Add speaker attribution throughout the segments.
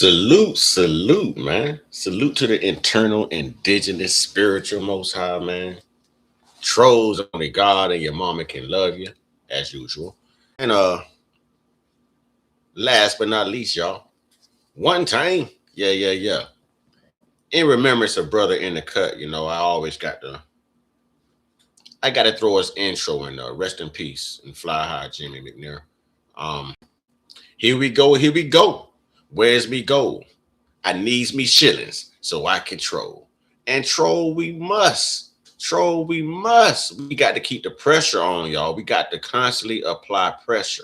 Speaker 1: Salute, salute, man. Salute to the internal, indigenous, spiritual most high, man. Trolls, only God and your mama can love you, as usual. And last but not least, y'all. One time, yeah. In remembrance of brother in the cut, I gotta throw his intro in rest in peace and fly high, Jimmy McNair. Um, here we go. Where's me gold? I needs me shillings so I can troll. And troll we must. Troll we must. We got to keep the pressure on, y'all. We got to constantly apply pressure.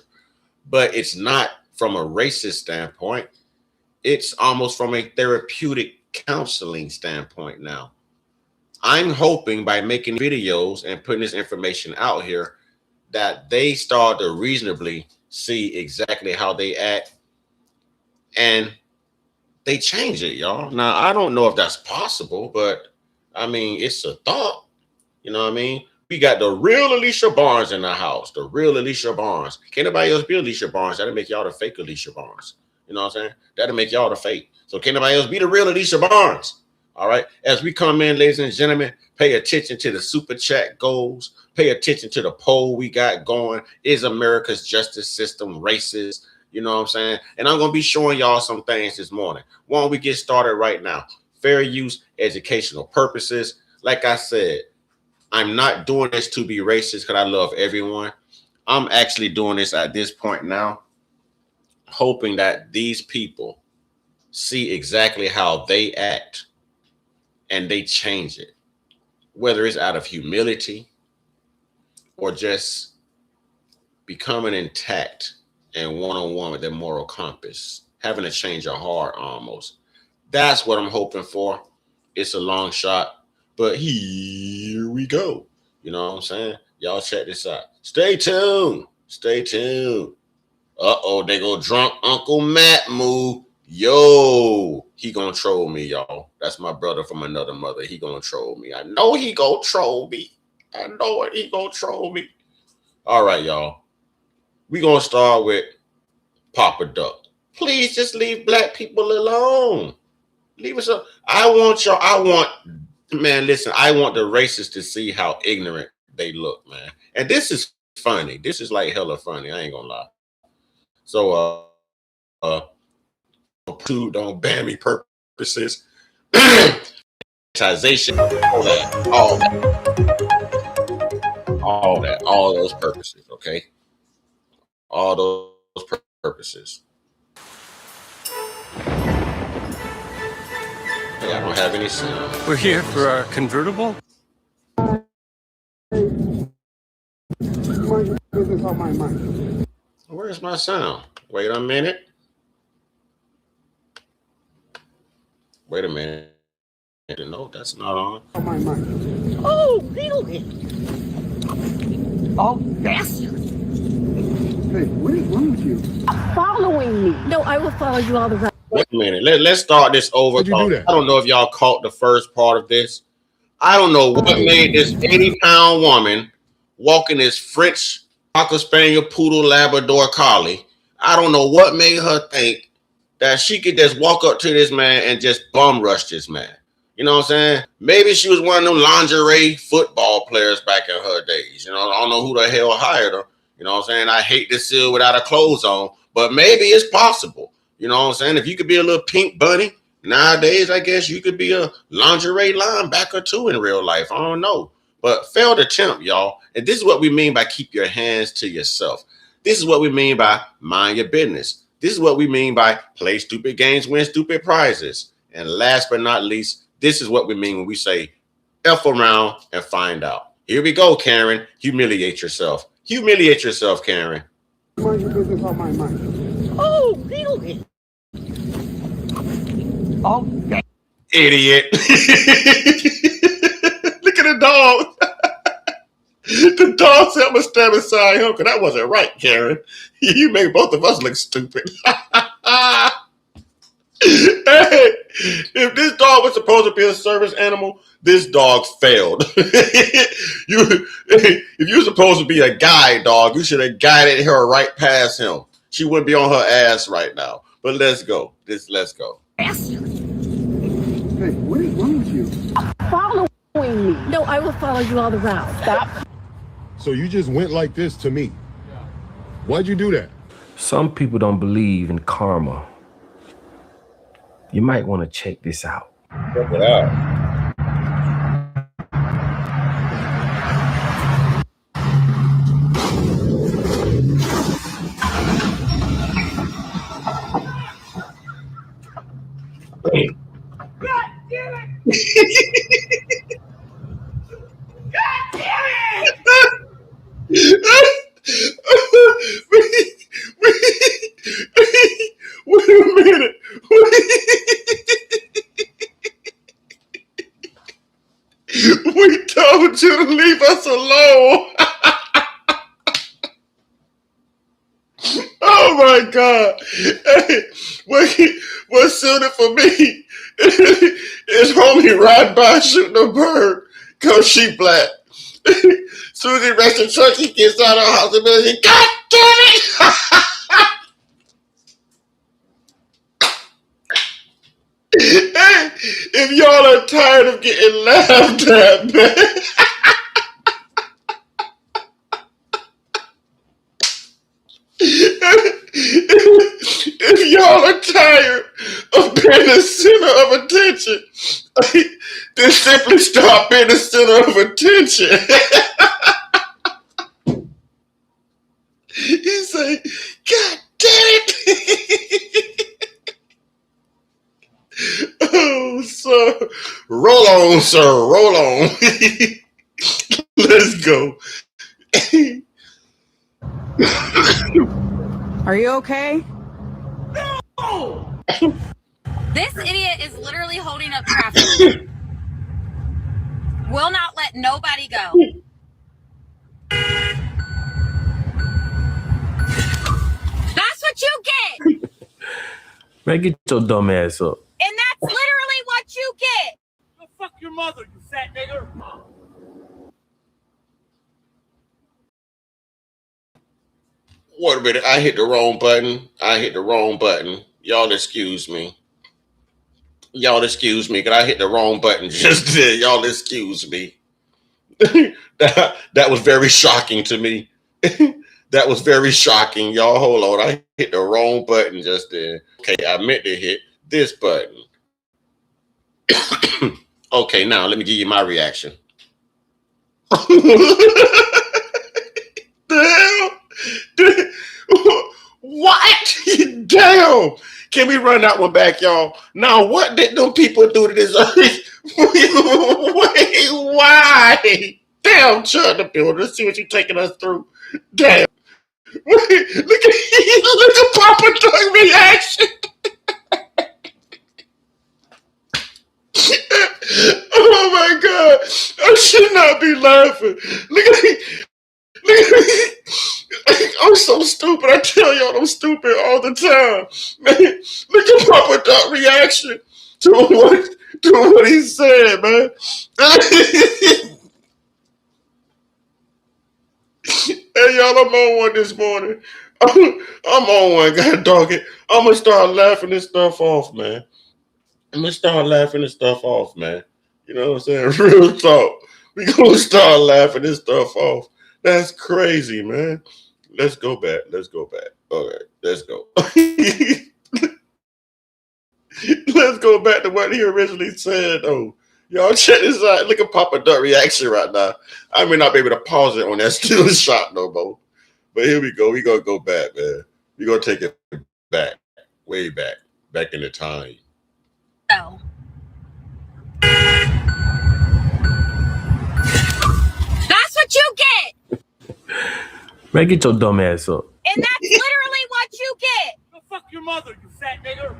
Speaker 1: But it's not from a racist standpoint. It's almost from a therapeutic counseling standpoint now. I'm hoping by making videos and putting this information out here that they start to reasonably see exactly how they act and they change it, y'all. Now, I don't know if that's possible, but I mean, it's a thought. You know what I mean? We got the real Alicia Barnes in the house, the real Alicia Barnes. Can't nobody else be Alicia Barnes. That'll make y'all the fake Alicia Barnes. You know what I'm saying? That'll make y'all the fake. So can't nobody else be the real Alicia Barnes. All right. As we come in, ladies and gentlemen, pay attention to the super chat goals. Pay attention to the poll we got going. Is America's justice system racist? You know what I'm saying? And I'm going to be showing y'all some things this morning. Why don't we get started right now? Fair use, educational purposes. Like I said, I'm not doing this to be racist because I love everyone. I'm actually doing this at this point now, hoping that these people see exactly how they act and they change it, whether it's out of humility or just becoming intact and one-on-one with their moral compass, having a change of heart almost. That's what I'm hoping for. It's a long shot, but here we go. You know what I'm saying? Y'all check this out. Stay tuned. Stay tuned. Uh-oh, they go drunk Uncle Matt move. Yo, he gonna troll me, y'all. That's my brother from another mother. He gonna troll me. I know he gonna troll me. I know it. He gonna troll me. All right, y'all. We gonna start with Papa Duck. Please just leave black people alone. Leave us up. Man, listen, I want the racists to see how ignorant they look, man. And this is funny. This is like hella funny. I ain't gonna lie. So, don't ban me purposes. Monetization, all those purposes, okay? All those purposes. Yeah, I don't have any sound.
Speaker 2: We're here for our convertible.
Speaker 1: Where's my sound? Wait a minute. Wait a minute. No, that's not on.
Speaker 3: Oh, really? Oh, bastard.
Speaker 4: Hey, what is wrong with you?
Speaker 3: Following me. No, I will follow you all the way.
Speaker 1: Wait a minute. Let's start this over.
Speaker 4: How'd you do that?
Speaker 1: I don't know if y'all caught the first part of this. I don't know what made this 80-pound woman walking this French Cocker Spaniel Poodle Labrador Collie. I don't know what made her think that she could just walk up to this man and just bum rush this man. You know what I'm saying? Maybe she was one of them lingerie football players back in her days. You know, I don't know who the hell hired her. You know what I'm saying? I hate to see her without her clothes on, but maybe it's possible. You know what I'm saying? If you could be a little pink bunny, nowadays, I guess you could be a lingerie linebacker too in real life. I don't know. But failed attempt, y'all. And this is what we mean by keep your hands to yourself. This is what we mean by mind your business. This is what we mean by play stupid games, win stupid prizes. And last but not least, this is what we mean when we say F around and find out. Here we go, Karen. Humiliate yourself. Humiliate yourself, Karen.
Speaker 4: Mind your business on my mind.
Speaker 3: Oh, really? Oh,
Speaker 1: Idiot. Look at the dog. The dog said I'm gonna stand beside him because that wasn't right, Karen. You make both of us look stupid. Hey, if this dog was supposed to be a service animal, this dog failed. If you were supposed to be a guide dog, you should have guided her right past him. She wouldn't be on her ass right now. But let's go. Let's go.
Speaker 3: Bastard.
Speaker 4: Hey, what is wrong with you?
Speaker 3: Following me. No, I will follow you all the route. Stop.
Speaker 2: So you just went like this to me. Why'd you do that?
Speaker 5: Some people don't believe in karma. You might want to check this out.
Speaker 1: Check it out.
Speaker 3: God damn it! God damn
Speaker 1: Wait a minute. We told you to leave us alone. Oh my God. Hey, what's suited for me is homie riding by shooting a bird because she black. Susie rest the truck, he gets out of the house and goes, God damn it! Hey, if y'all are tired of getting laughed at, man. If y'all are tired of being the center of attention, then simply stop being the center of attention. He say, God damn it. Oh, sir. Roll on, sir. Roll on. Let's go.
Speaker 6: Are you okay?
Speaker 7: No! This idiot is literally holding up traffic. Will not let nobody go. That's what you get!
Speaker 5: Man, get your dumb ass up.
Speaker 7: And that's literally what you get!
Speaker 8: Go fuck your mother, you fat nigger!
Speaker 1: Wait a minute, I hit the wrong button. Y'all excuse me. Cause I hit the wrong button just there. Y'all excuse me. that was very shocking to me. That was very shocking. Y'all hold on. I hit the wrong button just there. Okay, I meant to hit this button. Okay, now let me give you my reaction. The hell? What? Damn. Can we run that one back, y'all? Now, what did them people do to this earth? Wait, why? Damn, shut the building. Let's see what you're taking us through. Damn. Wait, look at Papa Doug reaction. Oh my God. I should not be laughing. Look at me. I'm so stupid. I tell y'all I'm stupid all the time. Man, look at Papa Doc reaction to what he said, man. Hey y'all, I'm on one this morning. I'm on one. God dog it. I'm gonna start laughing this stuff off, man. You know what I'm saying? Real talk. We gonna start laughing this stuff off. That's crazy, man. Let's go back. All right, let's go. Let's go back to what he originally said, though. Y'all check this out. Look at Papa Duck reaction right now. I may not be able to pause it on that still shot no more. But here we go. We're going to go back, man. We're going to take it back, way back in the time.
Speaker 7: So. That's what you get!
Speaker 5: Man, get your dumb ass up.
Speaker 7: And that's literally what you get!
Speaker 8: Go fuck your mother, you fat nigger!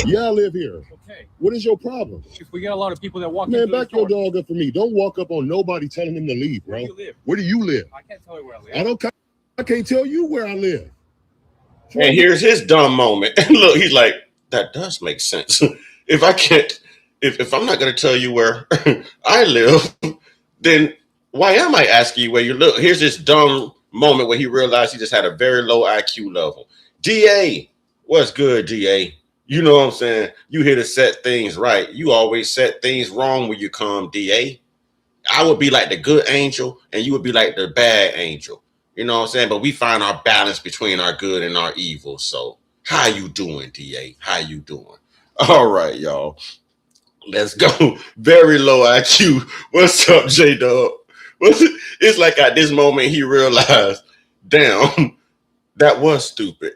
Speaker 2: Yeah, I live here.
Speaker 8: Okay.
Speaker 2: What is your problem?
Speaker 8: If we get a lot of people that walk
Speaker 2: Man,
Speaker 8: into the
Speaker 2: back your
Speaker 8: store,
Speaker 2: dog up for me. Don't walk up on nobody telling them to leave, bro.
Speaker 8: where do you live?
Speaker 2: Where do you live?
Speaker 8: I can't tell you where I live.
Speaker 2: I can't tell you where I live.
Speaker 1: And here's his dumb moment. Look, he's like, that does make sense. If I'm not going to tell you where I live, then why am I asking you where you live? Here's this dumb moment where he realized he just had a very low IQ level. DA, what's good, DA? You know what I'm saying? You here to set things right. You always set things wrong when you come, DA. I would be like the good angel, and you would be like the bad angel. You know what I'm saying? But we find our balance between our good and our evil. So, how you doing, DA? How you doing? All right, y'all. Let's go. Very low IQ. What's up, J Dub? It's like at this moment he realized, damn, that was stupid.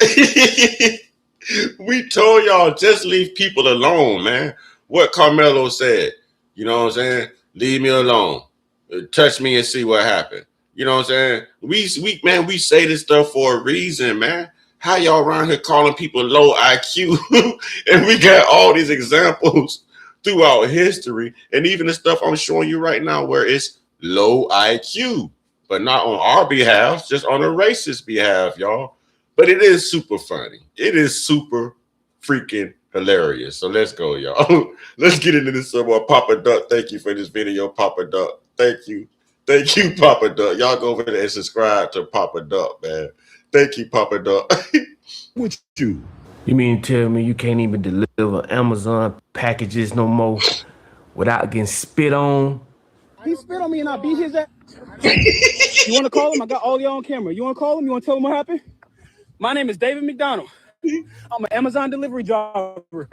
Speaker 1: We told y'all just leave people alone, man. What Carmelo said, you know what I'm saying? Leave me alone. Touch me and see what happened. You know what I'm saying? We say this stuff for a reason, man. How y'all around here calling people low IQ? And we got all these examples throughout history, and even the stuff I'm showing you right now where it's low IQ, but not on our behalf, just on a racist behalf, y'all. But it is super funny. It is super freaking hilarious. So let's go, y'all. Let's get into this some more. Papa Duck, thank you for this video, Papa Duck. Thank you. Thank you, Papa Duck. Y'all go over there and subscribe to Papa Duck, man. Thank you, Papa Duck.
Speaker 2: With you.
Speaker 5: You mean tell me you can't even deliver Amazon packages no more without getting spit on?
Speaker 4: He spit on me and I beat his ass. You want to call him? I got all y'all on camera. You want to call him? You want to tell him what happened? My name is David McDonald. I'm an Amazon delivery driver.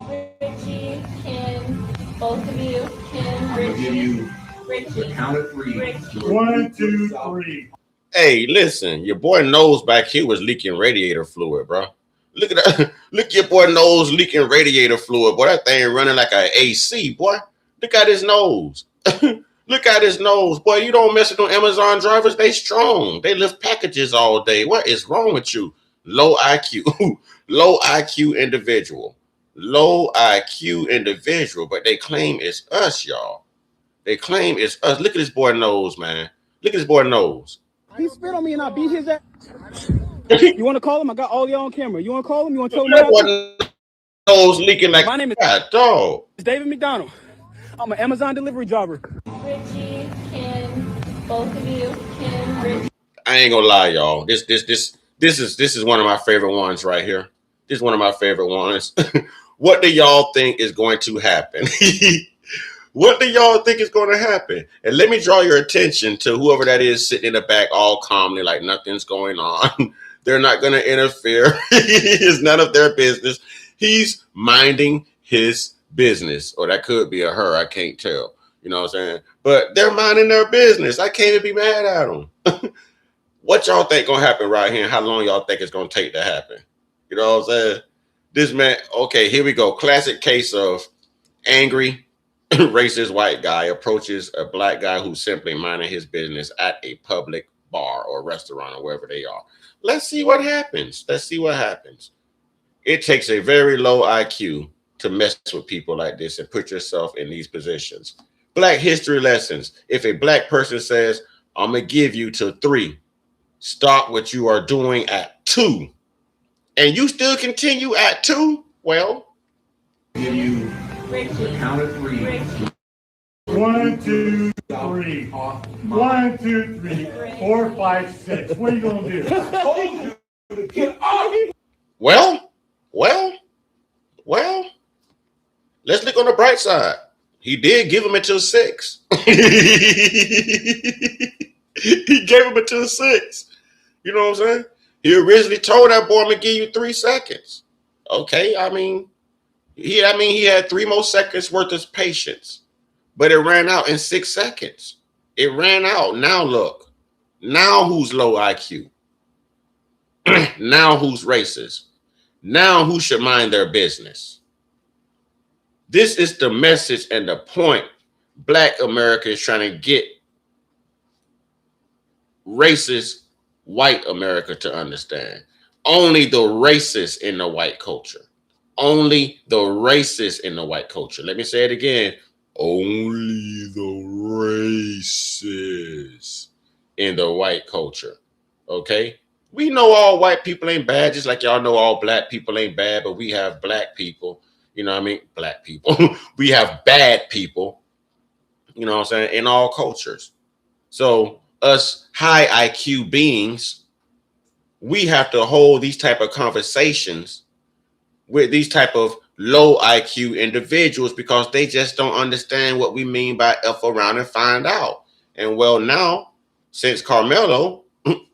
Speaker 6: Richie, Ken, both of you, Ken, Richie,
Speaker 9: Count of three.
Speaker 6: Richie.
Speaker 8: 1, 2, 3.
Speaker 1: Hey, listen, your boy nose back here was leaking radiator fluid, bro. Look at that. Look, your boy nose leaking radiator fluid. Boy, that thing running like an AC, boy. Look at his nose. Look at his nose. Boy, you don't mess with them Amazon drivers. They strong. They lift packages all day. What is wrong with you? Low IQ. Low IQ individual. Low IQ individual. But they claim it's us, y'all. They claim it's us. Look at this boy nose, man. Look at this boy nose.
Speaker 4: He spit on me and I beat his ass. You want to call him? I got all y'all on camera. You want to call him? You want to tell him what happened?
Speaker 1: Nose leaking like
Speaker 4: My name is
Speaker 1: dog.
Speaker 4: David McDonald. I'm an Amazon delivery driver.
Speaker 6: Richie, Ken, both of you, Ken, Richie.
Speaker 1: I ain't gonna lie, y'all. This is one of my favorite ones right here. This is one of my favorite ones. What do y'all think is going to happen? What do y'all think is going to happen? And let me draw your attention to whoever that is sitting in the back all calmly like nothing's going on. They're not going to interfere. It's none of their business. He's minding his business. Or that could be a her. I can't tell. You know what I'm saying? But they're minding their business. I can't even be mad at them. What y'all think going to happen right here? And how long y'all think it's going to take to happen? You know what I'm saying? This man, okay, here we go. Classic case of angry racist white guy approaches a black guy who's simply minding his business at a public bar or restaurant or wherever they are. Let's see what happens. Let's see what happens. It takes a very low IQ to mess with people like this and put yourself in these positions. Black history lessons. If a black person says, I'm going to give you to 3, stop what you are doing at 2, and you still continue at 2, well,
Speaker 9: Give you
Speaker 6: Richie,
Speaker 9: count of 3.
Speaker 6: Richie.
Speaker 8: 1, 2, 3. 1, 2, 3, 4, 5, 6. What are you gonna do? I told you to get off.
Speaker 1: well, let's look on the bright side. He did give him until 6. He gave him until 6. You know what I'm saying? He originally told that boy, I'm gonna give you 3 seconds. Okay, I mean, he had 3 more seconds worth of patience, but it ran out in 6 seconds. It ran out. Now look, now who's low IQ? Now who's racist? Now who should mind their business? This is the message and the point Black America is trying to get racist white America to understand. Only the racists in the white culture. Only the racists in the white culture. Let me say it again. Only the racists in the white culture. Okay? We know all white people ain't bad, just like y'all know all black people ain't bad, but we have black people. You know what I mean? Black people. We have bad people, you know what I'm saying, in all cultures. So us high IQ beings we have to hold these type of conversations with these type of low IQ individuals because they just don't understand what we mean by F around and find out. And well, now, since Carmelo,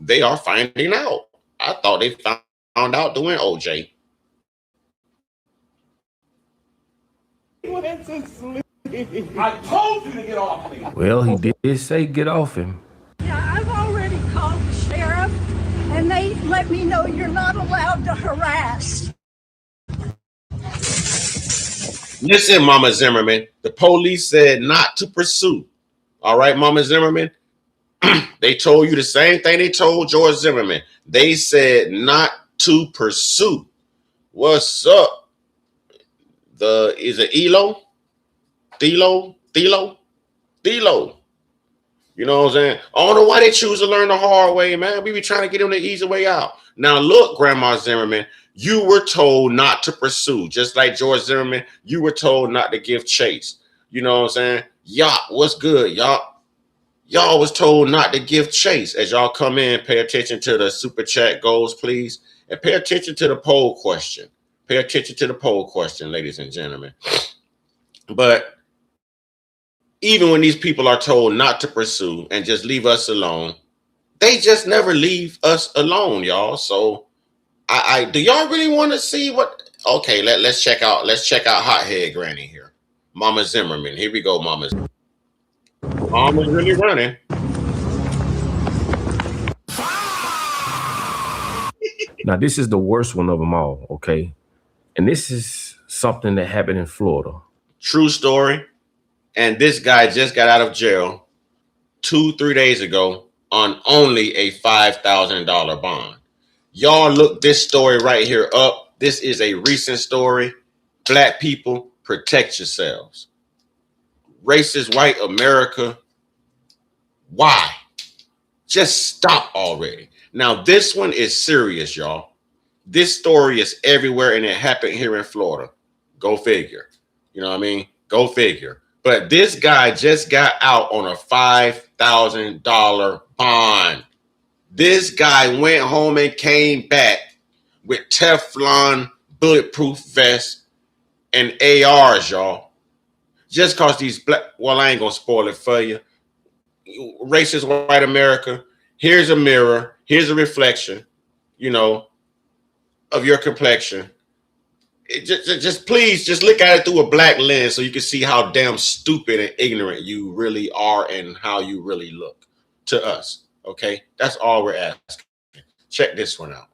Speaker 1: they are finding out. I thought they found out doing OJ.
Speaker 8: I told you to get off me.
Speaker 5: Well, he did say get off him.
Speaker 3: Yeah, I've already called the sheriff, and they let me know you're not allowed to harass.
Speaker 1: Listen, Mama Zimmerman, the police said not to pursue. All right, Mama Zimmerman, they told you the same thing they told George Zimmerman. They said not to pursue. What's up? Is it Elo? Thelo? You know what I'm saying? I don't know why they choose to learn the hard way, man. We be trying to get them the easy way out. Now, look, Grandma Zimmerman, you were told not to pursue. Just like George Zimmerman, you were told not to give chase. You know what I'm saying? Y'all, what's good, y'all? Y'all was told not to give chase. As y'all come in, pay attention to the super chat goals, please. And pay attention to the poll question. Pay attention to the poll question, ladies and gentlemen. But even when these people are told not to pursue and just leave us alone, they just never leave us alone, y'all. So I do y'all really want to see what? Okay, let's check out Hothead Granny here. Mama Zimmerman. Here we go, Mama's really running.
Speaker 5: Now, this is the worst one of them all, okay? And this is something that happened in Florida.
Speaker 1: True story. And this guy just got out of jail 2-3 days ago on only a $5,000 bond. Y'all look this story right here up. This is a recent story. Black people, protect yourselves. Racist white America. Why? Just stop already. Now, this one is serious, y'all. This story is everywhere and it happened here in Florida. Go figure. You know what I mean? Go figure. But this guy just got out on a $5,000 bond. This guy went home and came back with Teflon bulletproof vests and ARs, y'all. Just cause these black, well, I ain't gonna spoil it for you. Racist white America. Here's a mirror. Here's a reflection, you know, of your complexion. Please look at it through a black lens so you can see how damn stupid and ignorant you really are and how you really look to us. Okay, that's all we're asking. Check this one out.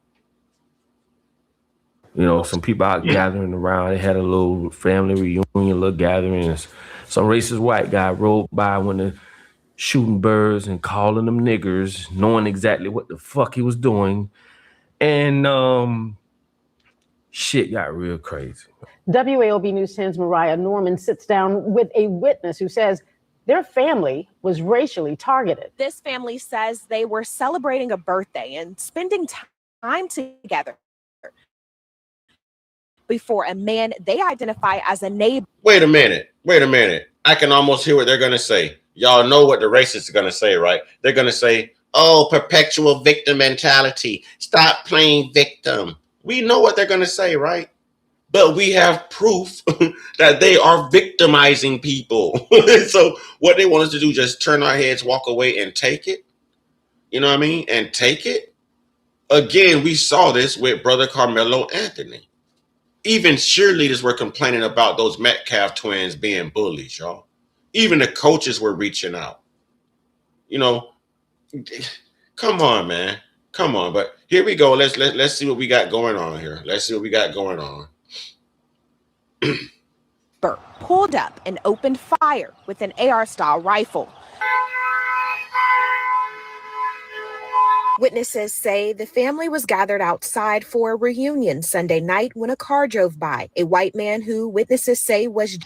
Speaker 5: You know, some people out gathering around. They had a little family reunion, little gatherings. Some racist white guy rode by when they're shooting birds and calling them niggers, knowing exactly what the fuck he was doing. And shit got real crazy.
Speaker 9: WAOB News 10's Mariah Norman sits down with a witness who says their family was racially targeted.
Speaker 10: This family says they were celebrating a birthday and spending time together before a man they identify as a neighbor.
Speaker 1: Wait a minute. I can almost hear what they're going to say. Y'all know what the racists are going to say, right? They're going to say, oh, perpetual victim mentality. Stop playing victim. We know what they're going to say, right? But we have proof that they are victimizing people. So what they want us to do, just turn our heads, walk away and take it. You know what I mean? And take it. Again, we saw this with Brother Carmelo Anthony. Even cheerleaders were complaining about those Metcalf twins being bullies, y'all. Even the coaches were reaching out. You know, come on, man. Come on. But here we go. Let's see what we got going on here. Let's see what we got going on.
Speaker 10: Pulled up and opened fire with an AR-style rifle. Witnesses say the family was gathered outside for a reunion Sunday night when a car drove by. A white man who witnesses say was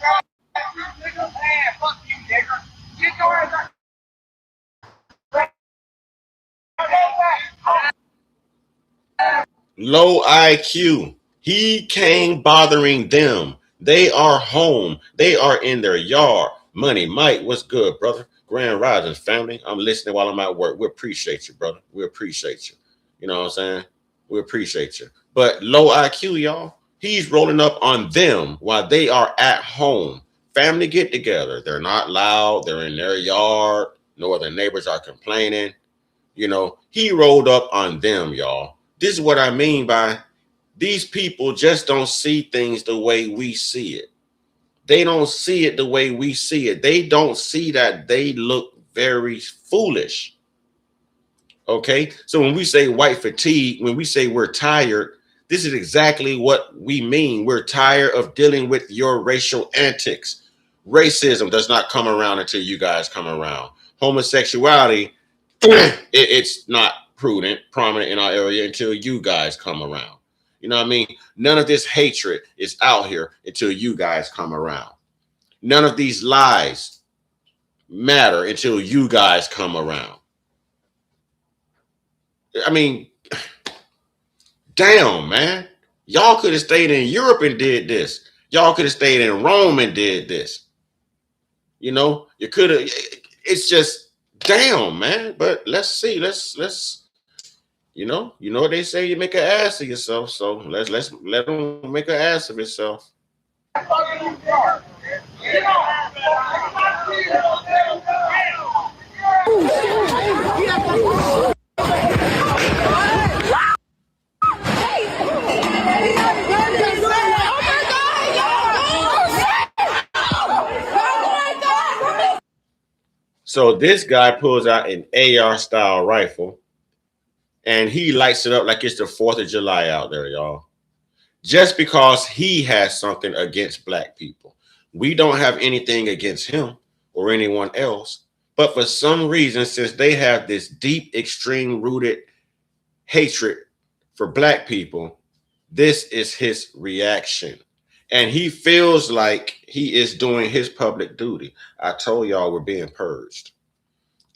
Speaker 1: low IQ. He came bothering them. They are home. They are in their yard. Money Mike, what's good, brother? Grand Rising family. I'm listening while I'm at work. We appreciate you, brother. We appreciate you. You know what I'm saying? We appreciate you. But low IQ, y'all, he's rolling up on them while they are at home. Family get together. They're not loud. They're in their yard. No other neighbors are complaining. You know, he rolled up on them, y'all. This is what I mean by these people just don't see things the way we see it. They don't see it the way we see it. They don't see that they look very foolish. Okay. So when we say white fatigue, when we say we're tired, this is exactly what we mean. We're tired of dealing with your racial antics. Racism does not come around until you guys come around. Homosexuality, it's not prominent in our area until you guys come around. You know what I mean? None of this hatred is out here until you guys come around. None of these lies matter until you guys come around. I mean, damn, man. Y'all could have stayed in Europe and did this. Y'all could have stayed in Rome and did this. You know, you could have. It's just damn, man. But let's see. Let's. You know what they say. You make an ass of yourself. So let's let them make an ass of itself. So this guy pulls out an AR style rifle and he lights it up like it's the 4th of July out there, y'all. Just because he has something against black people. We don't have anything against him or anyone else. But for some reason, since they have this deep, extreme rooted hatred for black people, this is his reaction. And he feels like he is doing his public duty. I told y'all we're being purged.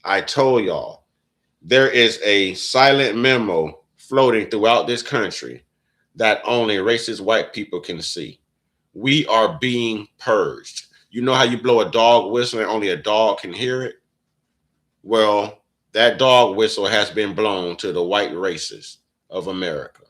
Speaker 1: I told y'all there is a silent memo floating throughout this country that only racist white people can see. We are being purged. You know how you blow a dog whistle and only a dog can hear it? Well, that dog whistle has been blown to the white races of America.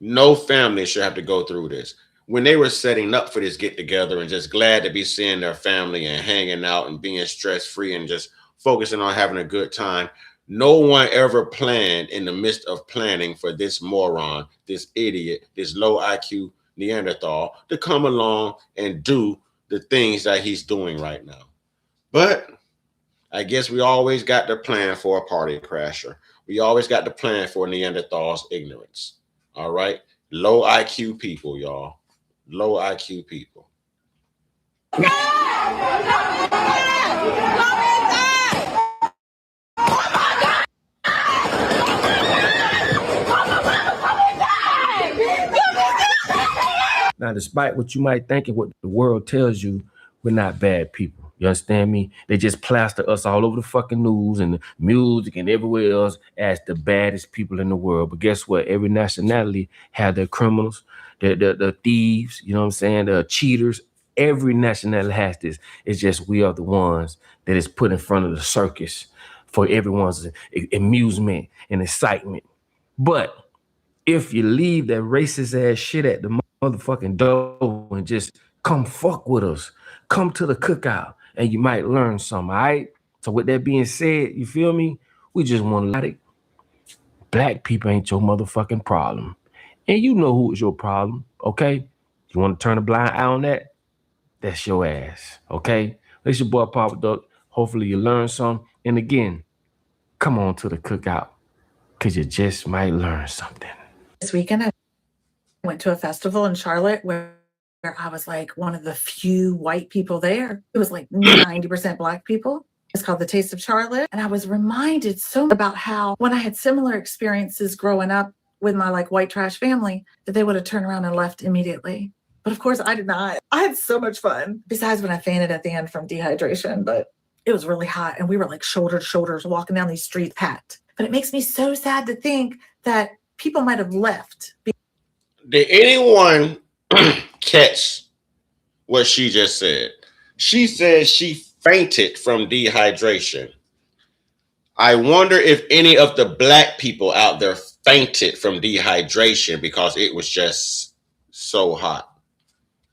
Speaker 1: No family should have to go through this. When they were setting up for this get together and just glad to be seeing their family and hanging out and being stress free and just focusing on having a good time, no one ever planned in the midst of planning for this moron, this idiot, this low IQ Neanderthal to come along and do the things that he's doing right now. But I guess we always got the plan for a party crasher. We always got the plan for Neanderthal's ignorance. All right. Low IQ people, y'all. Low IQ people.
Speaker 5: Now, despite what you might think and what the world tells you, we're not bad people. You understand me? They just plaster us all over the fucking news and the music and everywhere else as the baddest people in the world. But guess what? Every nationality have their criminals, the thieves, you know what I'm saying? The cheaters. Every nationality has this. It's just we are the ones that is put in front of the circus for everyone's amusement and excitement. But if you leave that racist ass shit at the motherfucking door and just come fuck with us, come to the cookout, and you might learn something, all right? So with that being said, you feel me? We just want to let it. Black people ain't your motherfucking problem. And you know who is your problem, okay? You want to turn a blind eye on that? That's your ass, okay? It's your boy Papa Duck. Hopefully you learn something. And again, come on to the cookout, because you just might learn something.
Speaker 11: This weekend, I went to a festival in Charlotte where I was like one of the few white people there. It was like 90% black people. It's called The Taste of Charlotte. And I was reminded so much about how when I had similar experiences growing up with my like white trash family, that they would have turned around and left immediately. But of course I did not. I had so much fun. Besides when I fainted at the end from dehydration, but it was really hot. And we were like shoulder to shoulders walking down these streets packed. But it makes me so sad to think that people might have left.
Speaker 1: Did anyone catch what she just said? She said she fainted from dehydration. I wonder if any of the black people out there fainted from dehydration because it was just so hot.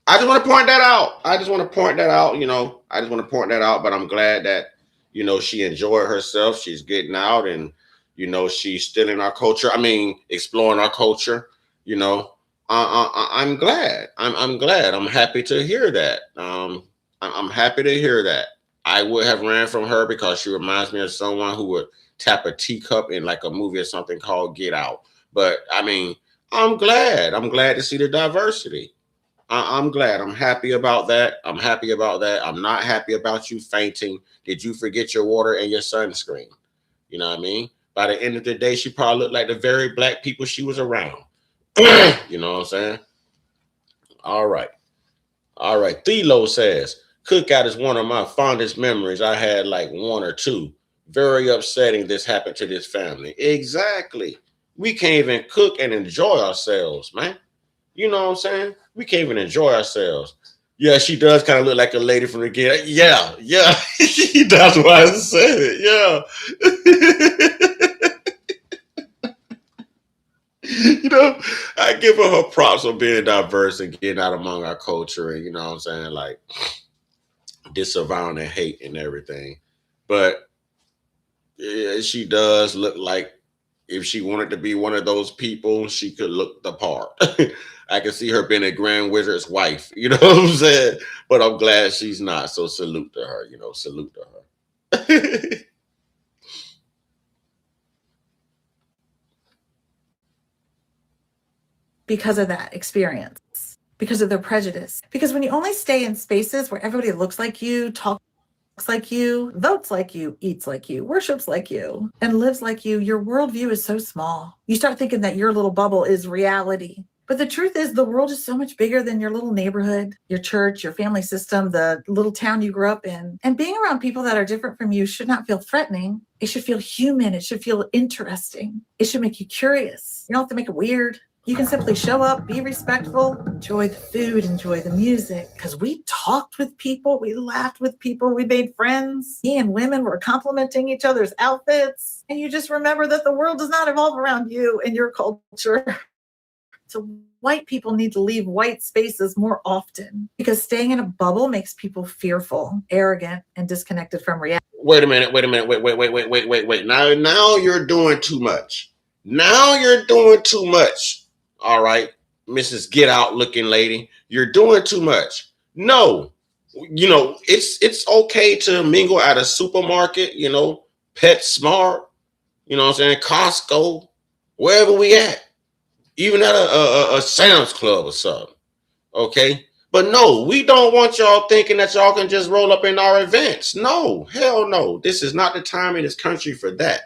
Speaker 1: I just want to point that out. I just want to point that out. I just want to point that out. But I'm glad that she enjoyed herself. She's getting out, and she's still in our culture. I mean, exploring our culture. I'm glad. I'm glad. I'm happy to hear that. I'm happy to hear that. I would have ran from her because she reminds me of someone who would tap a teacup in like a movie or something called Get Out. But I mean, I'm glad. I'm glad to see the diversity. I'm glad. I'm happy about that. I'm happy about that. I'm not happy about you fainting. Did you forget your water and your sunscreen? You know what I mean? By the end of the day, she probably looked like the very black people she was around. You know what I'm saying? All right. All right. Thelo says, cookout is one of my fondest memories. I had like one or two. Very upsetting this happened to this family. Exactly. We can't even cook and enjoy ourselves, man. You know what I'm saying? We can't even enjoy ourselves. Yeah, she does kind of look like a lady from the get. Yeah, yeah. That's why I said it. Yeah. I give her props for being diverse and getting out among our culture and, what I'm saying, like disavowing and hate and everything. But yeah, she does look like if she wanted to be one of those people, she could look the part. I can see her being a Grand Wizard's wife. You know what I'm saying? But I'm glad she's not. So salute to her. Salute to her.
Speaker 11: because of that experience, because of their prejudice. Because when you only stay in spaces where everybody looks like you, talks like you, votes like you, eats like you, worships like you, and lives like you, your worldview is so small. You start thinking that your little bubble is reality. But the truth is, the world is so much bigger than your little neighborhood, your church, your family system, the little town you grew up in. And being around people that are different from you should not feel threatening. It should feel human. It should feel interesting. It should make you curious. You don't have to make it weird. You can simply show up, be respectful, enjoy the food, enjoy the music. Because we talked with people, we laughed with people, we made friends. Me and women were complimenting each other's outfits. And you just remember that the world does not evolve around you and your culture. So white people need to leave white spaces more often because staying in a bubble makes people fearful, arrogant, and disconnected from reality.
Speaker 1: Wait a minute. Wait. Now you're doing too much. Now you're doing too much. All right, Mrs. Get Out looking lady, you're doing too much. No, it's okay to mingle at a supermarket, PetSmart, you know what I'm saying, Costco, wherever we at, even at a Sam's Club or something. Okay. But no, we don't want y'all thinking that y'all can just roll up in our events. No, hell no. This is not the time in this country for that.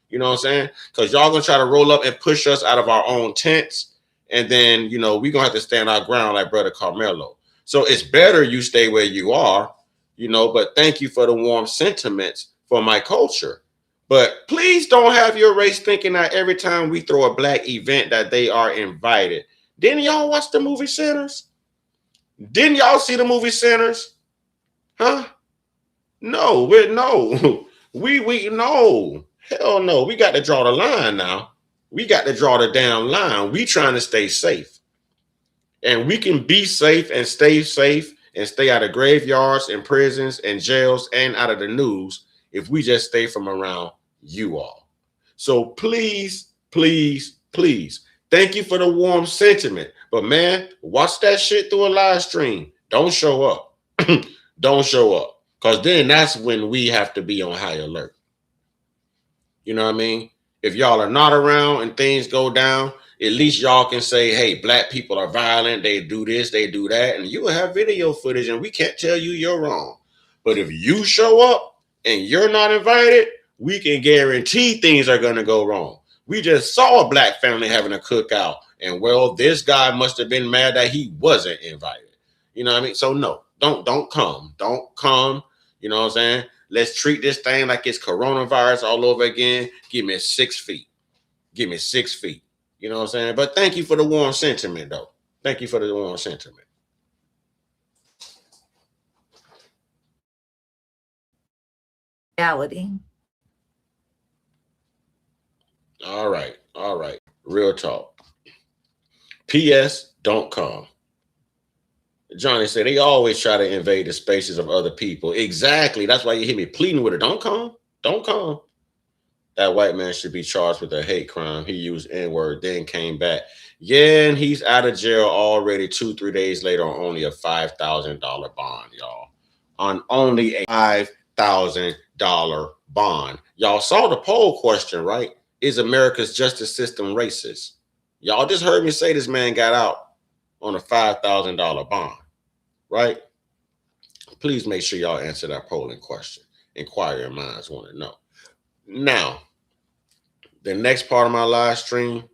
Speaker 1: You know what I'm saying? Because y'all gonna try to roll up and push us out of our own tents. And then, we're gonna have to stand our ground like Brother Carmelo. So it's better you stay where you are, but thank you for the warm sentiments for my culture. But please don't have your race thinking that every time we throw a black event that they are invited. Didn't y'all watch the movie Sinners? Didn't y'all see the movie Sinners? Huh? No, we no. Hell no. We got to draw the line now. We got to draw the damn line. We trying to stay safe. And we can be safe and stay out of graveyards and prisons and jails and out of the news if we just stay from around you all. So please, please, please, thank you for the warm sentiment. But man, watch that shit through a live stream. Don't show up. Don't show up. Because then that's when we have to be on high alert. You know what I mean? If y'all are not around and things go down, at least y'all can say, hey, black people are violent. They do this, they do that. And you will have video footage and we can't tell you you're wrong. But if you show up and you're not invited, we can guarantee things are going to go wrong. We just saw a black family having a cookout. And well, this guy must have been mad that he wasn't invited. You know what I mean? So no, don't come. Don't come. You know what I'm saying? Let's treat this thing like it's coronavirus all over again. Give me 6 feet. Give me 6 feet. You know what I'm saying? But thank you for the warm sentiment, though. Thank you for the warm sentiment.
Speaker 11: Reality.
Speaker 1: All right. All right. Real talk. P.S. Don't come. Johnny said they always try to invade the spaces of other people. Exactly. That's why you hear me pleading with her. Don't come. Don't come. That white man should be charged with a hate crime. He used N-word, then came back. Yeah, and he's out of jail already 2-3 days later on only a $5,000 bond, y'all. On only a $5,000 bond. Y'all saw the poll question, right? Is America's justice system racist? Y'all just heard me say this man got out on a $5,000 bond, right? Please make sure y'all answer that polling question. Inquiring minds want to know. Now, the next part of my live stream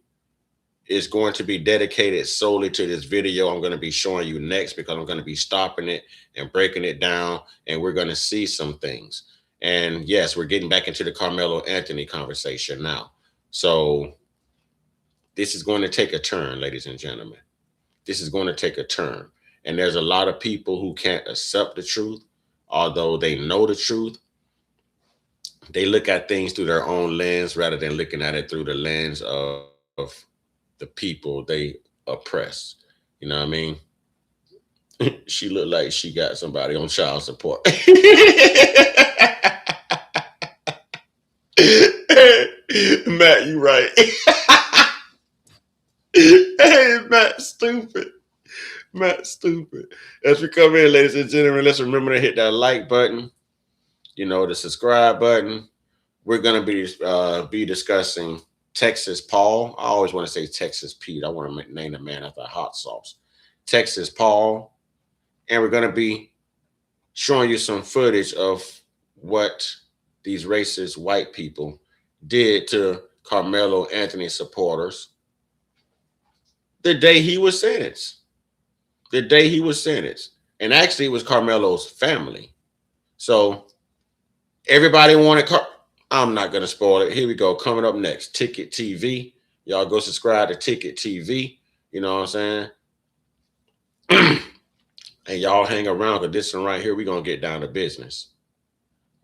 Speaker 1: is going to be dedicated solely to this video I'm going to be showing you next, because I'm going to be stopping it and breaking it down, and we're going to see some things. And yes, we're getting back into the Carmelo Anthony conversation now. So this is going to take a turn, ladies and gentlemen. This is going to take a turn. And there's a lot of people who can't accept the truth, although they know the truth. They look at things through their own lens rather than looking at it through the lens of the people they oppress. You know what I mean? She looked like she got somebody on child support. Matt, you right. Hey, Matt, stupid. Matt, stupid. As we come in, ladies and gentlemen, let's remember to hit that like button, you know, the subscribe button. We're going to be discussing Texas Paul. I always want to say Texas Pete. I want to name the man after hot sauce. Texas Paul. And we're going to be showing you some footage of what these racist white people did to Carmelo Anthony supporters the day he was sentenced. The day he was sentenced. And actually, it was Carmelo's family. So everybody wanted I'm not going to spoil it. Here we go. Coming up next, Ticket TV. Y'all go subscribe to Ticket TV. You know what I'm saying? And y'all hang around, because this one right here, we're going to get down to business.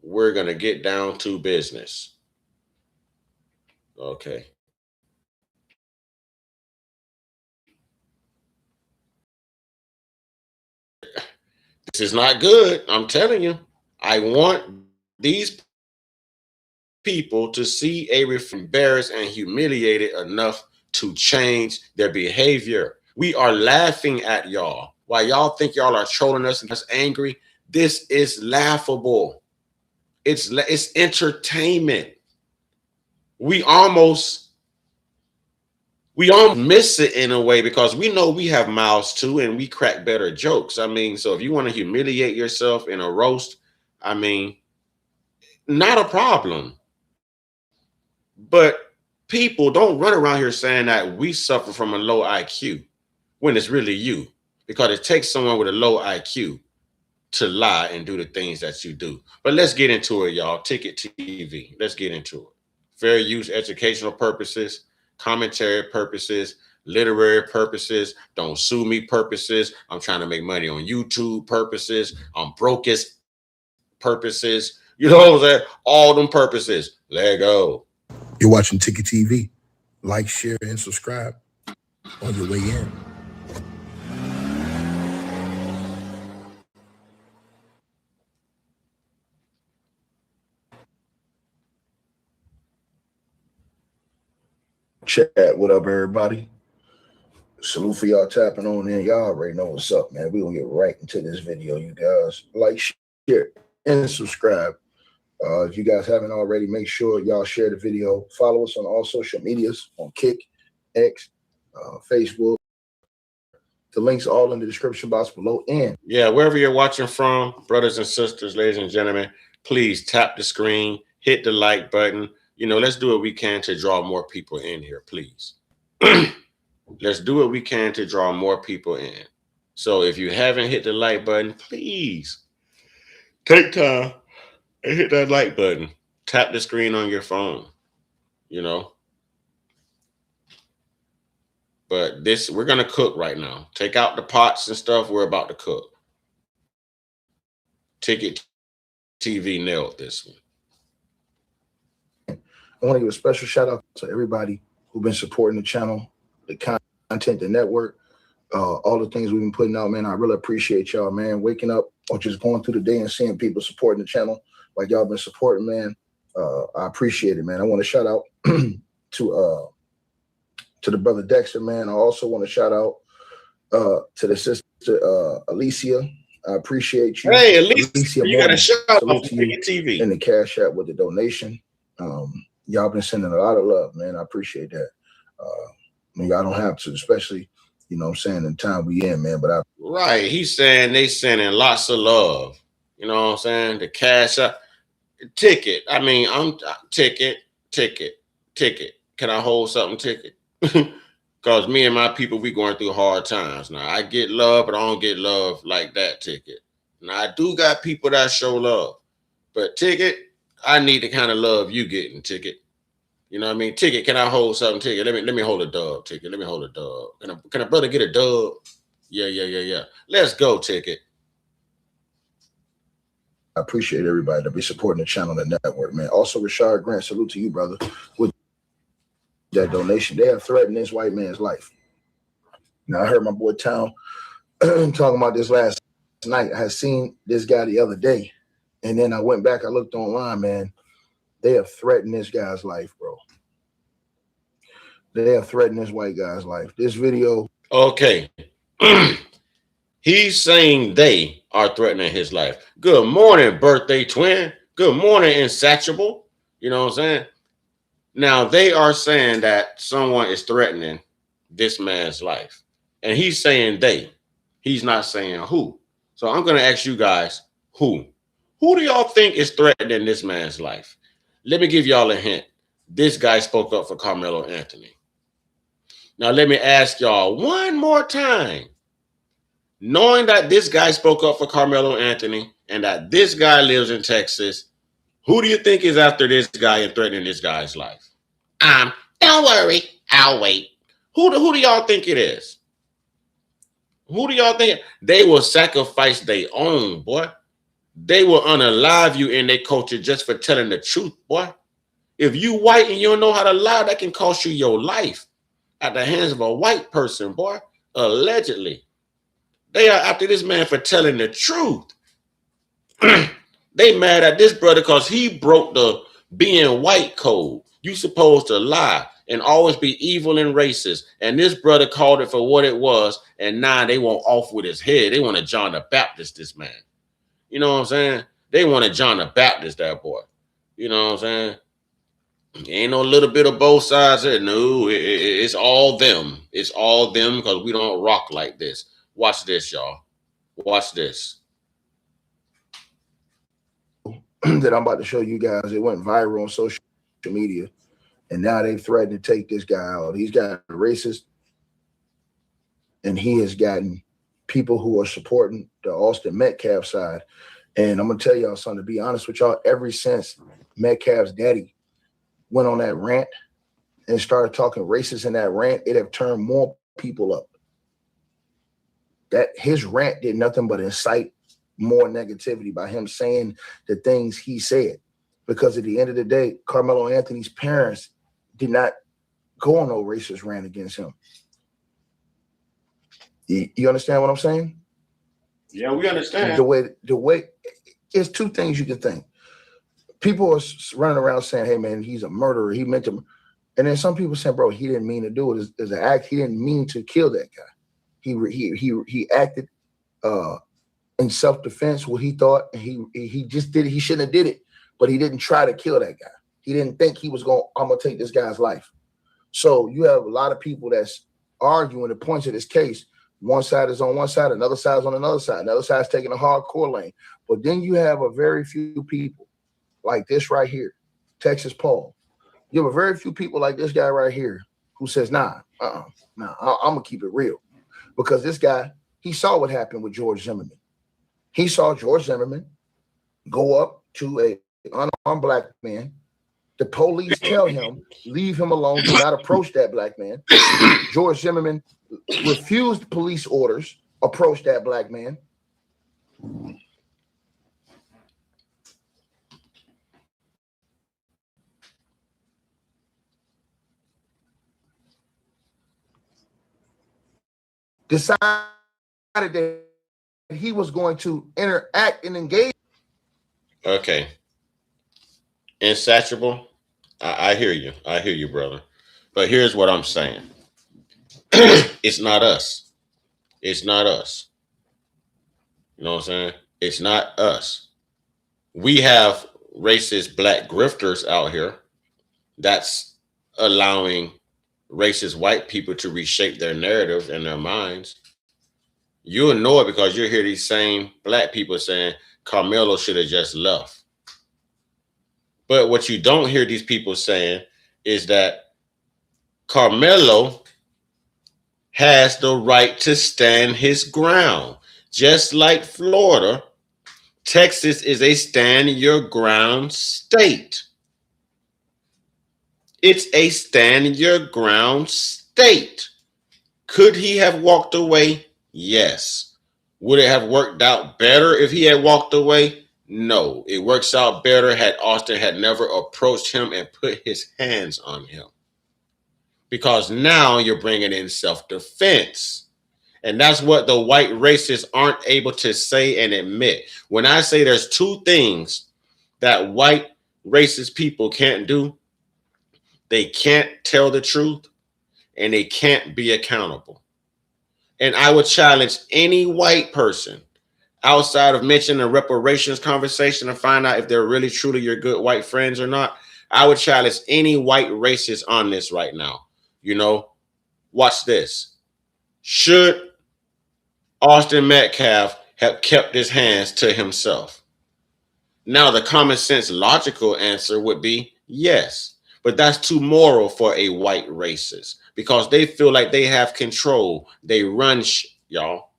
Speaker 1: We're going to get down to business. Okay. This is not good. I'm telling you. I want these people to see embarrassed and humiliated enough to change their behavior. We are laughing at y'all. While y'all think y'all are trolling us and us angry, this is laughable. It's entertainment. We almost miss it in a way, because we know we have mouths too, and we crack better jokes. I mean, so if you want to humiliate yourself in a roast, I mean, not a problem. But people don't run around here saying that we suffer from a low IQ when it's really you, because it takes someone with a low IQ to lie and do the things that you do. But let's get into it, y'all. Ticket TV. Let's get into it. Fair use, educational purposes, commentary purposes, literary purposes, don't sue me purposes. I'm trying to make money on YouTube purposes. I'm brokest purposes. You know what I'm saying? All them purposes. Let go.
Speaker 12: You're watching Ticket TV. Like, share, and subscribe on your way in. Chat, what up, everybody? Salute for y'all tapping on in. Y'all already know what's up, man. We're gonna get right into this video, you guys. Like, share, and subscribe. If you guys haven't already, make sure y'all share the video. Follow us on all social medias, on Kick, X, Facebook. The links are all in the description box below. And
Speaker 1: yeah, wherever you're watching from, brothers and sisters, ladies and gentlemen, please tap the screen, hit the like button. You know, let's do what we can to draw more people in here, please. Let's do what we can to draw more people in. So if you haven't hit the like button, please take time and hit that like button. Tap the screen on your phone, you know. But we're going to cook right now. Take out the pots and stuff. We're about to cook. Ticket TV nailed this one.
Speaker 12: I want to give a special shout out to everybody who's been supporting the channel, the content, the network, all the things we've been putting out, man. I really appreciate y'all, man. Waking up or just going through the day and seeing people supporting the channel like y'all been supporting, man. I appreciate it, man. I want to shout out to the brother Dexter, man. I also want to shout out to the sister Alicia. I appreciate you.
Speaker 1: Hey, Alicia, you got a
Speaker 12: Morton,
Speaker 1: shout out
Speaker 12: salute
Speaker 1: for
Speaker 12: to you
Speaker 1: TV.
Speaker 12: in the Cash App with the donation. Y'all been sending a lot of love, man. I appreciate that. Y'all don't have to, especially, you know what I'm saying, in the time we in, man. But
Speaker 1: Right. He's saying they sending lots of love. You know what I'm saying? The Cash App. Ticket. I mean, I'm ticket. Can I hold something, ticket? Because me and my people, we going through hard times. Now, I get love, but I don't get love like that, ticket. Now, I do got people that show love. But ticket, I need the kind of love you getting, ticket. You know what I mean? Ticket, can I hold something, ticket? Let me hold a dub, ticket. Let me hold a dub. Can a brother get a dub? Yeah. Let's go, ticket.
Speaker 12: I appreciate everybody that be supporting the channel and the network, man. Also, Rashard Grant, salute to you, brother, with that donation. They have threatened this white man's life. Now, I heard my boy Town talking about this last night. I had seen this guy the other day, and then I went back, I looked online, man. They have threatened this guy's life, bro. They have threatened this white guy's life. This video.
Speaker 1: Okay. He's saying they are threatening his life. Good morning, birthday twin. Good morning, insatiable. You know what I'm saying? Now, they are saying that someone is threatening this man's life. And he's saying they. He's not saying who. So I'm going to ask you guys, who? Who do y'all think is threatening this man's life? Let me give y'all a hint. This guy spoke up for Carmelo Anthony. Now, let me ask y'all one more time. Knowing that this guy spoke up for Carmelo Anthony and that this guy lives in Texas, who do you think is after this guy and threatening this guy's life? Don't worry, I'll wait. Who do y'all think it is? Who do y'all think? They will sacrifice their own, boy. They will unalive you in their culture just for telling the truth, boy. If you white and you don't know how to lie, that can cost you your life at the hands of a white person, boy, allegedly. They are after this man for telling the truth. They mad at this brother because he broke the being white code. You supposed to lie and always be evil and racist. And this brother called it for what it was. And now they want off with his head. They want to John the Baptist, this man. You know what I'm saying? They want to John the Baptist, that boy. You know what I'm saying? Ain't no little bit of both sides there. No, it's all them. It's all them because we don't rock like this. Watch this, y'all. Watch this.
Speaker 12: That I'm about to show you guys. It went viral on social media, and now they've threatened to take this guy out. He's got racist, and he has gotten people who are supporting the Austin Metcalf side. And I'm gonna tell y'all something, to be honest with y'all, ever since Metcalf's daddy went on that rant and started talking racist in that rant, it have turned more people up. That his rant did nothing but incite more negativity by him saying the things he said. Because at the end of the day, Carmelo Anthony's parents did not go on no racist rant against him. You understand what I'm saying?
Speaker 1: Yeah, we understand.
Speaker 12: The way, it's two things you can think. People are running around saying, hey, man, he's a murderer. He meant to. And then some people say, bro, he didn't mean to do it as an act. He didn't mean to kill that guy. He acted in self-defense, what he thought, and he just did it. He shouldn't have did it, but he didn't try to kill that guy. He didn't think he was I'm going to take this guy's life. So you have a lot of people that's arguing the points of this case. One side is on one side, another side is on another side. Another side is taking a hardcore lane. But then you have a very few people like this right here, Texas Paul. You have a very few people like this guy right here who says, nah, I'm going to keep it real. Because this guy, he saw what happened with George Zimmerman. He saw George Zimmerman go up to an unarmed black man. The police tell him, leave him alone, do not approach that black man. George Zimmerman refused police orders, approach that black man. decided that he was going to interact and engage.
Speaker 1: Okay. Insatiable. I hear you. I hear you, brother. But here's what I'm saying. It's not us. It's not us. You know what I'm saying? It's not us. We have racist black grifters out here that's allowing racist white people to reshape their narrative and their minds. You'll know it because you'll hear these same black people saying Carmelo should have just left. But what you don't hear these people saying is that Carmelo has the right to stand his ground. Just like Florida, Texas is a stand your ground state. It's a stand your ground state. Could he have walked away? Yes. Would it have worked out better if he had walked away? No. It works out better had Austin had never approached him and put his hands on him. Because now you're bringing in self-defense. And that's what the white racists aren't able to say and admit. When I say there's two things that white racist people can't do, they can't tell the truth and they can't be accountable. And I would challenge any white person outside of mentioning the reparations conversation and find out if they're really truly your good white friends or not. I would challenge any white racist on this right now. You know, watch this. Should Austin Metcalf have kept his hands to himself? Now, the common sense logical answer would be yes. But that's too moral for a white racist because they feel like they have control. They run y'all.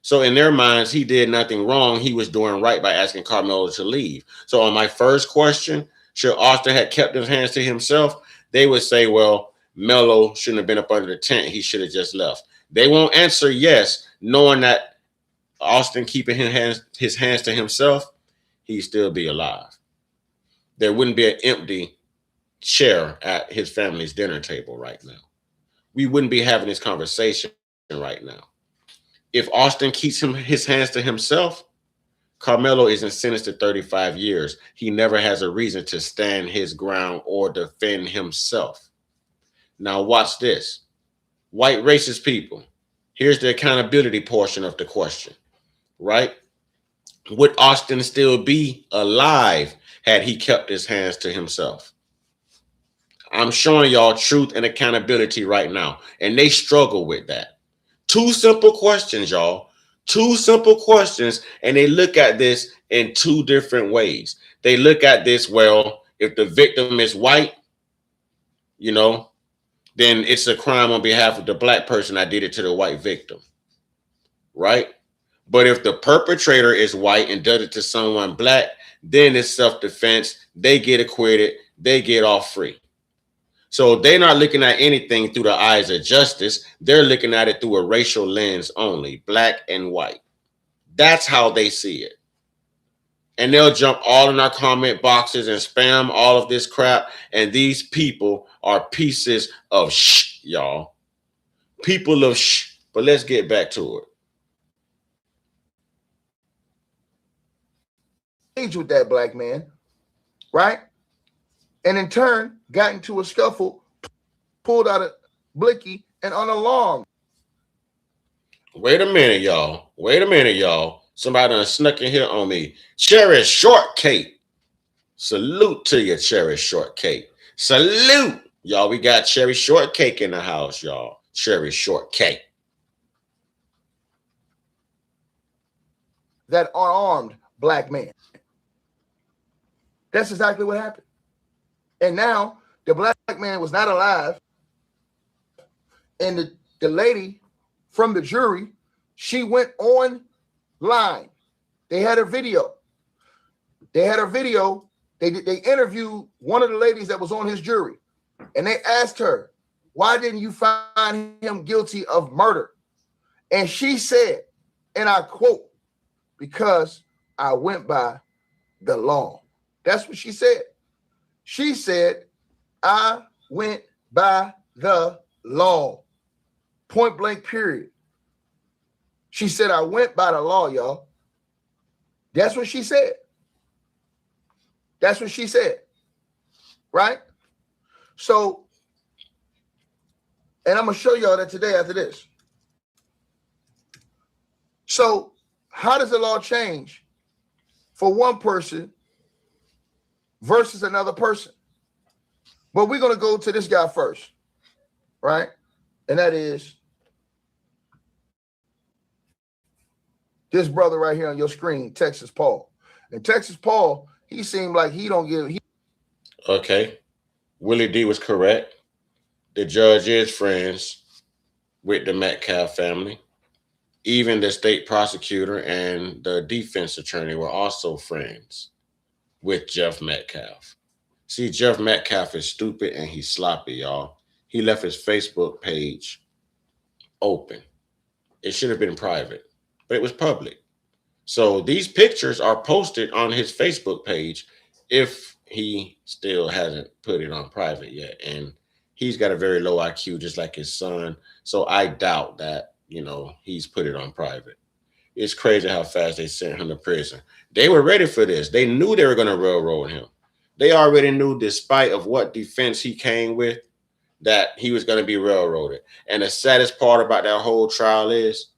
Speaker 1: So in their minds, he did nothing wrong. He was doing right by asking Carmelo to leave. So on my first question, should Austin have kept his hands to himself? They would say, well, Melo shouldn't have been up under the tent. He should have just left. They won't answer yes, knowing that Austin keeping his hands to himself, he'd still be alive. There wouldn't be an empty chair at his family's dinner table right now. We wouldn't be having this conversation right now. If Austin keeps his hands to himself, Carmelo isn't sentenced to 35 years. He never has a reason to stand his ground or defend himself. Now watch this. White racist people, here's the accountability portion of the question, right? Would Austin still be alive had he kept his hands to himself? I'm showing y'all truth and accountability right now, and they struggle with that. Two simple questions, y'all. Two simple questions, and they look at this in two different ways. They look at this, well, if the victim is white, you know, then it's a crime on behalf of the black person that did it to the white victim, right? But if the perpetrator is white and does it to someone black, then it's self-defense. They get acquitted. They get off free. So they're not looking at anything through the eyes of justice. They're looking at it through a racial lens only, black and white. That's how they see it. And they'll jump all in our comment boxes and spam all of this crap. And these people are pieces of shh, y'all. People of shh. But let's get back to it.
Speaker 12: With that black man, right? And in turn, got into a scuffle, pulled out a blicky and unalarmed.
Speaker 1: Wait a minute, y'all. Wait a minute, y'all. Somebody done snuck in here on me. Cherry Shortcake. Salute to you, Cherry Shortcake. Salute. Y'all, we got Cherry Shortcake in the house, y'all. Cherry Shortcake.
Speaker 12: That unarmed black man. That's exactly what happened. And now the black man was not alive. And the lady from the jury, she went online. They had a video. They interviewed one of the ladies that was on his jury. And they asked her, why didn't you find him guilty of murder? And she said, and I quote, because I went by the law. That's what she said. She said, I went by the law. Point blank, period. She said, I went by the law, y'all. That's what she said. That's what she said. Right? So, and I'm going to show y'all that today after this. So, how does the law change for one person versus another person? But we're going to go to this guy first, right? And that is this brother right here on your screen, Texas Paul. And Texas Paul, he seemed like he don't give.
Speaker 1: Okay. Willie D was correct. The judge is friends with the Metcalf family. Even the state prosecutor and the defense attorney were also friends with Jeff Metcalf. See, Jeff Metcalf is stupid and he's sloppy, y'all. He left his Facebook page open. It should have been private, but it was public. So these pictures are posted on his Facebook page if he still hasn't put it on private yet. And he's got a very low IQ, just like his son. So I doubt that, he's put it on private. It's crazy how fast they sent him to prison. They were ready for this. They knew they were going to railroad him. They already knew, despite of what defense he came with, that he was going to be railroaded. And the saddest part about that whole trial is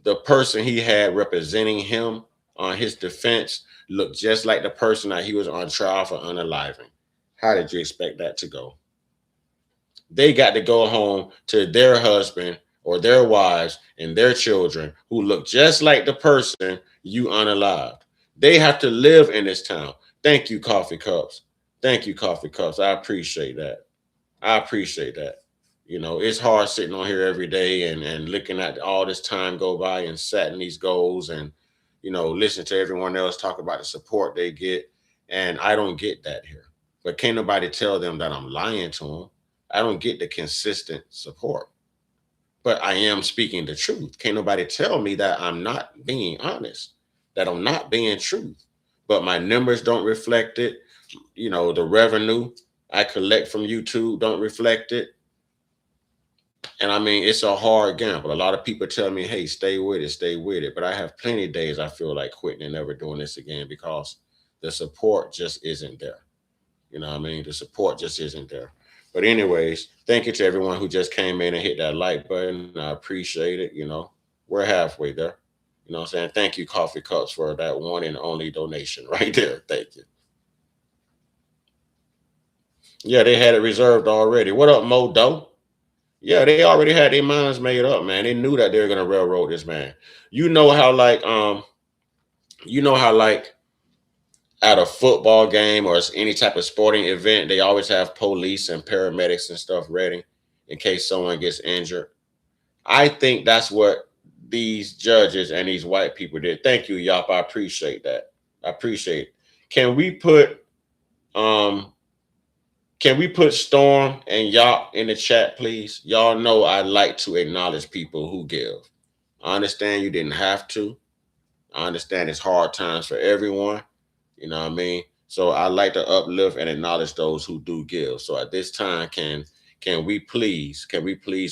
Speaker 1: the person he had representing him on his defense looked just like the person that he was on trial for unaliving. How did you expect that to go? They got to go home to their husband or their wives and their children who look just like the person you unalived. They have to live in this town. Thank you, Coffee Cups. Thank you, Coffee Cups. I appreciate that. I appreciate that. It's hard sitting on here every day and looking at all this time go by and setting these goals and, listening to everyone else talk about the support they get. And I don't get that here. But can't nobody tell them that I'm lying to them. I don't get the consistent support. But I am speaking the truth. Can't nobody tell me that I'm not being honest, that I'm not being truth. But my numbers don't reflect it. The revenue I collect from YouTube don't reflect it. And I mean, it's a hard gamble. A lot of people tell me, hey, stay with it, stay with it. But I have plenty of days I feel like quitting and never doing this again because the support just isn't there. The support just isn't there. But anyways, thank you to everyone who just came in and hit that like button. I appreciate it. We're halfway there. You know what I'm saying? Thank you, Coffee Cups, for that one and only donation right there. Thank you. Yeah, they had it reserved already. What up, Mo Doe? Yeah, they already had their minds made up, man. They knew that they were gonna railroad this man. How at a football game or any type of sporting event, they always have police and paramedics and stuff ready in case someone gets injured. I think that's what these judges and these white people did. Thank you, Yop. I appreciate that. I appreciate it. Can we put Storm and Yop in the chat, please? Y'all know I like to acknowledge people who give. I understand you didn't have to. I understand it's hard times for everyone. You know what I mean? So I like to uplift and acknowledge those who do give. So at this time, can we please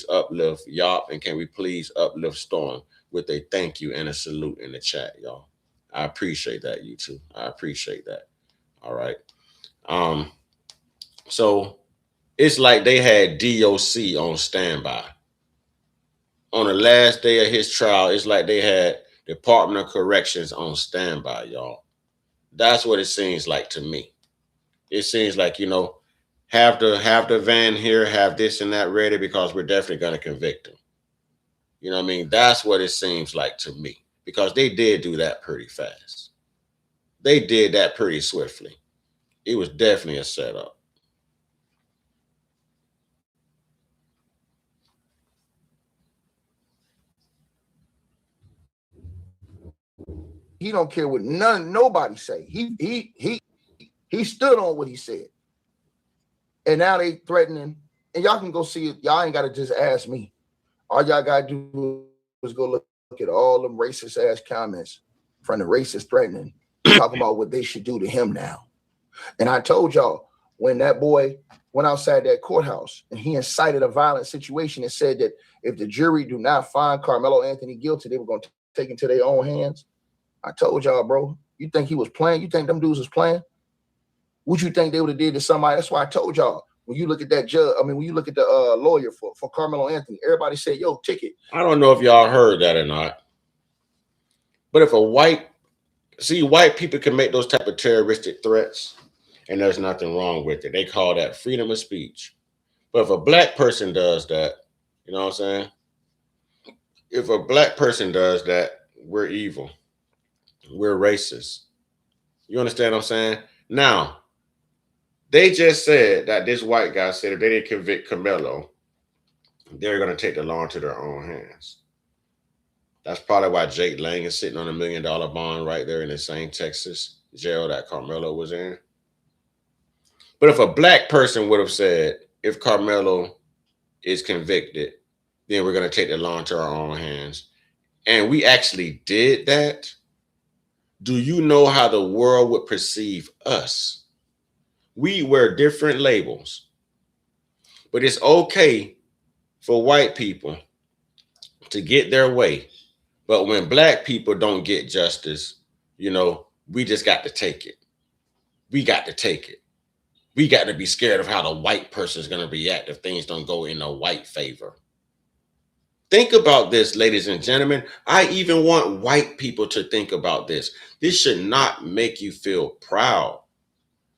Speaker 1: uplift Yop and can we please uplift Storm with a thank you and a salute in the chat, y'all? I appreciate that, you too. I appreciate that. All right. So it's like they had DOC on standby. On the last day of his trial, it's like they had Department of Corrections on standby, y'all. That's what it seems like to me. It seems like, have the van here, have this and that ready because we're definitely going to convict him. You know what I mean? That's what it seems like to me because they did do that pretty fast. They did that pretty swiftly. It was definitely a setup.
Speaker 12: He don't care what nobody say. He stood on what he said. And now they threatening. And y'all can go see it. Y'all ain't got to just ask me. All y'all got to do is go look at all them racist ass comments from the racist threatening, talking about what they should do to him now. And I told y'all, when that boy went outside that courthouse and he incited a violent situation and said that if the jury do not find Carmelo Anthony guilty, they were going to take it into their own hands. I told y'all, bro, you think he was playing? You think them dudes was playing? What you think they would have did to somebody? That's why I told y'all, when you look at that judge, I mean, when you look at the lawyer for Carmelo Anthony, everybody said, yo, ticket.
Speaker 1: I don't know if y'all heard that or not. But if white people can make those type of terroristic threats, and there's nothing wrong with it. They call that freedom of speech. But if a black person does that, you know what I'm saying? If a black person does that, we're evil. We're racist. You understand what I'm saying? Now, they just said that this white guy said if they didn't convict Carmelo, they're going to take the law into their own hands. That's probably why Jake Lang is sitting on $1 million bond right there in the same Texas jail that Carmelo was in. But if a black person would have said, if Carmelo is convicted, then we're going to take the law into our own hands, and we actually did that, do you know how the world would perceive us? We wear different labels, but it's okay for white people to get their way. But when black people don't get justice, you know, we just got to take it. We got to take it. We got to be scared of how the white person is going to react if things don't go in a white favor. Think about this, ladies and gentlemen. I even want white people to think about this. This should not make you feel proud.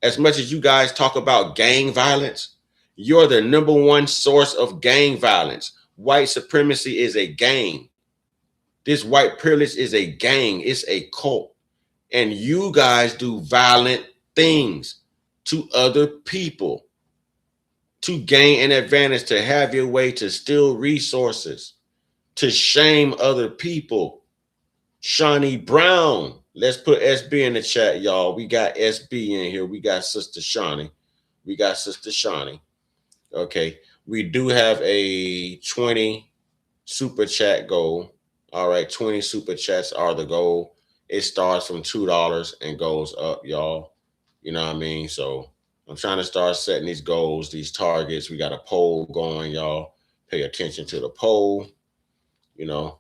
Speaker 1: As much as you guys talk about gang violence, you're the #1 source of gang violence. White supremacy is a gang. This white privilege is a gang. It's a cult. And you guys do violent things to other people to gain an advantage, to have your way, to steal resources, to shame other people. Shawnee Brown. Let's put SB in the chat, y'all. We got SB in here. We got Sister Shawnee. We got Sister Shawnee. Okay. We do have a 20 super chat goal. All right. 20 super chats are the goal. It starts from $2 and goes up, y'all. You know what I mean? So I'm trying to start setting these goals, these targets. We got a poll going, y'all. Pay attention to the poll. You know,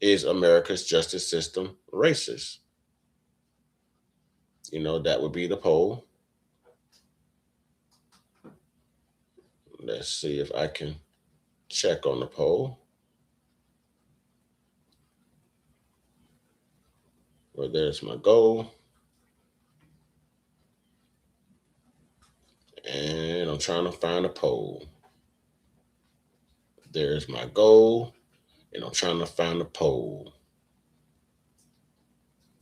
Speaker 1: is America's justice system racist? You know, that would be the poll. Let's see if I can check on the poll. Well, there's my goal. And I'm trying to find a poll. There's my goal. And I'm trying to find a poll.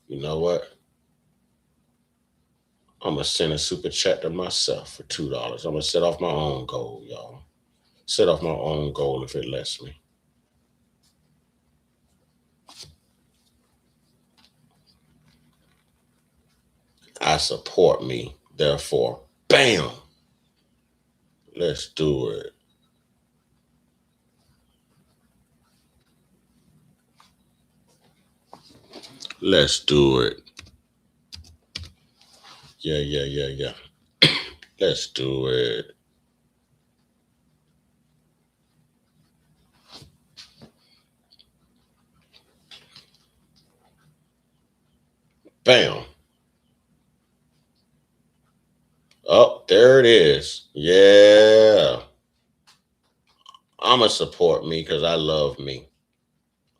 Speaker 1: You know what? I'm going to send a super chat to myself for $2. I'm going to set off my own goal, y'all. Set off my own goal if it lets me. I support me, therefore, bam. Let's do it. Let's do it. Yeah. Let's do it. Bam. Oh, there it is. Yeah. I'ma support me because I love me.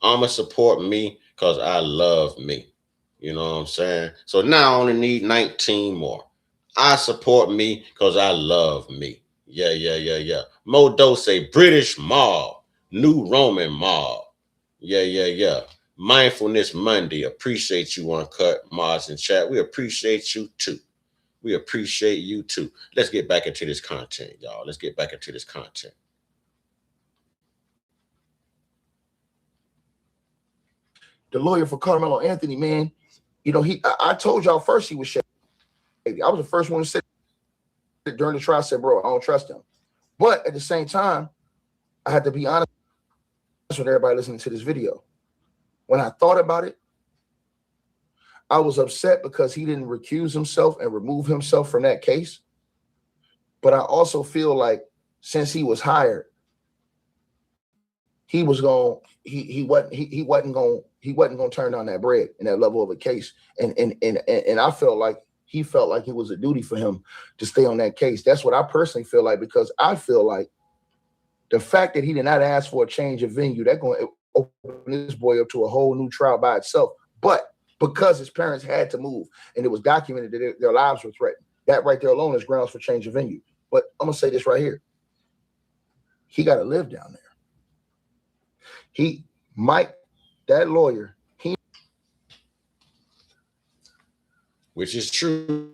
Speaker 1: I'ma support me because I love me. You know what I'm saying? So now I only need 19 more. I support me because I love me. Yeah. Modo say British mob. New Roman mob. Yeah. Mindfulness Monday. Appreciate you, Uncut, mods in chat. We appreciate you too. We appreciate you too. Let's get back into this content, y'all. Let's get back into this content.
Speaker 12: The lawyer for Carmelo Anthony, man, you know, I told y'all first he was shady. I was the first one to say during the trial, I said, bro, I don't trust him. But at the same time, I had to be honest with everybody listening to this video. When I thought about it, I was upset because he didn't recuse himself and remove himself from that case. But I also feel like since he was hired, he was going he wasn't going to turn down that bread in that level of a case. And I felt like he felt like it was a duty for him to stay on that case. That's what I personally feel like, because I feel like the fact that he did not ask for a change of venue, that's going to open this boy up to a whole new trial by itself. But because his parents had to move and it was documented that their lives were threatened, that right there alone is grounds for change of venue. But I'm going to say this right here. He got to live down there. That lawyer,
Speaker 1: which is true.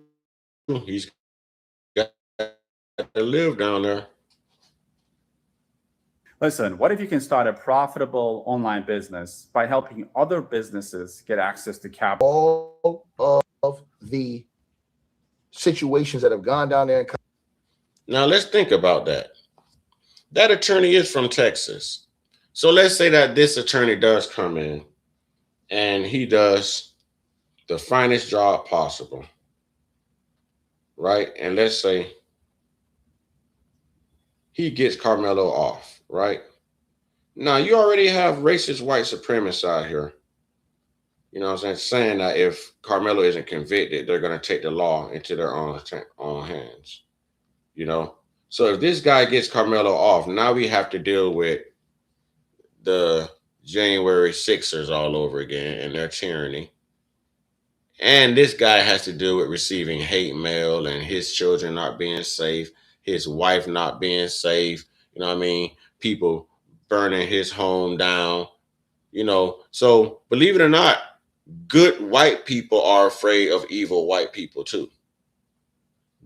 Speaker 1: He's got to live down there.
Speaker 13: Listen, what if you can start a profitable online business by helping other businesses get access to capital?
Speaker 12: All of the situations that have gone down there.
Speaker 1: Now let's think about that. That attorney is from Texas. So let's say that this attorney does come in and he does the finest job possible, right? And let's say he gets Carmelo off, right? Now you already have racist white supremacists out here, you know what I'm saying that if Carmelo isn't convicted, they're going to take the law into their own hands, you know? So if this guy gets Carmelo off, now we have to deal with the January Sixers all over again and their tyranny. And this guy has to deal with receiving hate mail and his children not being safe, his wife not being safe, you know what I mean? People burning his home down, you know. So believe it or not, good white people are afraid of evil white people too.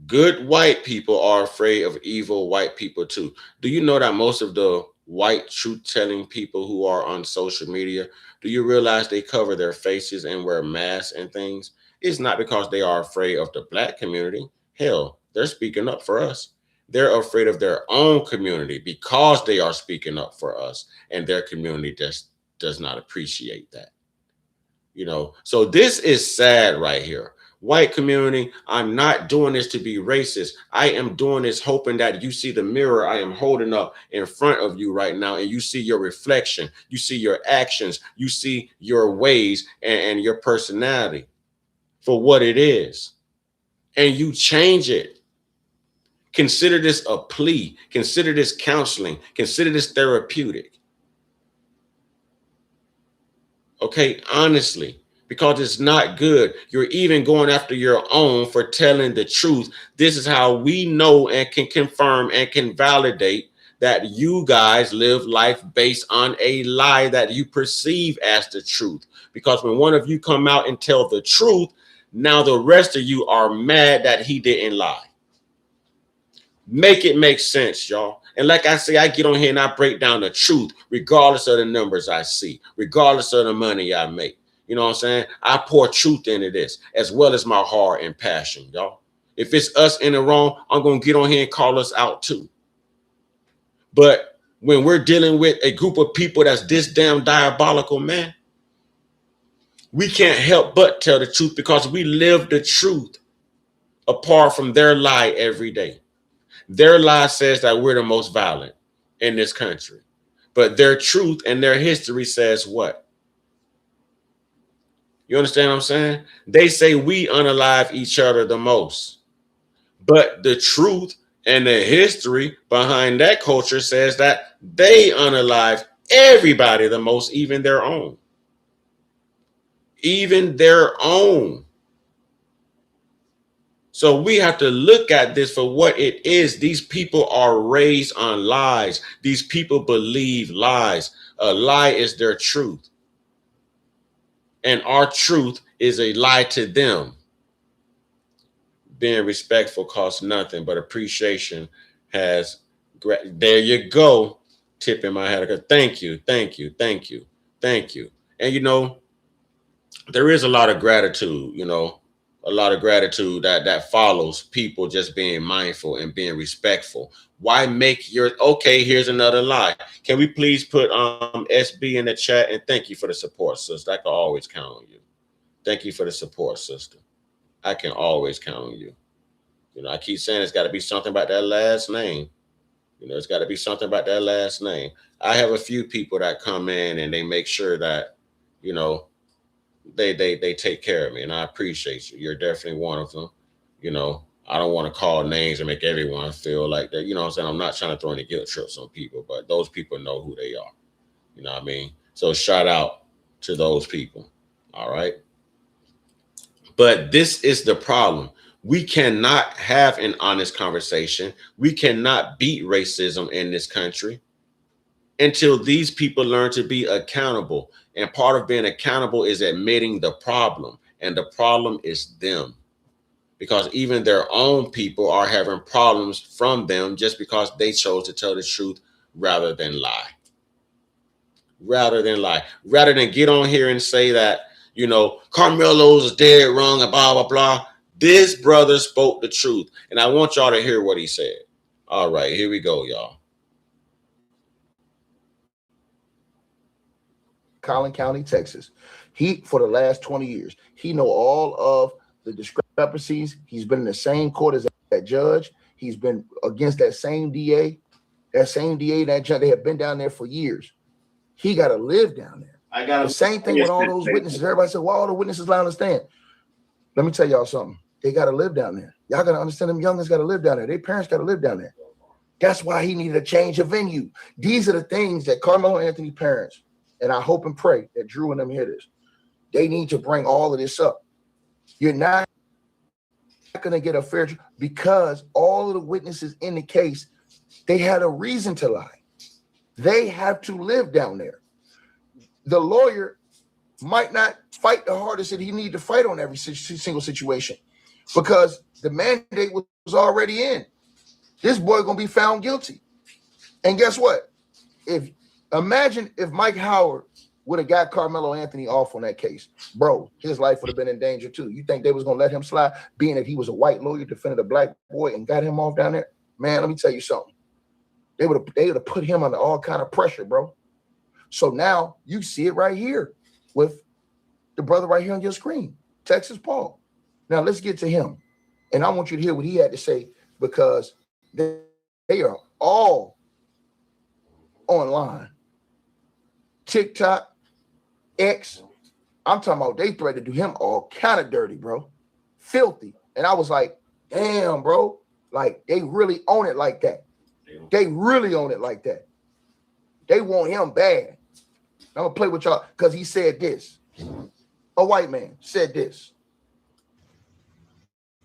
Speaker 1: Good white people are afraid of evil white people too. Do you know that most of the white truth-telling people who are on social media, do you realize they cover their faces and wear masks and things? It's not because they are afraid of the black community. Hell, they're speaking up for us. They're afraid of their own community because they are speaking up for us, and their community just does not appreciate that. You know, so this is sad right here. White community, I'm not doing this to be racist. I am doing this hoping that you see the mirror I am holding up in front of you right now, and you see your reflection, you see your actions, you see your ways and your personality for what it is, and you change it. Consider this a plea. Consider this counseling. Consider this therapeutic. Okay, honestly. Because it's not good. You're even going after your own for telling the truth. This is how we know and can confirm and can validate that you guys live life based on a lie that you perceive as the truth. Because when one of you come out and tell the truth, now the rest of you are mad that he didn't lie. Make it make sense, y'all. And like I say, I get on here and I break down the truth, regardless of the numbers I see, regardless of the money I make. You know what I'm saying? I pour truth into this, as well as my heart and passion, y'all. If it's us in the wrong, I'm going to get on here and call us out too. But when we're dealing with a group of people that's this damn diabolical, man, we can't help but tell the truth because we live the truth apart from their lie every day. Their lie says that we're the most violent in this country, but their truth and their history says what? You understand what I'm saying? They say we unalive each other the most, but the truth and the history behind that culture says that they unalive everybody the most, even their own. Even their own. So we have to look at this for what it is. These people are raised on lies. These people believe lies. A lie is their truth. And our truth is a lie to them. Being respectful costs nothing, but appreciation has. There you go. Tip in my head. Thank you, thank you, thank you, thank you. And you know, there is a lot of gratitude, you know, a lot of gratitude that follows people just being mindful and being respectful. Why make your, okay, here's another lie. Can we please put SB in the chat? And thank you for the support, sister. I can always count on you. Thank you for the support, sister. I can always count on you. You know, I keep saying it's got to be something about that last name. You know, it's got to be something about that last name. I have a few people that come in and they make sure that, you know, they take care of me, and I appreciate you. You're definitely one of them. You know, I don't want to call names and make everyone feel like that. You know what I'm saying? I'm not trying to throw any guilt trips on people, but those people know who they are. You know what I mean? So shout out to those people. All right. But this is the problem. We cannot have an honest conversation. We cannot beat racism in this country until these people learn to be accountable. And part of being accountable is admitting the problem. And the problem is them. Because even their own people are having problems from them just because they chose to tell the truth rather than lie. Rather than get on here and say that, you know, Carmelo's dead wrong and blah, blah, blah. This brother spoke the truth. And I want y'all to hear what he said. All right, here we go, y'all.
Speaker 12: Collin County, Texas. He, for the last 20 years, he know all of the discrepancies. He's been in the same court as that judge. He's been against that same DA, that judge. They have been down there for years. He got to live down there.
Speaker 1: I got
Speaker 12: the same thing with all those witnesses. Everybody said, well, all the witnesses lie on the stand. Let me tell y'all something. They got to live down there. Y'all got to understand them youngins got to live down there. Their parents got to live down there. That's why he needed a change of venue. These are the things that Carmelo Anthony parents, and I hope and pray that Drew and them hear this. They need to bring all of this up. You're not going to get a fair trial because all of the witnesses in the case, they had a reason to lie. They have to live down there. The lawyer might not fight the hardest that he need to fight on every single situation because the mandate was already in. This boy going to be found guilty. And guess what? Imagine if Mike Howard would have got Carmelo Anthony off on that case. Bro, his life would have been in danger too. You think they was going to let him slide, being that he was a white lawyer defending a black boy and got him off down there? Man, let me tell you something. They would have put him under all kind of pressure, bro. So now you see it right here with the brother right here on your screen, Texas Paul. Now let's get to him. And I want you to hear what he had to say because they are all online. TikTok, X, I'm talking about they threatened to do him all kind of dirty, bro. Filthy. And I was like, damn, bro. Like, they really own it like that. They really own it like that. They want him bad. I'm going to play with y'all because he said this. A white man said this.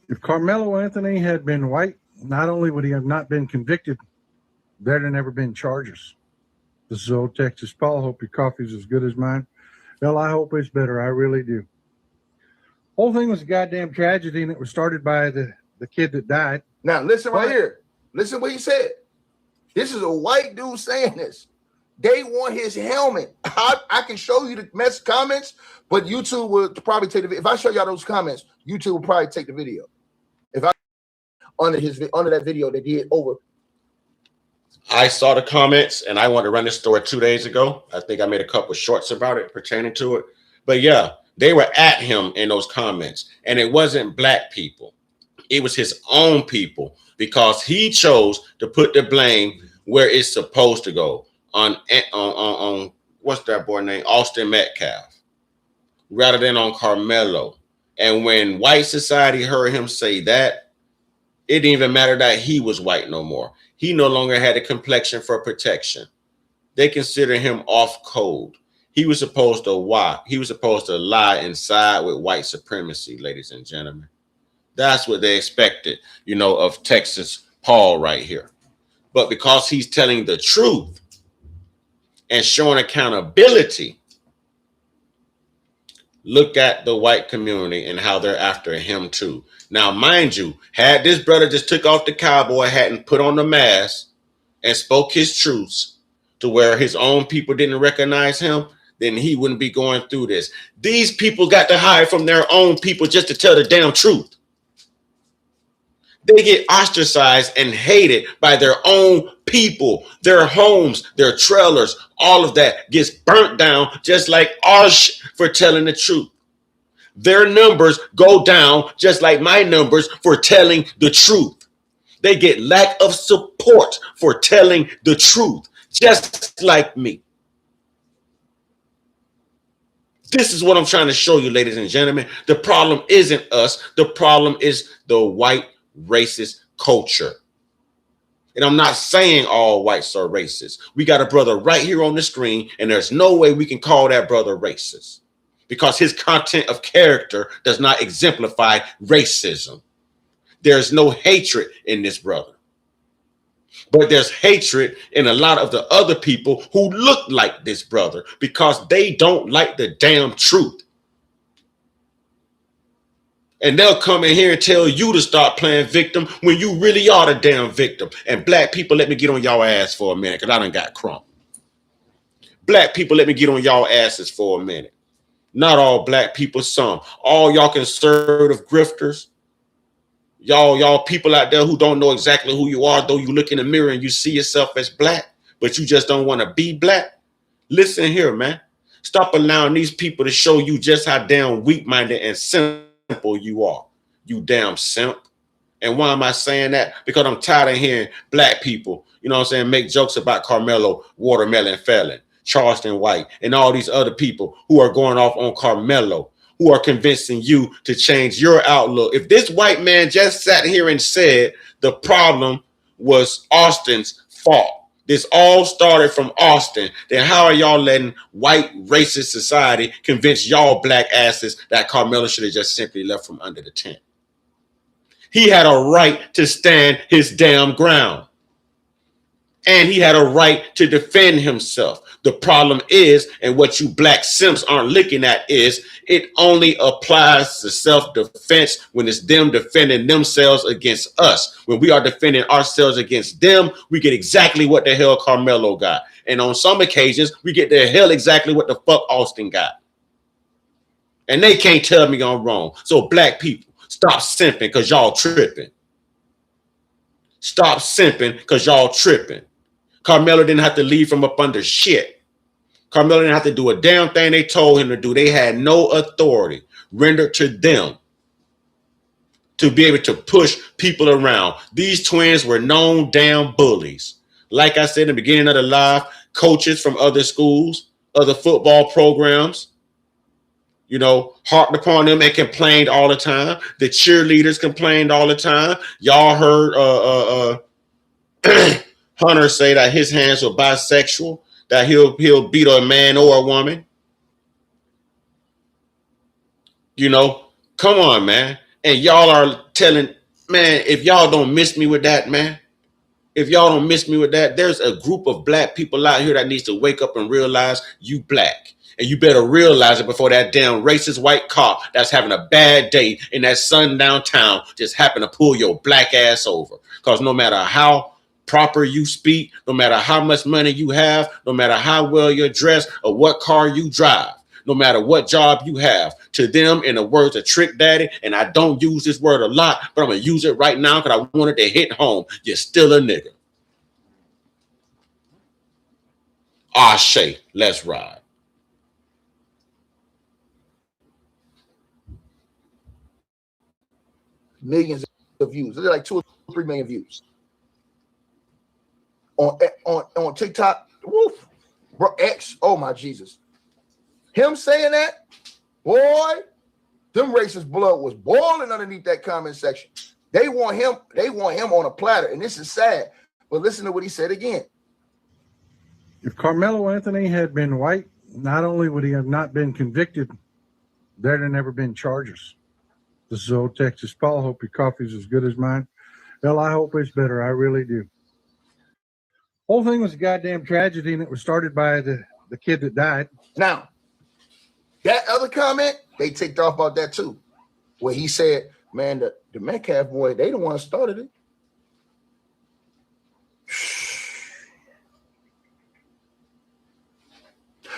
Speaker 14: If Carmelo Anthony had been white, not only would he have not been convicted, there'd have never been charges. This is old Texas Paul. Hope your coffee's as good as mine. Well, I hope it's better. I really do. Whole thing was a goddamn tragedy, and it was started by the kid that died.
Speaker 12: Now, listen right here. Listen what he said. This is a white dude saying this. They want his helmet. I can show you the comments, but YouTube will probably take the video. If I show y'all those comments, YouTube will probably take the video. If I under that video they did over.
Speaker 1: I saw the comments and I wanted to run this story 2 days ago. I think I made a couple shorts about it pertaining to it. But yeah, they were at him in those comments. And it wasn't black people. It was his own people because he chose to put the blame where it's supposed to go on what's that boy name? Austin Metcalf, rather than on Carmelo. And when white society heard him say that, it didn't even matter that he was white no more. He no longer had a complexion for protection. They consider him off code. He was supposed to lie. He was supposed to lie and side with white supremacy, ladies and gentlemen. That's what they expected, you know, of Texas Paul right here. But because he's telling the truth and showing accountability, look at the white community and how they're after him too. Now, mind you, had this brother just took off the cowboy hat and put on the mask and spoke his truths to where his own people didn't recognize him, then he wouldn't be going through this. These people got to hide from their own people just to tell the damn truth. They get ostracized and hated by their own people, their homes, their trailers, all of that gets burnt down just like ours for telling the truth. Their numbers go down just like my numbers for telling the truth. They get lack of support for telling the truth, just like me. This is what I'm trying to show you, ladies and gentlemen. The problem isn't us. The problem is the white racist culture. And I'm not saying all whites are racist. We got a brother right here on the screen, and there's no way we can call that brother racist because his content of character does not exemplify racism. There's no hatred in this brother. But there's hatred in a lot of the other people who look like this brother because they don't like the damn truth. And they'll come in here and tell you to start playing victim when you really are the damn victim. And black people, let me get on y'all ass for a minute because I done got crump. Black people, let me get on y'all asses for a minute. Not all black people, some. All y'all conservative grifters. Y'all people out there who don't know exactly who you are, though you look in the mirror and you see yourself as black, but you just don't want to be black. Listen here, man. Stop allowing these people to show you just how damn weak-minded and simple you are. You damn simp. And why am I saying that? Because I'm tired of hearing black people, you know what I'm saying, make jokes about Carmelo, Watermelon Felon, Charleston White, and all these other people who are going off on Carmelo, who are convincing you to change your outlook. If this white man just sat here and said the problem was Austin's fault, this all started from Austin, then how are y'all letting white racist society convince y'all black asses that Carmelo should have just simply left from under the tent? He had a right to stand his damn ground. And he had a right to defend himself. The problem is, and what you black simps aren't looking at is, it only applies to self-defense when it's them defending themselves against us. When we are defending ourselves against them, we get exactly what the hell Carmelo got. And on some occasions, we get the hell exactly what the fuck Austin got. And they can't tell me I'm wrong. So black people, stop simping because y'all tripping. Stop simping because y'all tripping. Carmelo didn't have to leave from up under shit. Carmelo didn't have to do a damn thing they told him to do. They had no authority rendered to them to be able to push people around. These twins were known damn bullies. Like I said in the beginning of the live, coaches from other schools, other football programs, you know, harped upon them and complained all the time. The cheerleaders complained all the time. Y'all heard Hunter say that his hands were bisexual, that he'll beat a man or a woman. You know, come on, man. And y'all are telling, man, if y'all don't miss me with that, man, if y'all don't miss me with that, there's a group of black people out here that needs to wake up and realize you black. And you better realize it before that damn racist white cop that's having a bad day in that sundown town just happen to pull your black ass over. Because no matter how proper you speak, no matter how much money you have, no matter how well you're dressed or what car you drive, no matter what job you have, to them, in the words of Trick Daddy, and I don't use this word a lot, but I'm going to use it right now because I wanted to hit home, you're still a nigga. Ashe, let's ride.
Speaker 12: Millions of views. They're like 2 or 3 million views. On TikTok, woof, bro, X, oh my Jesus. Him saying that, boy, them racist blood was boiling underneath that comment section. They want him on a platter, and this is sad. But listen to what he said again.
Speaker 14: If Carmelo Anthony had been white, not only would he have not been convicted, there'd have never been charges. This is Old Texas Paul. Hope your coffee's as good as mine. Well, I hope it's better. I really do. Whole thing was a goddamn tragedy, and it was started by the kid that died.
Speaker 12: Now, that other comment, they ticked off about that too. Where he said, man, the Metcalf boy, they the one started it.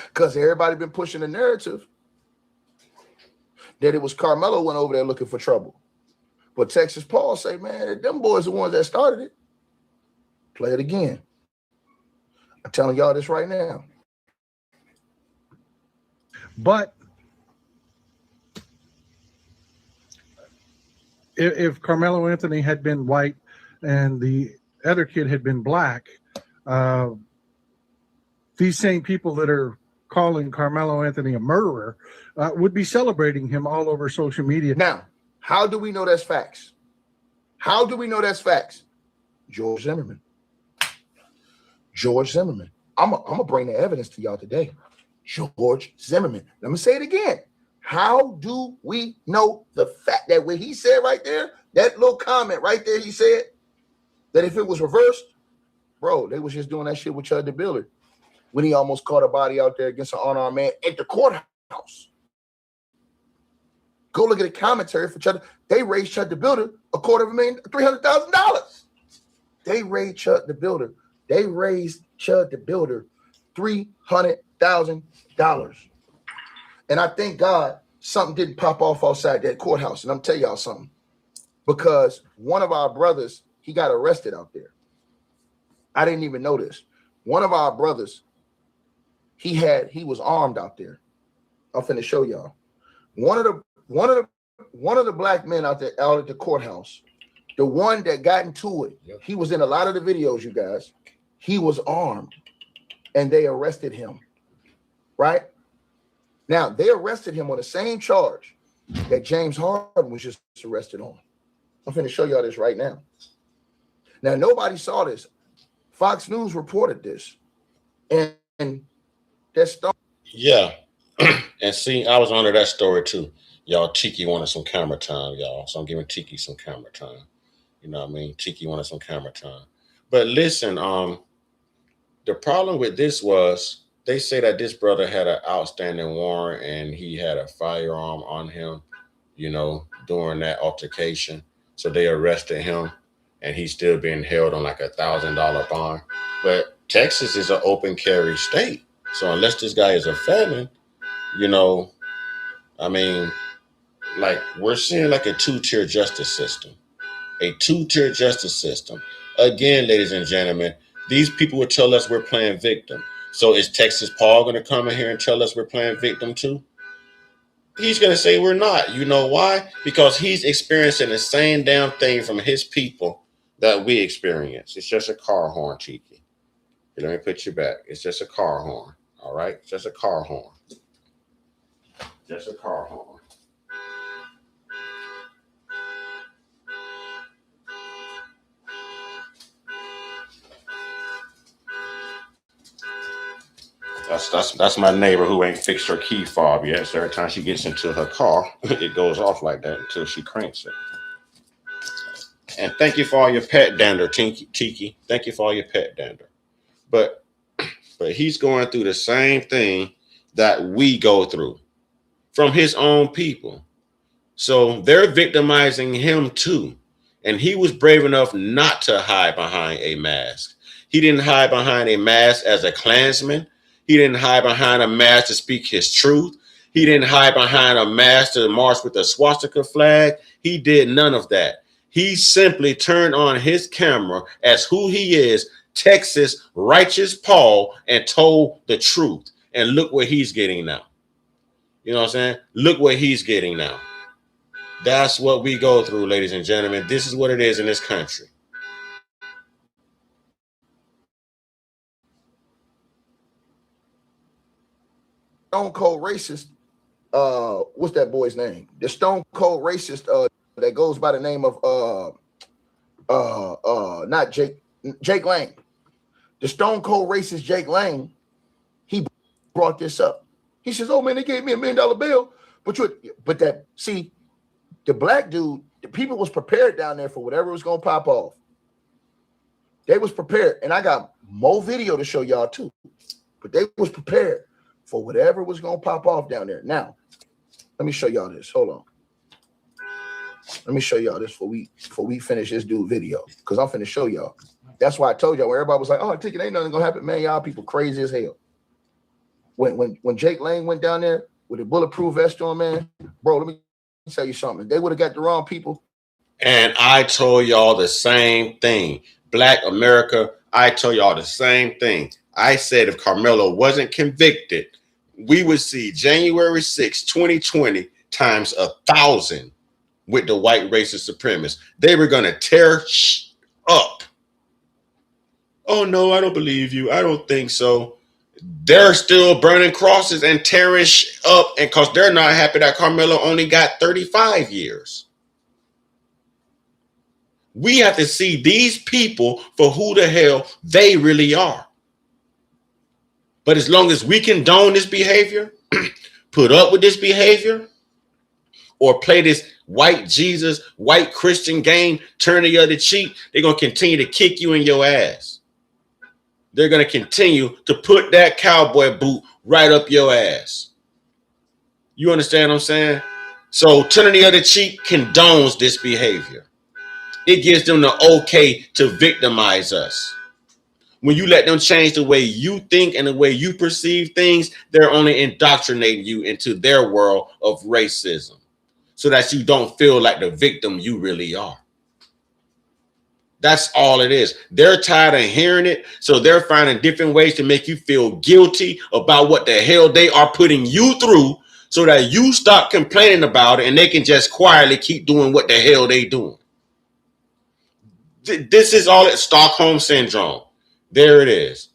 Speaker 12: Because everybody been pushing the narrative that it was Carmelo went over there looking for trouble. But Texas Paul say, man, them boys the ones that started it. Play it again. I'm telling y'all this right now.
Speaker 14: But if Carmelo Anthony had been white and the other kid had been black, these same people that are calling Carmelo Anthony a murderer would be celebrating him all over social media.
Speaker 12: Now, how do we know that's facts? How do we know that's facts? George Zimmerman. George Zimmerman. I'm gonna bring the evidence to y'all today. George Zimmerman. Let me say it again. How do we know the fact that what he said right there, that little comment right there, he said that if it was reversed, bro, they was just doing that shit with Chud the Builder when he almost caught a body out there against an unarmed man at the courthouse. Go look at the commentary for Chud. They raised Chud the Builder $250,000. They raised Chud the Builder. They raised Chud the Builder $300,000. And I thank God something didn't pop off outside that courthouse. And I'm telling y'all something. Because one of our brothers, he got arrested out there. I didn't even know this. One of our brothers, he was armed out there. I'm finna show y'all. One of the black men out there out at the courthouse, the one that got into it, he was in a lot of the videos, you guys. He was armed and they arrested him. Right? Now, they arrested him on the same charge that James Harden was just arrested on. I'm finna show y'all this right now. Now, nobody saw this. Fox News reported this. And that's
Speaker 1: yeah. And see, I was under that story too. Y'all, Tiki wanted some camera time, y'all. So I'm giving Tiki some camera time. You know what I mean? Tiki wanted some camera time. But listen, the problem with this was they say that this brother had an outstanding warrant and he had a firearm on him, you know, during that altercation. So they arrested him and he's still being held on like $1,000 bond. But Texas is an open carry state. So unless this guy is a felon, you know, I mean, like we're seeing like a two-tier justice system. A two-tier justice system. Again, ladies and gentlemen, these people would tell us we're playing victim. So is Texas Paul going to come in here and tell us we're playing victim too? He's going to say we're not. You know why? Because he's experiencing the same damn thing from his people that we experience. It's just a car horn, Tiki. Here, let me put you back. It's just a car horn. All right? Just a car horn. Just a car horn. That's my neighbor who ain't fixed her key fob yet. So every time she gets into her car, it goes off like that until she cranks it. And thank you for all your pet dander, Tiki. Thank you for all your pet dander. But he's going through the same thing that we go through from his own people. So they're victimizing him too. And he was brave enough not to hide behind a mask. He didn't hide behind a mask as a Klansman. He didn't hide behind a mask to speak his truth. He didn't hide behind a mask to march with a swastika flag. He did none of that. He simply turned on his camera as who he is, Texas righteous Paul, and told the truth. And look what he's getting now. You know what I'm saying? Look what he's getting now. That's what we go through, ladies and gentlemen. This is what it is in this country.
Speaker 12: Stone Cold Racist, what's that boy's name? The Stone Cold Racist that goes by the name of not Jake Lang. The Stone Cold Racist Jake Lang, he brought this up. He says, "Oh man, they gave me $1 million bail." But that, see, the black dude, the people was prepared down there for whatever was gonna pop off. They was prepared, and I got more video to show y'all too. But they was prepared for whatever was gonna pop off down there. Now, let me show y'all this. Hold on. Let me show y'all this before we finish this dude video, because I'm finna show y'all. That's why I told y'all when everybody was like, "Oh, I think it ain't nothing gonna happen," man. Y'all people crazy as hell. When Jake Lang went down there with a bulletproof vest on, man, bro, let me tell you something. They would have got the wrong people.
Speaker 1: And I told y'all the same thing. Black America, I told y'all the same thing. I said if Carmelo wasn't convicted, we would see January 6, 2020 times 1,000. with the white racist supremacists. They were going to tear up. Oh, no, I don't believe you. I don't think so. They're still burning crosses and tearing up, and because they're not happy that Carmelo only got 35 years. We have to see these people for who the hell they really are. But as long as we condone this behavior, put up with this behavior, or play this white Jesus, white Christian game, turn the other cheek, they're going to continue to kick you in your ass. They're going to continue to put that cowboy boot right up your ass. You understand what I'm saying? So turning the other cheek condones this behavior. It gives them the okay to victimize us. When you let them change the way you think and the way you perceive things, they're only indoctrinating you into their world of racism so that you don't feel like the victim you really are. That's all it is. They're tired of hearing it, so they're finding different ways to make you feel guilty about what the hell they are putting you through so that you stop complaining about it and they can just quietly keep doing what the hell they doing. This is all at Stockholm Syndrome. There it is.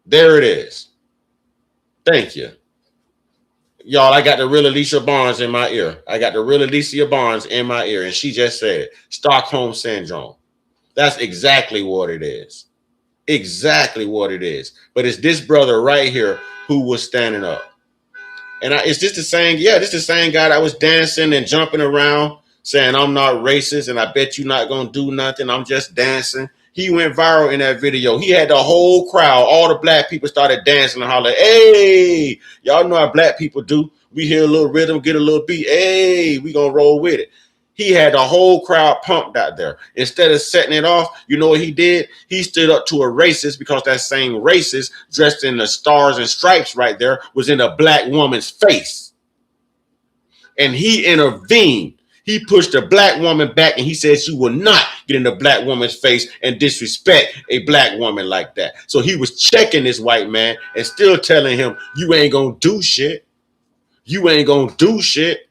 Speaker 1: There it is. Thank you. Y'all, I got the real Alicia Barnes in my ear. I got the real Alicia Barnes in my ear, and she just said it. Stockholm Syndrome. That's exactly what it is. Exactly what it is. But it's this brother right here who was standing up. And is this the same? Yeah, this is the same guy that was dancing and jumping around saying, I'm not racist, and I bet you're not going to do nothing. I'm just dancing. He went viral in that video. He had the whole crowd. All the black people started dancing and hollering, hey, y'all know how black people do. We hear a little rhythm, get a little beat. Hey, we going to roll with it. He had the whole crowd pumped out there. Instead of setting it off, you know what he did? He stood up to a racist because that same racist dressed in the stars and stripes right there was in a black woman's face. And he intervened. He pushed a black woman back and he says, you will not get in the black woman's face and disrespect a black woman like that. So he was checking this white man and still telling him, you ain't going to do shit. You ain't going to do shit.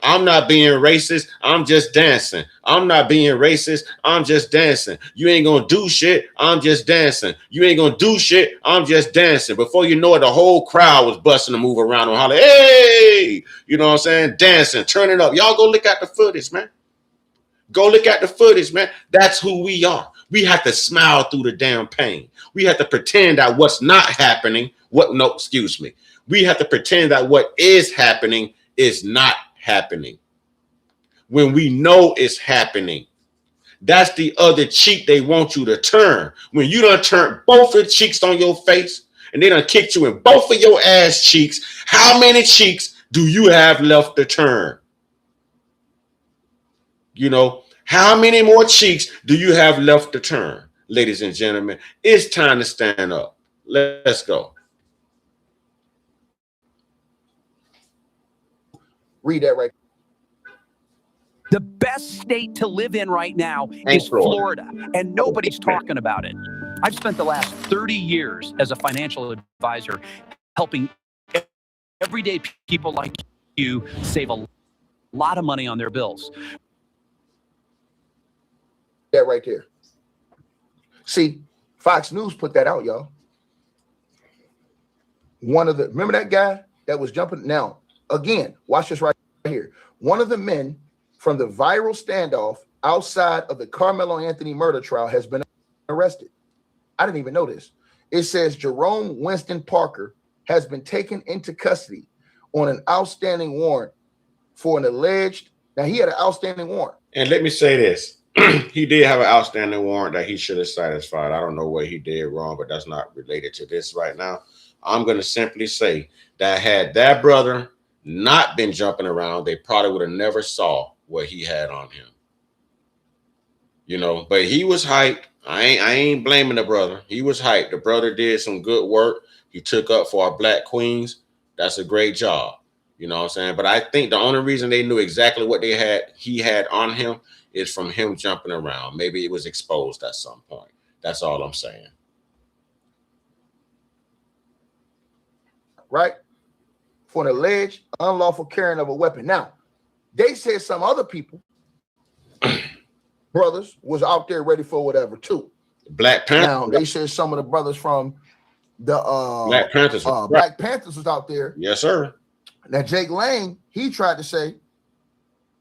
Speaker 1: I'm not being racist. I'm just dancing. I'm not being racist. I'm just dancing. You ain't going to do shit. I'm just dancing. You ain't going to do shit. I'm just dancing. Before you know it, the whole crowd was busting to move around and holler, hey, you know what I'm saying? Dancing, turn it up. Y'all go look at the footage, man. Go look at the footage, man. That's who we are. We have to smile through the damn pain. We have to pretend that what's not happening, we have to pretend that what is happening is not happening when we know it's happening. That's the other cheek they want you to turn. When you done turn both your cheeks on your face and they done kicked you in both of your ass cheeks, how many cheeks do you have left to turn? You know, how many more cheeks do you have left to turn? Ladies and gentlemen, it's time to stand up. Let's go.
Speaker 12: Read that right.
Speaker 15: The best state to live in right now is Florida, and nobody's talking about it. I've spent the last 30 years as a financial advisor helping everyday people like you save a lot of money on their bills.
Speaker 12: That right there. See, Fox News put that out, y'all. Remember that guy that was jumping? Now, again, watch this right here. One of the men from the viral standoff outside of the Carmelo Anthony murder trial has been arrested. I didn't even know this. It says Jerome Winston Parker has been taken into custody on an outstanding warrant for an alleged. Now, he had an outstanding warrant.
Speaker 1: And let me say this. He did have an outstanding warrant that he should have satisfied. I don't know what he did wrong, but that's not related to this right now. I'm going to simply say that had that brother not been jumping around, they probably would have never saw what he had on him. You know, but he was hyped. I ain't blaming the brother. He was hyped. The brother did some good work. He took up for our black queens. That's a great job. You know what I'm saying? But I think the only reason they knew exactly what he had on him is from him jumping around. Maybe it was exposed at some point. That's all I'm saying.
Speaker 12: Right? For an alleged unlawful carrying of a weapon. Now, they said some other people brothers was out there ready for whatever too.
Speaker 1: Black Panther.
Speaker 12: Now they said some of the brothers from the
Speaker 1: Black Panthers.
Speaker 12: Black Panthers was out there.
Speaker 1: Yes, sir.
Speaker 12: Now Jake Lang, he tried to say,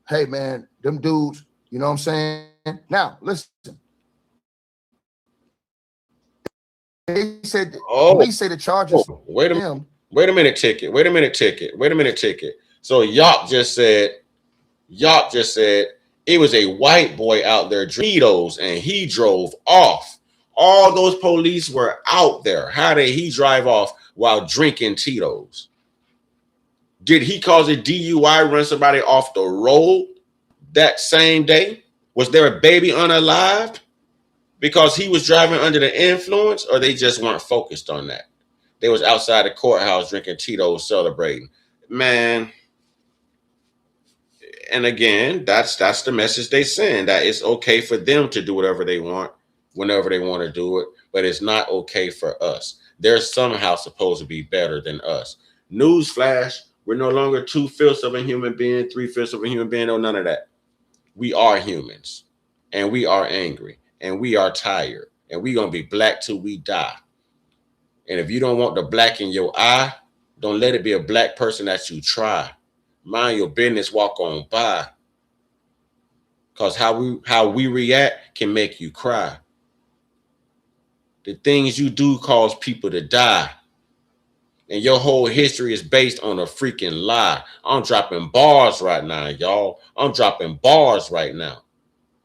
Speaker 12: "Hey man, them dudes, you know what I'm saying?" Now listen, they said, we say the charges.
Speaker 1: Wait a minute, ticket. Wait a minute, ticket. So Yop just said it was a white boy out there Doritos and he drove off. All those police were out there. How did he drive off while drinking Tito's? Did he cause a DUI, run somebody off the road that same day? Was there a baby unalived because he was driving under the influence, or they just weren't focused on that? They was outside the courthouse drinking Tito's, celebrating. Man, and again, that's the message they send, that it's okay for them to do whatever they want, whenever they want to do it, but it's not okay for us. They're somehow supposed to be better than us. Newsflash, we're no longer 2/5 of a human being, 3/5 of a human being, or none of that. We are humans, and we are angry, and we are tired, and we're going to be black till we die. And if you don't want the black in your eye, don't let it be a black person that you try. Mind your business, walk on by. Because how we react can make you cry. The things you do cause people to die. And your whole history is based on a freaking lie. I'm dropping bars right now, y'all. I'm dropping bars right now.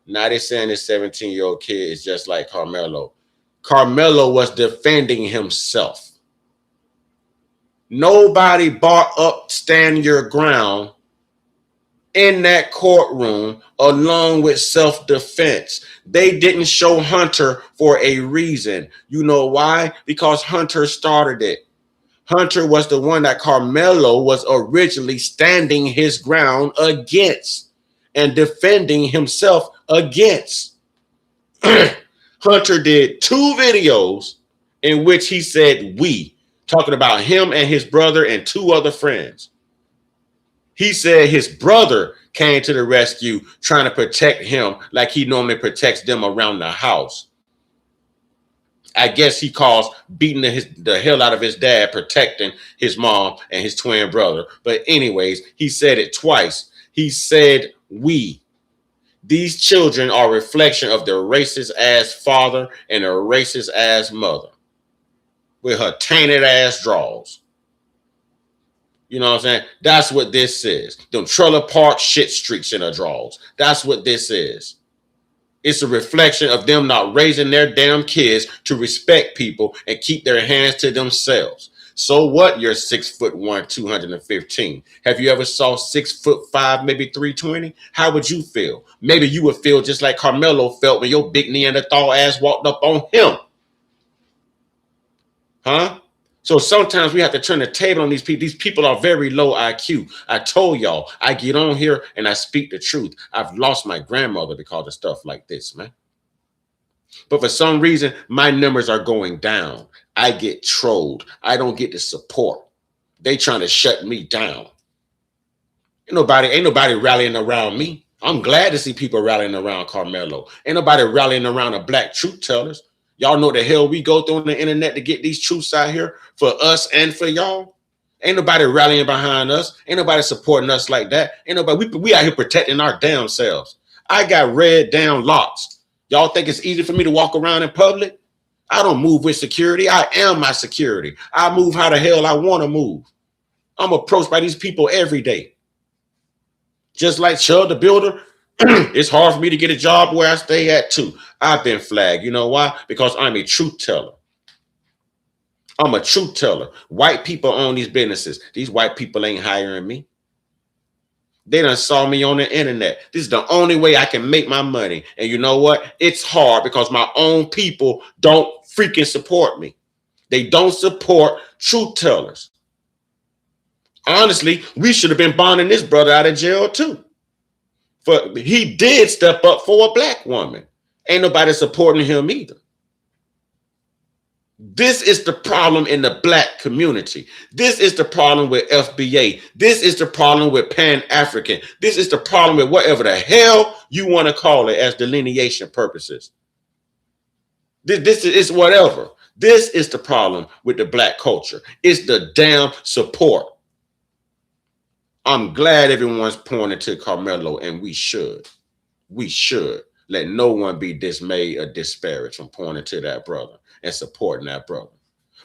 Speaker 1: Now they're saying this 17-year-old kid is just like Carmelo. Carmelo was defending himself. Nobody brought up stand your ground in that courtroom along with self-defense. They didn't show Hunter for a reason. You know why? Because Hunter started it. Hunter was the one that Carmelo was originally standing his ground against and defending himself against. Hunter did 2 videos in which he said we, talking about him and his brother and 2 other friends. He said his brother came to the rescue trying to protect him like he normally protects them around the house. I guess he calls beating the hell out of his dad, protecting his mom and his twin brother. But anyways, he said it twice. He said we. These children are a reflection of their racist ass father and their racist ass mother with her tainted ass draws. You know what I'm saying? That's what this is. Them trailer park shit streaks in her draws. That's what this is. It's a reflection of them not raising their damn kids to respect people and keep their hands to themselves. So what? You're 6'1", 215. Have you ever saw 6'5", maybe 320? How would you feel? Maybe you would feel just like Carmelo felt when your big Neanderthal ass walked up on him. Huh? So sometimes we have to turn the table on these people. These people are very low IQ. I told y'all, I get on here and I speak the truth. I've lost my grandmother because of stuff like this, man. But for some reason, my numbers are going down. I get trolled. I don't get the support. They trying to shut me down. Ain't nobody rallying around me. I'm glad to see people rallying around Carmelo. Ain't nobody rallying around the black truth tellers. Y'all know the hell we go through on the internet to get these truths out here for us and for y'all. Ain't nobody rallying behind us. Ain't nobody supporting us like that. Ain't nobody. We out here protecting our damn selves. I got red down locks. Y'all think it's easy for me to walk around in public? I don't move with security. I am my security. I move how the hell I want to move. I'm approached by these people every day. Just like Chud the Builder, it's hard for me to get a job where I stay at too. I've been flagged. You know why? Because I'm a truth teller. I'm a truth teller. White people own these businesses. These white people ain't hiring me. They done saw me on the internet. This is the only way I can make my money. And you know what? It's hard because my own people don't freaking support me. They don't support truth tellers. Honestly, we should have been bonding this brother out of jail too. But he did step up for a black woman. Ain't nobody supporting him either. This is the problem in the black community. This is the problem with FBA. This is the problem with Pan-African. This is the problem with whatever the hell you want to call it as delineation purposes. This is whatever. This is the problem with the black culture. It's the damn support. I'm glad everyone's pointing to Carmelo, and we should. We should. Let no one be dismayed or disparaged from pointing to that brother and supporting that brother.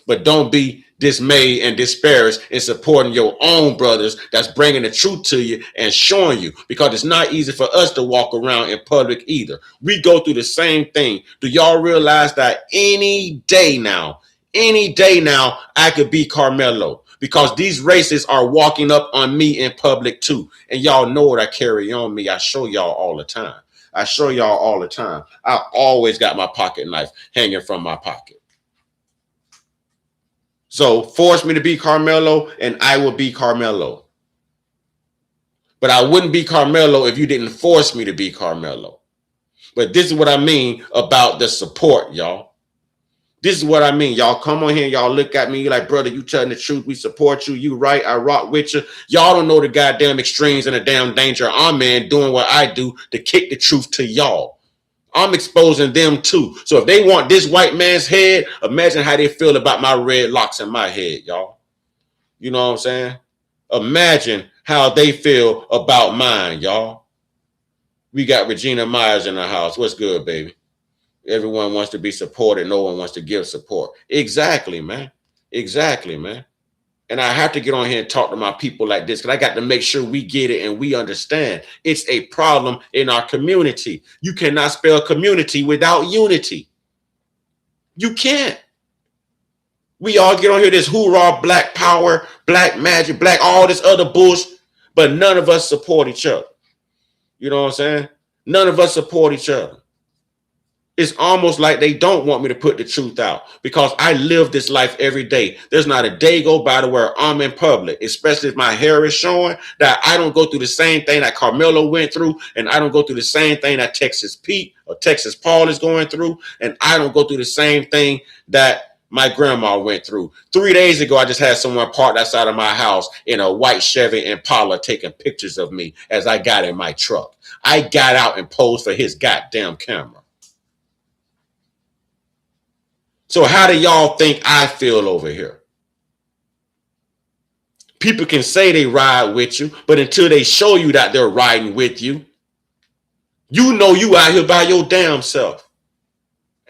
Speaker 1: But don't be dismayed and disparaged in supporting your own brothers that's bringing the truth to you and showing you, because it's not easy for us to walk around in public either. We go through the same thing. Do y'all realize that any day now, I could be Carmelo? Because these racists are walking up on me in public too. And y'all know what I carry on me. I show y'all all the time. I always got my pocket knife hanging from my pocket. So force me to be Carmelo and I will be Carmelo. But I wouldn't be Carmelo if you didn't force me to be Carmelo. But this is what I mean about the support, y'all. This is what I mean. Y'all come on here, y'all look at me, you're like, brother, you telling the truth. We support you. You right. I rock with you. Y'all don't know the goddamn extremes and the damn danger I'm in doing what I do to kick the truth to y'all. I'm exposing them too. So if they want this white man's head, imagine how they feel about my red locks in my head, y'all. You know what I'm saying? Imagine how they feel about mine, y'all. We got Regina Myers in the house. What's good, baby? Everyone wants to be supported. No one wants to give support. Exactly, man. Exactly, man. And I have to get on here and talk to my people like this because I got to make sure we get it and we understand. It's a problem in our community. You cannot spell community without unity. You can't. We all get on here, this hoorah, black power, black magic, black, all this other bullshit, but none of us support each other. You know what I'm saying? None of us support each other. It's almost like they don't want me to put the truth out because I live this life every day. There's not a day go by to where I'm in public, especially if my hair is showing, that I don't go through the same thing that Carmelo went through, and I don't go through the same thing that Texas Pete or Texas Paul is going through, and I don't go through the same thing that my grandma went through. 3 days ago, I just had someone parked outside of my house in a white Chevy Impala taking pictures of me as I got in my truck. I got out and posed for his goddamn camera. So how do y'all think I feel over here? People can say they ride with you, but until they show you that they're riding with you, you know you out here by your damn self.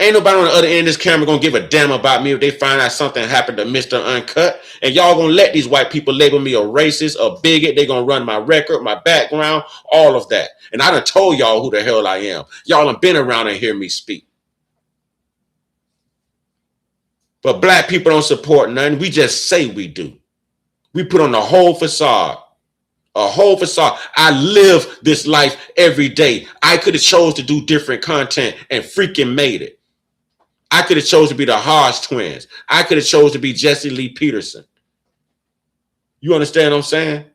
Speaker 1: Ain't nobody on the other end of this camera gonna give a damn about me if they find out something happened to Mr. Uncut. And y'all gonna let these white people label me a racist, a bigot. They gonna run my record, my background, all of that. And I done told y'all who the hell I am. Y'all done been around and hear me speak. But black people don't support nothing. We just say we do. We put on a whole facade. A whole facade. I live this life every day. I could have chose to do different content and freaking made it. I could have chose to be the Hodge twins. I could have chose to be Jesse Lee Peterson. You understand what I'm saying?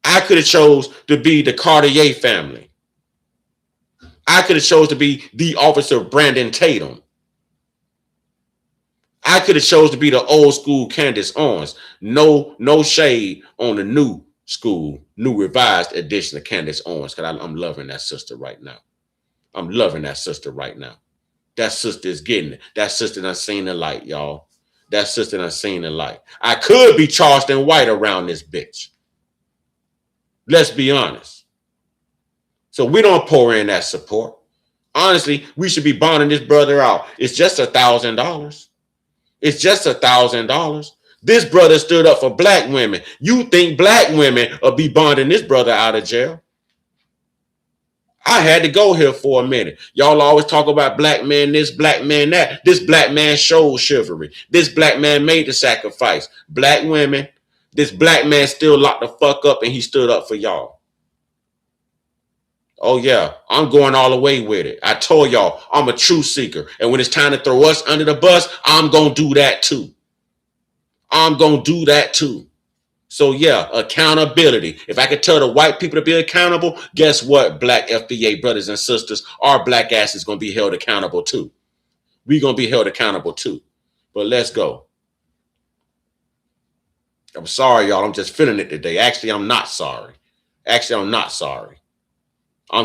Speaker 1: I could have chose to be the Cartier family. I could have chose to be the officer Brandon Tatum. I could have chose to be the old school Candace Owens. No shade on the new school, new revised edition of Candace Owens, because I'm loving that sister right now. I'm loving that sister right now. That sister is getting it. That sister done seen the light, y'all. That sister done seen the light. I could be Charleston White around this bitch. Let's be honest. So we don't pour in that support. Honestly, we should be bonding this brother out. It's just $1,000. It's just $1,000. This brother stood up for black women. You think black women will be bonding this brother out of jail? I had to go here for a minute. Y'all always talk about black men this, black man that. This black man showed chivalry. This black man made the sacrifice. Black women, this black man still locked the fuck up and he stood up for y'all. Oh yeah, I'm going all the way with it. I told y'all I'm a truth seeker. And when it's time to throw us under the bus, I'm going to do that too. I'm going to do that too. So yeah, accountability. If I could tell the white people to be accountable, guess what, black FBA brothers and sisters, our black ass is going to be held accountable too. We're going to be held accountable too. But let's go. I'm sorry, y'all. I'm just feeling it today. Actually, I'm not sorry. I'm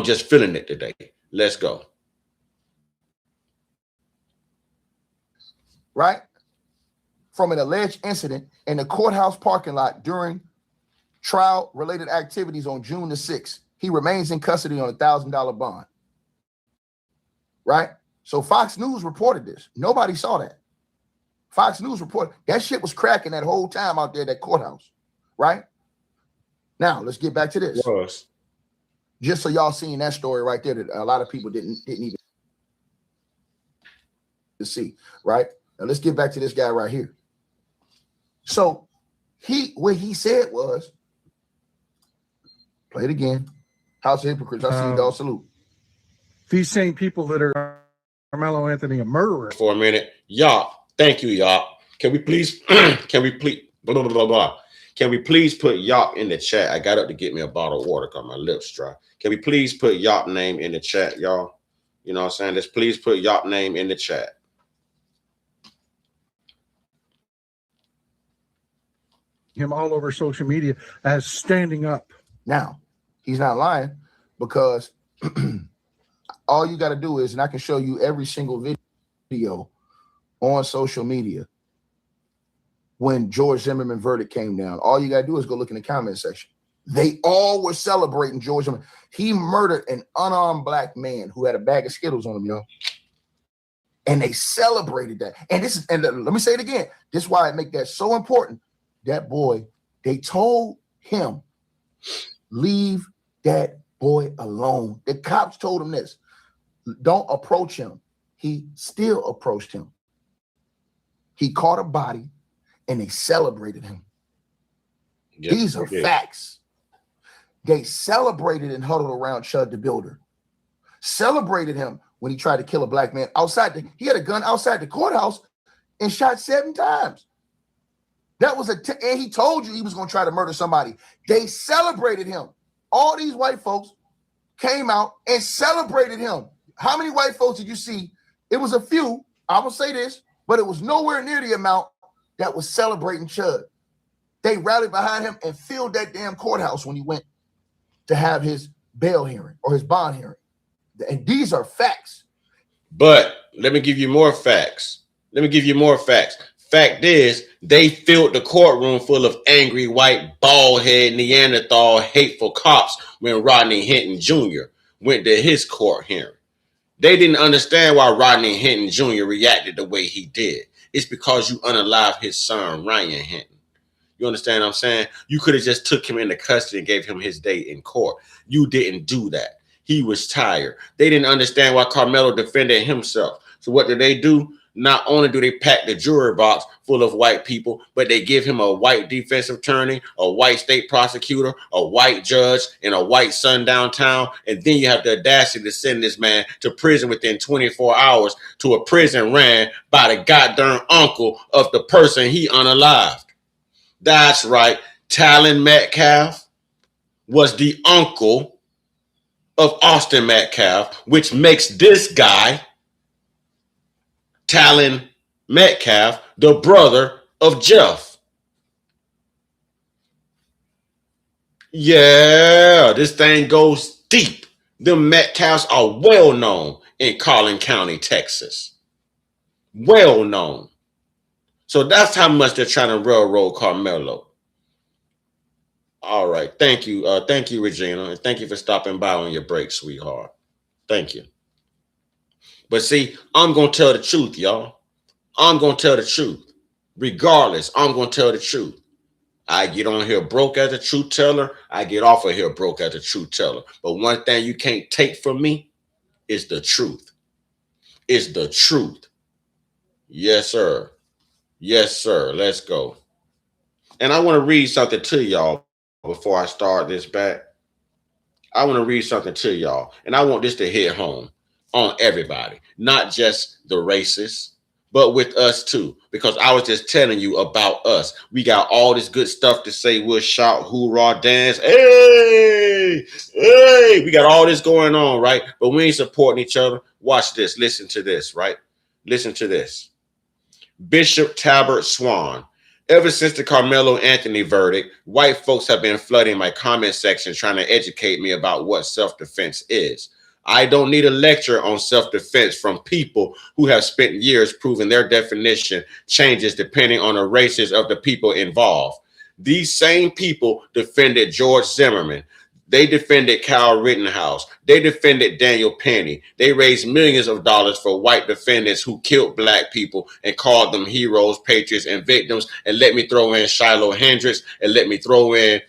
Speaker 1: just feeling it today. Let's go.
Speaker 12: Right? From an alleged incident in the courthouse parking lot during trial-related activities on June the 6th. He remains in custody on a $1,000 bond. Right? So Fox News reported this. Nobody saw that. Fox News reported that shit was cracking that whole time out there at that courthouse. Right? Now, let's get back to this. Just so y'all seen that story right there that a lot of people didn't even see. Right? Now, let's get back to this guy right here. So what he said was, play it again. House of Hypocrites. I see y'all. Salute.
Speaker 14: These same people that are Carmelo Anthony a murderer.
Speaker 1: For a minute. Y'all, thank you, y'all. Can we please, blah, blah, blah, blah. Can we please put Yop in the chat? I got up to get me a bottle of water because my lips dry. Can we please put Yop name in the chat, y'all? You know what I'm saying? Let's please put Yop name in the chat.
Speaker 14: Him all over social media as standing up.
Speaker 12: Now, he's not lying because all you got to do is, and I can show you every single video on social media when George Zimmerman verdict came down. All you got to do is go look in the comment section. They all were celebrating George Zimmerman. He murdered an unarmed black man who had a bag of Skittles on him, y'all. And they celebrated that. And this is, and let me say it again. This is why I make that so important. That boy, they told him, leave that boy alone. The cops told him this. Don't approach him. He still approached him. He caught a body and they celebrated him. Yes, these are facts. They celebrated and huddled around Chud the Builder. Celebrated him when he tried to kill a black man outside. He had a gun outside the courthouse and shot 7 times. That was and he told you he was going to try to murder somebody. They celebrated him. All these white folks came out and celebrated him. How many white folks did you see? It was a few. I will say this, but it was nowhere near the amount that was celebrating Chud. They rallied behind him and filled that damn courthouse when he went to have his bail hearing or his bond hearing. And these are facts.
Speaker 1: But let me give you more facts. Fact is, they filled the courtroom full of angry, white, bald-head, Neanderthal, hateful cops when Rodney Hinton Jr. went to his court hearing. They didn't understand why Rodney Hinton Jr. reacted the way he did. It's because you unalived his son, Ryan Hinton. You understand what I'm saying? You could have just took him into custody and gave him his day in court. You didn't do that. He was tired. They didn't understand why Carmelo defended himself. So what do? Not only do they pack the jury box full of white people, but they give him a white defensive attorney, a white state prosecutor, a white judge, and a white sundown town. And then you have the audacity to send this man to prison within 24 hours to a prison ran by the goddamn uncle of the person he unalived. That's right. Talon Metcalf was the uncle of Austin Metcalf, which makes this guy, Talon Metcalf, the brother of Jeff. Yeah, this thing goes deep. The Metcalfs are well known in Collin County, Texas. Well known. So that's how much they're trying to railroad Carmelo. All right. Thank you. Thank you, Regina. And thank you for stopping by on your break, sweetheart. Thank you. But see, I'm going to tell the truth, y'all. I'm going to tell the truth. Regardless, I'm going to tell the truth. I get on here broke as a truth teller. I get off of here broke as a truth teller. But one thing you can't take from me is the truth. It's the truth. Yes, sir. Yes, sir. Let's go. And I want to read something to y'all before I start this back. I want to read something to y'all. And I want this to hit home on everybody, not just the racists, but with us too. Because I was just telling you about us. We got all this good stuff to say. We'll shout, hoorah, dance. Hey, hey, we got all this going on, right? But we ain't supporting each other. Watch this. Listen to this, right? Listen to this. Bishop Talbert Swan. Ever since the Carmelo Anthony verdict, white folks have been flooding my comment section trying to educate me about what self-defense is. I don't need a lecture on self-defense from people who have spent years proving their definition changes depending on the races of the people involved. These same people defended George Zimmerman. They defended Kyle Rittenhouse. They defended Daniel Penny. They raised millions of dollars for white defendants who killed black people and called them heroes, patriots, and victims. And let me throw in Shiloh Hendricks, and let me throw in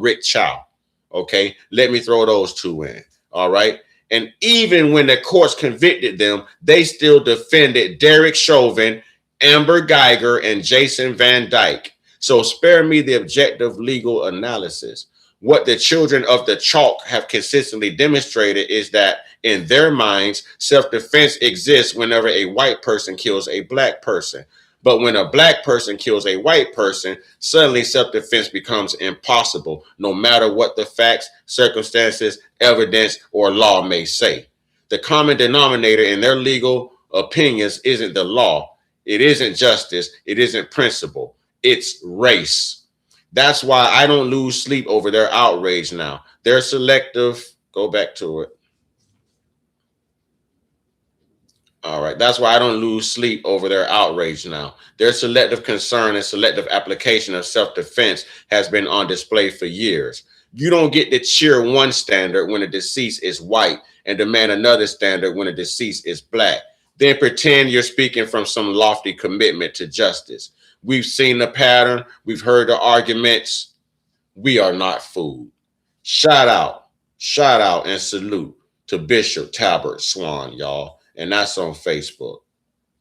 Speaker 1: Rick Chow. Okay, let me throw those two in. All right. And even when the courts convicted them, they still defended Derek Chauvin, Amber Geiger, and Jason Van Dyke. So spare me the objective legal analysis. What the children of the chalk have consistently demonstrated is that in their minds, self-defense exists whenever a white person kills a black person. But when a black person kills a white person, suddenly self-defense becomes impossible, no matter what the facts, circumstances, evidence, or law may say. The common denominator in their legal opinions isn't the law. It isn't justice. It isn't principle. It's race. That's why I don't lose sleep over their outrage now. They're selective. Go back to it. All right. That's why I don't lose sleep over their outrage now. Their selective concern and selective application of self-defense has been on display for years. You don't get to cheer one standard when the deceased is white and demand another standard when the deceased is black. Then pretend you're speaking from some lofty commitment to justice. We've seen the pattern. We've heard the arguments. We are not fooled. Shout out, and salute to Bishop Talbert Swan, y'all. And that's on Facebook.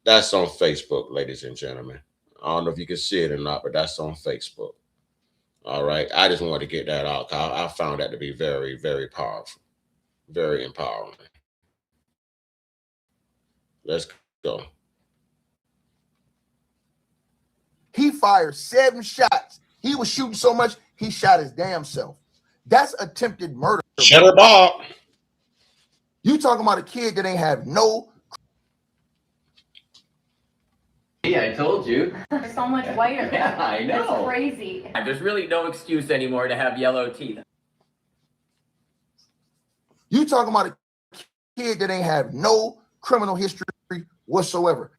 Speaker 1: That's on Facebook, ladies and gentlemen. I don't know if you can see it or not, but that's on Facebook. All right. I just wanted to get that out. I found that to be very, very powerful. Very empowering. Let's go.
Speaker 12: He fired 7 shots. He was shooting so much, he shot his damn self. That's attempted murder.
Speaker 1: Shut her Bob.
Speaker 12: You talking about a kid that ain't have no.
Speaker 16: Yeah, I told you.
Speaker 6: They're so much whiter.
Speaker 16: Yeah, I know.
Speaker 6: It's crazy.
Speaker 16: There's really no excuse anymore to have yellow teeth.
Speaker 12: You talking about a kid that ain't have no criminal history whatsoever.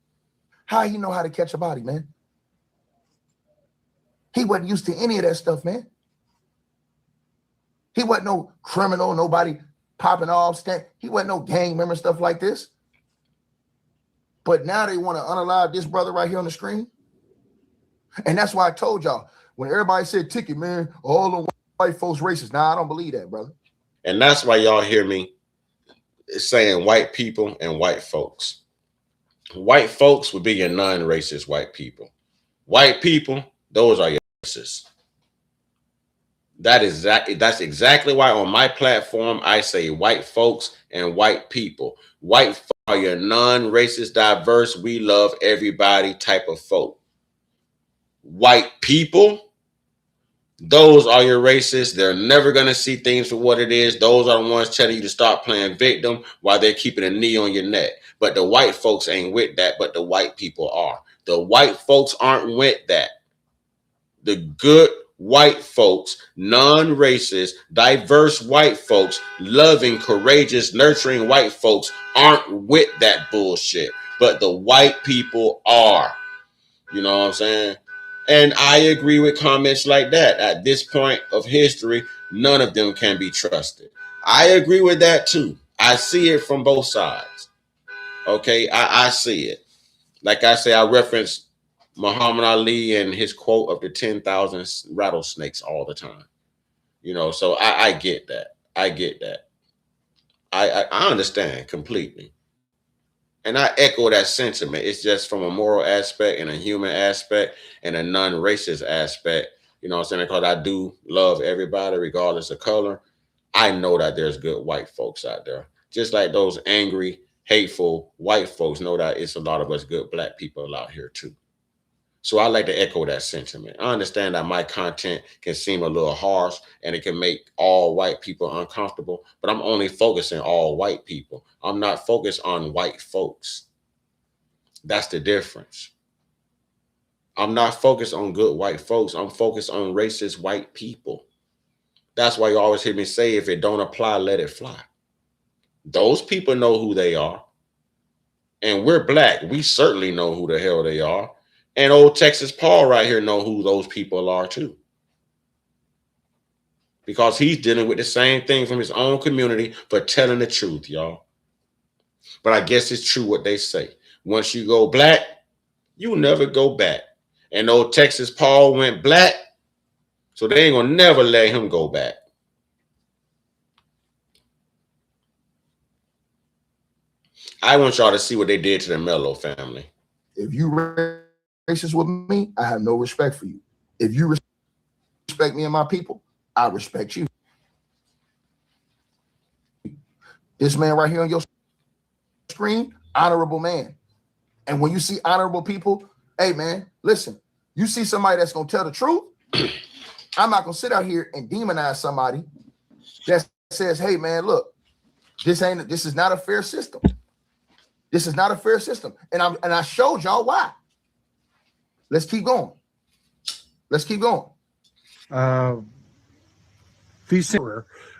Speaker 12: How he know how to catch a body, man? He wasn't used to any of that stuff, man. He wasn't no criminal, nobody popping off. He wasn't no gang member, stuff like this. But now they want to unalive this brother right here on the screen. And that's why I told y'all, when everybody said ticket, man, all the white folks racist. Nah, I don't believe that, brother.
Speaker 1: And that's why y'all hear me saying white people and white folks. White folks would be your non-racist white people. White people, those are your racists. That's exactly why on my platform I say white folks and white people. White folks are your non-racist, diverse, we love everybody type of folk. White people, those are your racists. They're never going to see things for what it is. Those are the ones telling you to stop playing victim while they're keeping a knee on your neck. But the white folks ain't with that, but the white people are. The white folks aren't with that. The good white folks, non-racist, diverse white folks, loving, courageous, nurturing white folks aren't with that bullshit. But the white people are. You know what I'm saying? And I agree with comments like that. At this point of history, none of them can be trusted. I agree with that too. I see it from both sides. Okay, I see it. Like I say, I reference Muhammad Ali and his quote of the 10,000 rattlesnakes all the time. You know, so I get that. I get that. I understand completely. And I echo that sentiment. It's just from a moral aspect and a human aspect and a non-racist aspect. You know what I'm saying? Because I do love everybody regardless of color. I know that there's good white folks out there. Just like those angry, hateful white folks know that it's a lot of us good black people out here too. So I like to echo that sentiment. I understand that my content can seem a little harsh and it can make all white people uncomfortable, but I'm only focusing on all white people. I'm not focused on white folks. That's the difference. I'm not focused on good white folks. I'm focused on racist white people. That's why you always hear me say, if it don't apply, let it fly. Those people know who they are. And we're black. We certainly know who the hell they are. And old Texas Paul right here know who those people are too. Because he's dealing with the same thing from his own community for telling the truth, y'all. But I guess it's true what they say. Once you go black, you never go back. And old Texas Paul went black, so they ain't gonna never let him go back. I want y'all to see what they did to the Mello family.
Speaker 12: If you racist with me, I have no respect for you. If you respect me and my people, I respect you. This man right here on your screen, honorable man. And when you see honorable people, hey man, listen, you see somebody that's gonna tell the truth, I'm not gonna sit out here and demonize somebody that says, hey man, look, this is not a fair system. This is not a fair system. And I showed y'all why. Let's keep going. Let's keep going.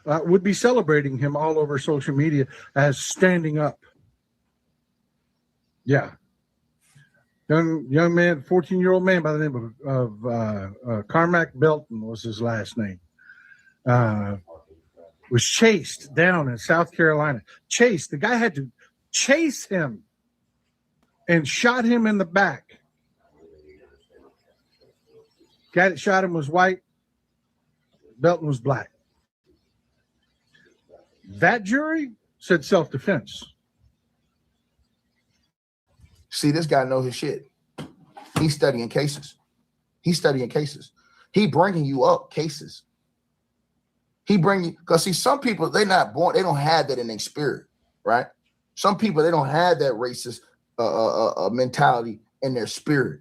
Speaker 14: Would be celebrating him all over social media as standing up. Yeah. Young man, 14-year-old man by the name of Carmack Belton was his last name. Was chased down in South Carolina. Chased. The guy had to chase him and shot him in the back. Guy that shot him was white. Belton was black. That jury said self-defense.
Speaker 12: See, this guy knows his shit. He's studying cases. He's studying cases. He bringing you up cases. He bringing, because see, some people, they're not born, they don't have that in their spirit, right? Some people, they don't have that racist mentality in their spirit.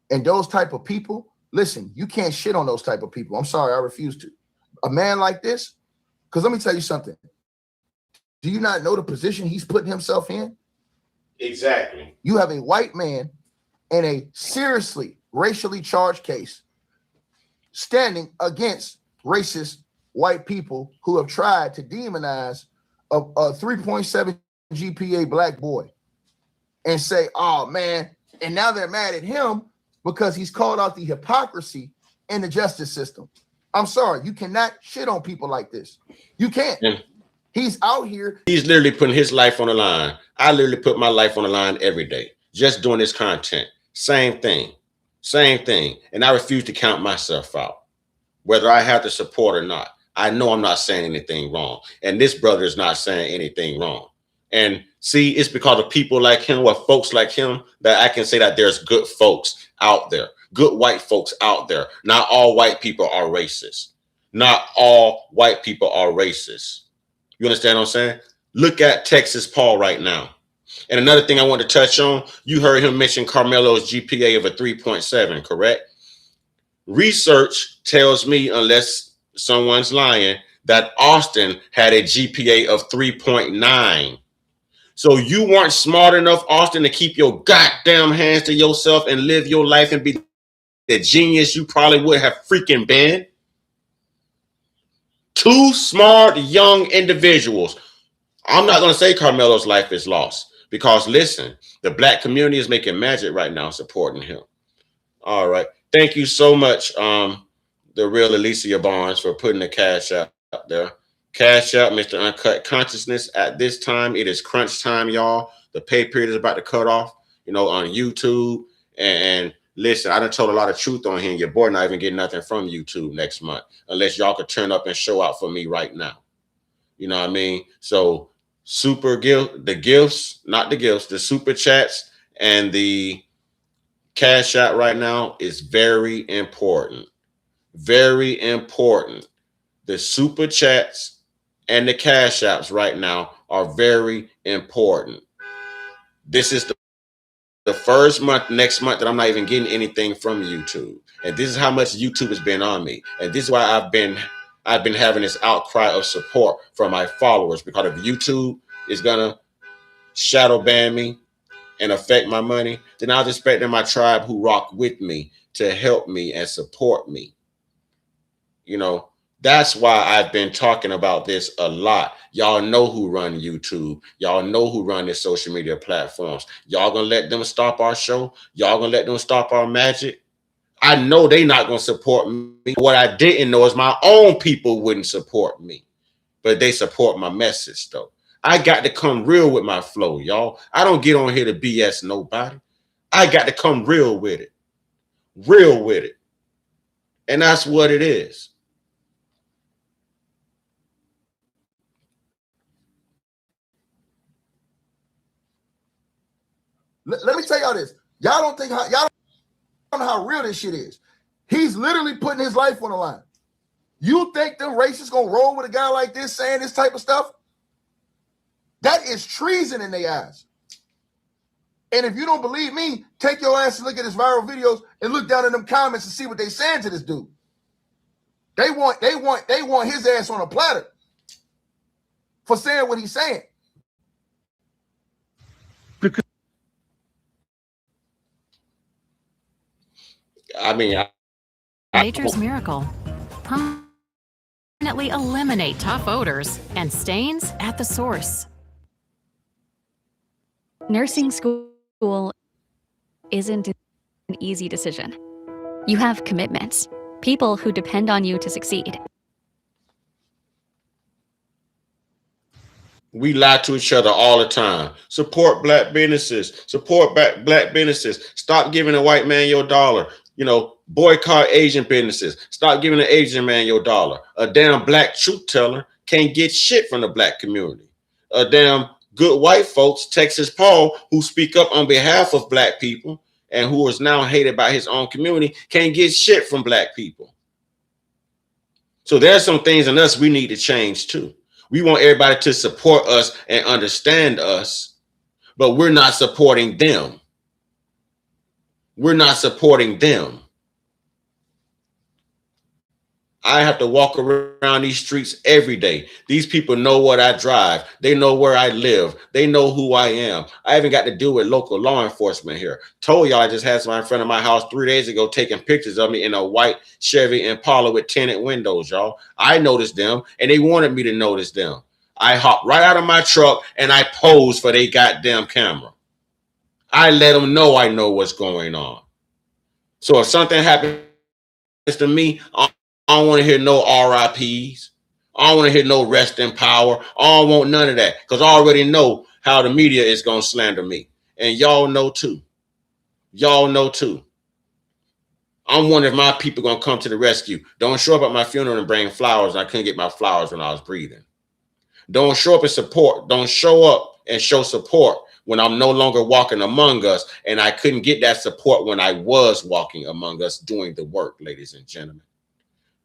Speaker 12: And those type of people, listen, you can't shit on those type of people. I'm sorry, I refuse to. A man like this, because let me tell you something. Do you not know the position he's putting himself in?
Speaker 1: Exactly.
Speaker 12: You have a white man in a seriously racially charged case standing against racist white people who have tried to demonize a 3.7 GPA black boy and say, oh man, and now they're mad at him because he's called out the hypocrisy in the justice system. I'm sorry, you cannot shit on people like this. You can't.
Speaker 1: Yeah.
Speaker 12: He's out here.
Speaker 1: He's literally putting his life on the line. I literally put my life on the line every day, just doing this content. Same thing. Same thing. And I refuse to count myself out, whether I have the support or not. I know I'm not saying anything wrong. And this brother is not saying anything wrong. And see, it's because of people like him or folks like him that I can say that there's good folks out there, good white folks out there. Not all white people are racist. Not all white people are racist. You understand what I'm saying? Look at Texas Paul right now. And another thing I want to touch on, you heard him mention Carmelo's GPA of a 3.7, correct? Research tells me, unless someone's lying, that Austin had a GPA of 3.9. So you weren't smart enough, Austin, to keep your goddamn hands to yourself and live your life and be the genius you probably would have freaking been. Two smart young individuals. I'm not going to say Carmelo's life is lost because, listen, the black community is making magic right now supporting him. All right. Thank you so much, the real Alicia Barnes, for putting the cash out there. Cash out, Mr. Uncut Consciousness. At this time, it is crunch time, y'all. The pay period is about to cut off, you know, on YouTube. And listen, I done told a lot of truth on here. Your boy not even getting nothing from YouTube next month unless y'all could turn up and show out for me right now. You know what I mean? So the super chats and the cash out right now is very important. Very important. The super chats and the cash apps right now are very important. This is the first month, next month, that I'm not even getting anything from YouTube. And this is how much YouTube has been on me. And this is why I've been having this outcry of support from my followers, because if YouTube is gonna shadow ban me and affect my money, then I was expecting my tribe who rock with me to help me and support me. You know, that's why I've been talking about this a lot. Y'all know who run YouTube. Y'all know who run the social media platforms. Y'all gonna let them stop our show? Y'all gonna let them stop our magic? I know they not gonna support me. What I didn't know is my own people wouldn't support me, but they support my message though. I got to come real with my flow, y'all. I don't get on here to BS nobody. I got to come real with it. Real with it. And that's what it is.
Speaker 12: Let me tell y'all this. Y'all don't know how real this shit is. He's literally putting his life on the line. You think them racists gonna roll with a guy like this saying this type of stuff? That is treason in their eyes. And if you don't believe me, take your ass and look at his viral videos and look down in them comments and see what they saying to this dude. They want his ass on a platter for saying what he's saying.
Speaker 1: I mean,
Speaker 17: Nature's miracle. Permanently eliminate tough odors and stains at the source.
Speaker 18: Nursing school isn't an easy decision. You have commitments, people who depend on you to succeed.
Speaker 1: We lie to each other all the time. Support black businesses. Support black businesses. Stop giving a white man your dollar. You know, boycott Asian businesses. Stop giving an Asian man your dollar. A damn black truth teller can't get shit from the black community. A damn good white folks, Texas Paul, who speak up on behalf of black people and who is now hated by his own community, can't get shit from black people. So there's some things in us we need to change too. We want everybody to support us and understand us, but we're not supporting them. We're not supporting them. I have to walk around these streets every day. These people know what I drive. They know where I live. They know who I am. I even got to deal with local law enforcement here. Told y'all I just had somebody in front of my house 3 days ago taking pictures of me in a white Chevy Impala with tinted windows, y'all. I noticed them and they wanted me to notice them. I hopped right out of my truck and I posed for their goddamn camera. I let them know I know what's going on. So if something happens to me, I don't want to hear no RIPs. I don't want to hear no rest in power. I don't want none of that because I already know how the media is going to slander me. And y'all know too. Y'all know too. I'm wondering if my people going to come to the rescue. Don't show up at my funeral and bring flowers. I couldn't get my flowers when I was breathing. Don't show up and support. Don't show up and show support when I'm no longer walking among us. And I couldn't get that support when I was walking among us doing the work, ladies and gentlemen.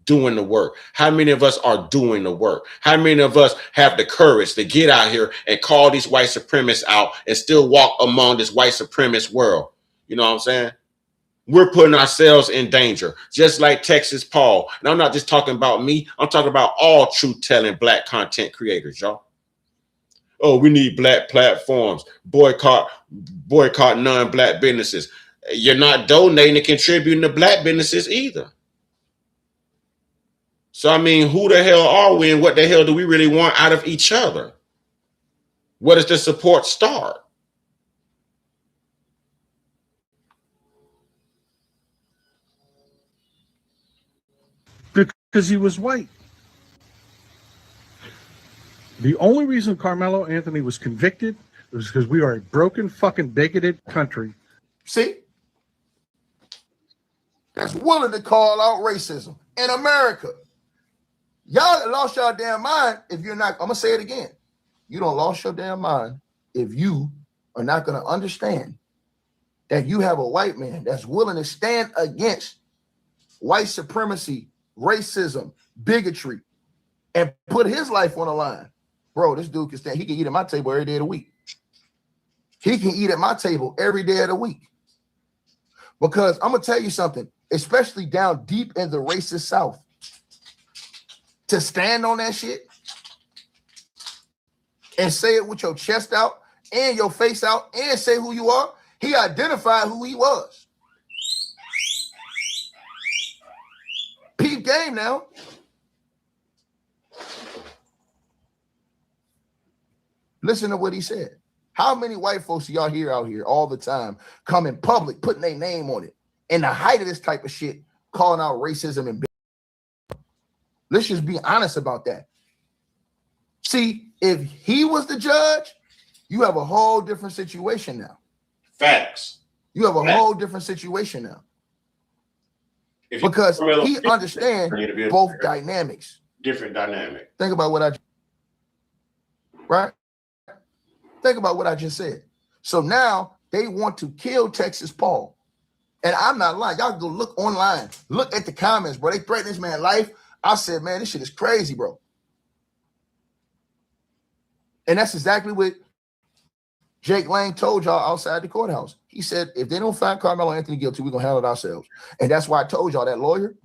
Speaker 1: Doing the work. How many of us are doing the work? How many of us have the courage to get out here and call these white supremacists out and still walk among this white supremacist world? You know what I'm saying? We're putting ourselves in danger, just like Texas Paul. And I'm not just talking about me. I'm talking about all truth-telling black content creators, y'all. Oh, we need black platforms. Boycott non-black businesses. You're not donating and contributing to black businesses either. So, I mean, who the hell are we and what the hell do we really want out of each other? Where does the support start?
Speaker 14: Because he was white. The only reason Carmelo Anthony was convicted was because we are a broken, fucking bigoted country.
Speaker 12: See? That's willing to call out racism in America. Y'all lost your damn mind if you're not, I'm going to say it again. You don't lost your damn mind if you are not going to understand that you have a white man that's willing to stand against white supremacy, racism, bigotry, and put his life on the line. Bro, this dude can stand. He can eat at my table every day of the week. He can eat at my table every day of the week. Because I'm going to tell you something, especially down deep in the racist South, to stand on that shit and say it with your chest out and your face out and say who you are. He identified who he was. Peep game now. Listen to what he said. How many white folks do y'all hear out here all the time come in public, putting their name on it, in the height of this type of shit, calling out racism and let's just be honest about that. See, if he was the judge, you have a whole different situation now.
Speaker 1: Facts.
Speaker 12: You have a whole different situation now. Because he understands both dynamics.
Speaker 1: Different dynamic.
Speaker 12: Think about what Think about what I just said. So now they want to kill Texas Paul. And I'm not lying. Y'all go look online. Look at the comments, bro. They threatened this man's life. I said, man, this shit is crazy, bro. And that's exactly what Jake Lang told y'all outside the courthouse. He said, if they don't find Carmelo Anthony guilty, we're going to handle it ourselves. And that's why I told y'all that lawyer,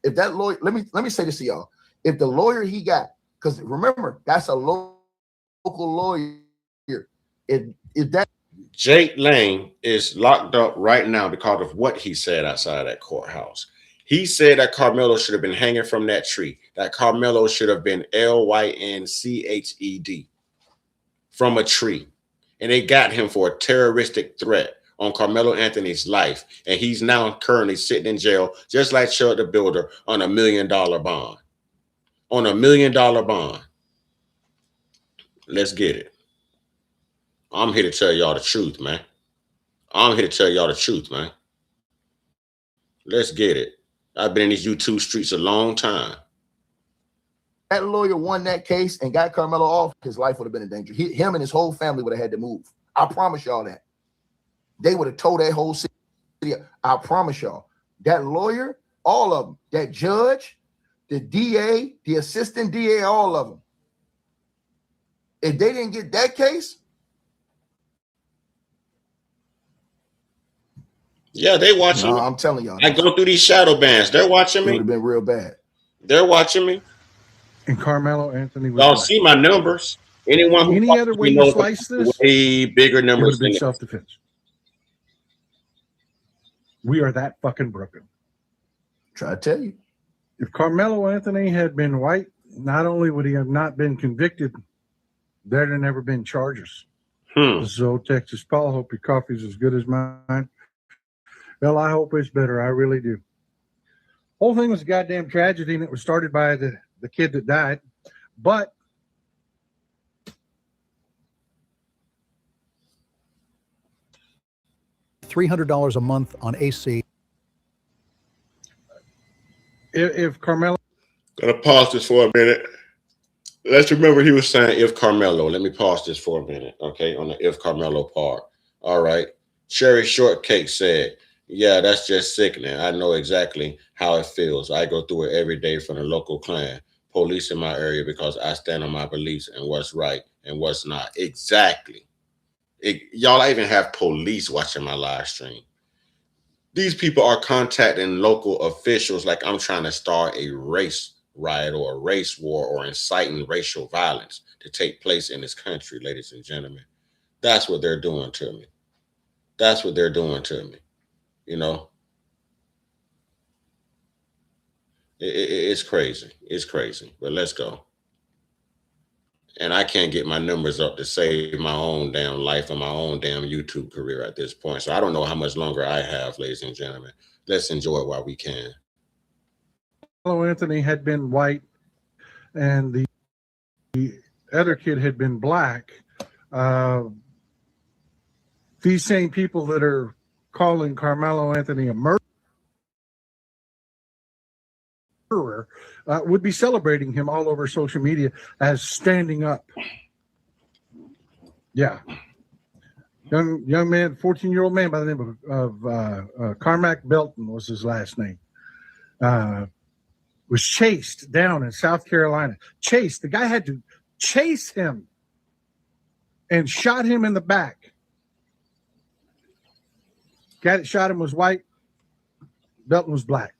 Speaker 12: if that lawyer, let me say this to y'all. If the lawyer he got, because remember, that's a local lawyer. If that
Speaker 1: Jake Lang is locked up right now because of what he said outside that courthouse. He said that Carmelo should have been hanging from that tree. That Carmelo should have been LYNCHED from a tree. And they got him for a terroristic threat on Carmelo Anthony's life. And he's now currently sitting in jail, just like Chuck the Builder, on $1 million bond. On $1 million bond. Let's get it. I'm here to tell y'all the truth, man. I'm here to tell y'all the truth, man. Let's get it. I've been in these YouTube streets a long time.
Speaker 12: That lawyer won that case and got Carmelo off, his life would have been in danger. Him and his whole family would have had to move. I promise y'all that. They would have told that whole city. I promise y'all. That lawyer, all of them, that judge, the DA, the assistant DA, all of them. If they didn't get that case,
Speaker 1: yeah, they watching me.
Speaker 12: I'm telling y'all.
Speaker 1: I go through these shadow bans. They're watching me.
Speaker 12: It would have been real bad.
Speaker 1: They're watching me.
Speaker 14: And Carmelo Anthony was
Speaker 1: y'all see my numbers. Anyone who
Speaker 14: any other way you slice this,
Speaker 1: way bigger numbers
Speaker 14: than
Speaker 1: than
Speaker 14: self-defense. We are that fucking broken.
Speaker 12: Try to tell you.
Speaker 14: If Carmelo Anthony had been white, not only would he have not been convicted, there'd have never been charges. This is old Texas Paul. Hope your coffee's as good as mine. Well, I hope it's better. I really do. Whole thing was a goddamn tragedy, and it was started by the kid that died. But
Speaker 19: $300 a month on AC.
Speaker 14: If Carmelo,
Speaker 1: gonna pause this for a minute. Let's remember he was saying if Carmelo. Let me pause this for a minute, okay? On the if Carmelo part. All right. Cherry Shortcake said, yeah, that's just sickening. I know exactly how it feels. I go through it every day from the local clan, police in my area, because I stand on my beliefs and what's right and what's not. Exactly. Y'all, I even have police watching my live stream. These people are contacting local officials like I'm trying to start a race riot or a race war or inciting racial violence to take place in this country, ladies and gentlemen. That's what they're doing to me. That's what they're doing to me. You know, it's crazy. It's crazy. But let's go. And I can't get my numbers up to save my own damn life and my own damn YouTube career at this point. So I don't know how much longer I have, ladies and gentlemen. Let's enjoy it while we can.
Speaker 14: Carmelo Anthony had been white and the other kid had been black, these same people that are calling Carmelo Anthony a murderer would be celebrating him all over social media as standing up. Yeah. Young man, 14-year-old man by the name of Carmack Belton was his last name. Was chased down in South Carolina. Chased. The guy had to chase him and shot him in the back. Guy that shot him was white. Belton was black.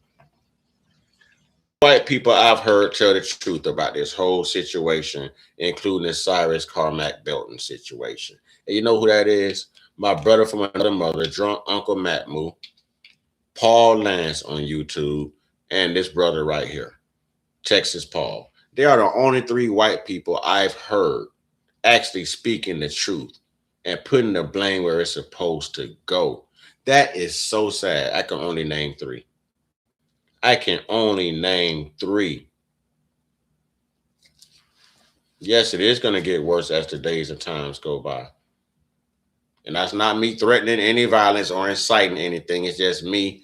Speaker 1: white people I've heard tell the truth about this whole situation, including the Cyrus Carmack Belton situation. And you know who that is? My brother from another mother, drunk Uncle Matmu, Paul Lance on YouTube, and this brother right here, Texas Paul. They are the only 3 white people I've heard actually speaking the truth and putting the blame where it's supposed to go. That is so sad. I can only name 3. I can only name 3. Yes, it is going to get worse as the days and times go by. And that's not me threatening any violence or inciting anything. It's just me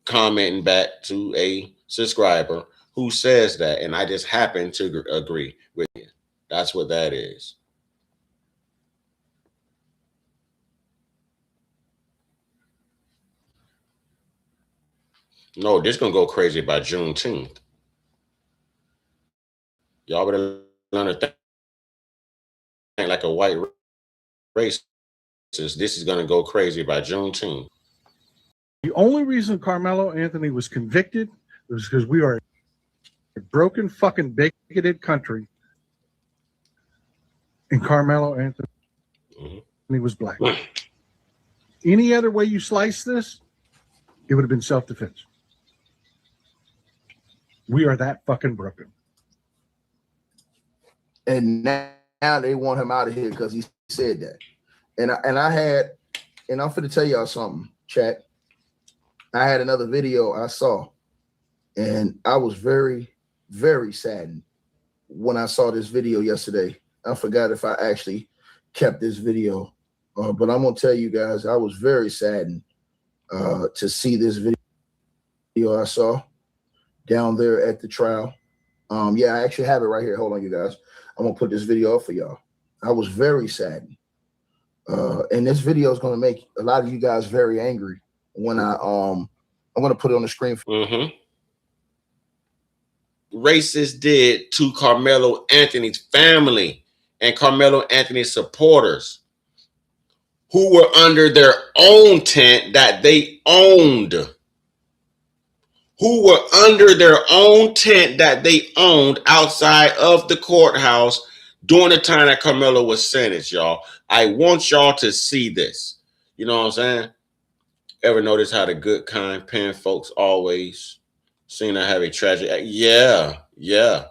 Speaker 1: commenting back to a subscriber who says that. And I just happen to agree with you. That's what that is. No, this going to go crazy by Juneteenth. Y'all better learn to think like a white racist. This is going to go crazy by Juneteenth.
Speaker 14: The only reason Carmelo Anthony was convicted was because we are a broken, fucking, bigoted country. And Carmelo Anthony was black. Any other way you slice this, it would have been self-defense. We are that fucking broken.
Speaker 12: And now they want him out of here because he said that. And I'm finna tell y'all something, chat. I had another video I saw, and I was very, very saddened when I saw this video yesterday. I forgot if I actually kept this video, but I'm gonna tell you guys, I was very saddened to see this video I saw down there at the trial. Yeah, I actually have it right here. Hold on, you guys. I'm gonna put this video up for y'all. I was very saddened. And this video is going to make a lot of you guys very angry when I'm going to put it on the screen.
Speaker 1: Racist did to Carmelo Anthony's family and Carmelo Anthony's supporters who were under their own tent that they owned. Who were under their own tent that they owned outside of the courthouse during the time that Carmelo was sentenced, y'all. I want y'all to see this. You know what I'm saying? Ever notice how the good, kind pen folks always seem to have a tragic? Yeah.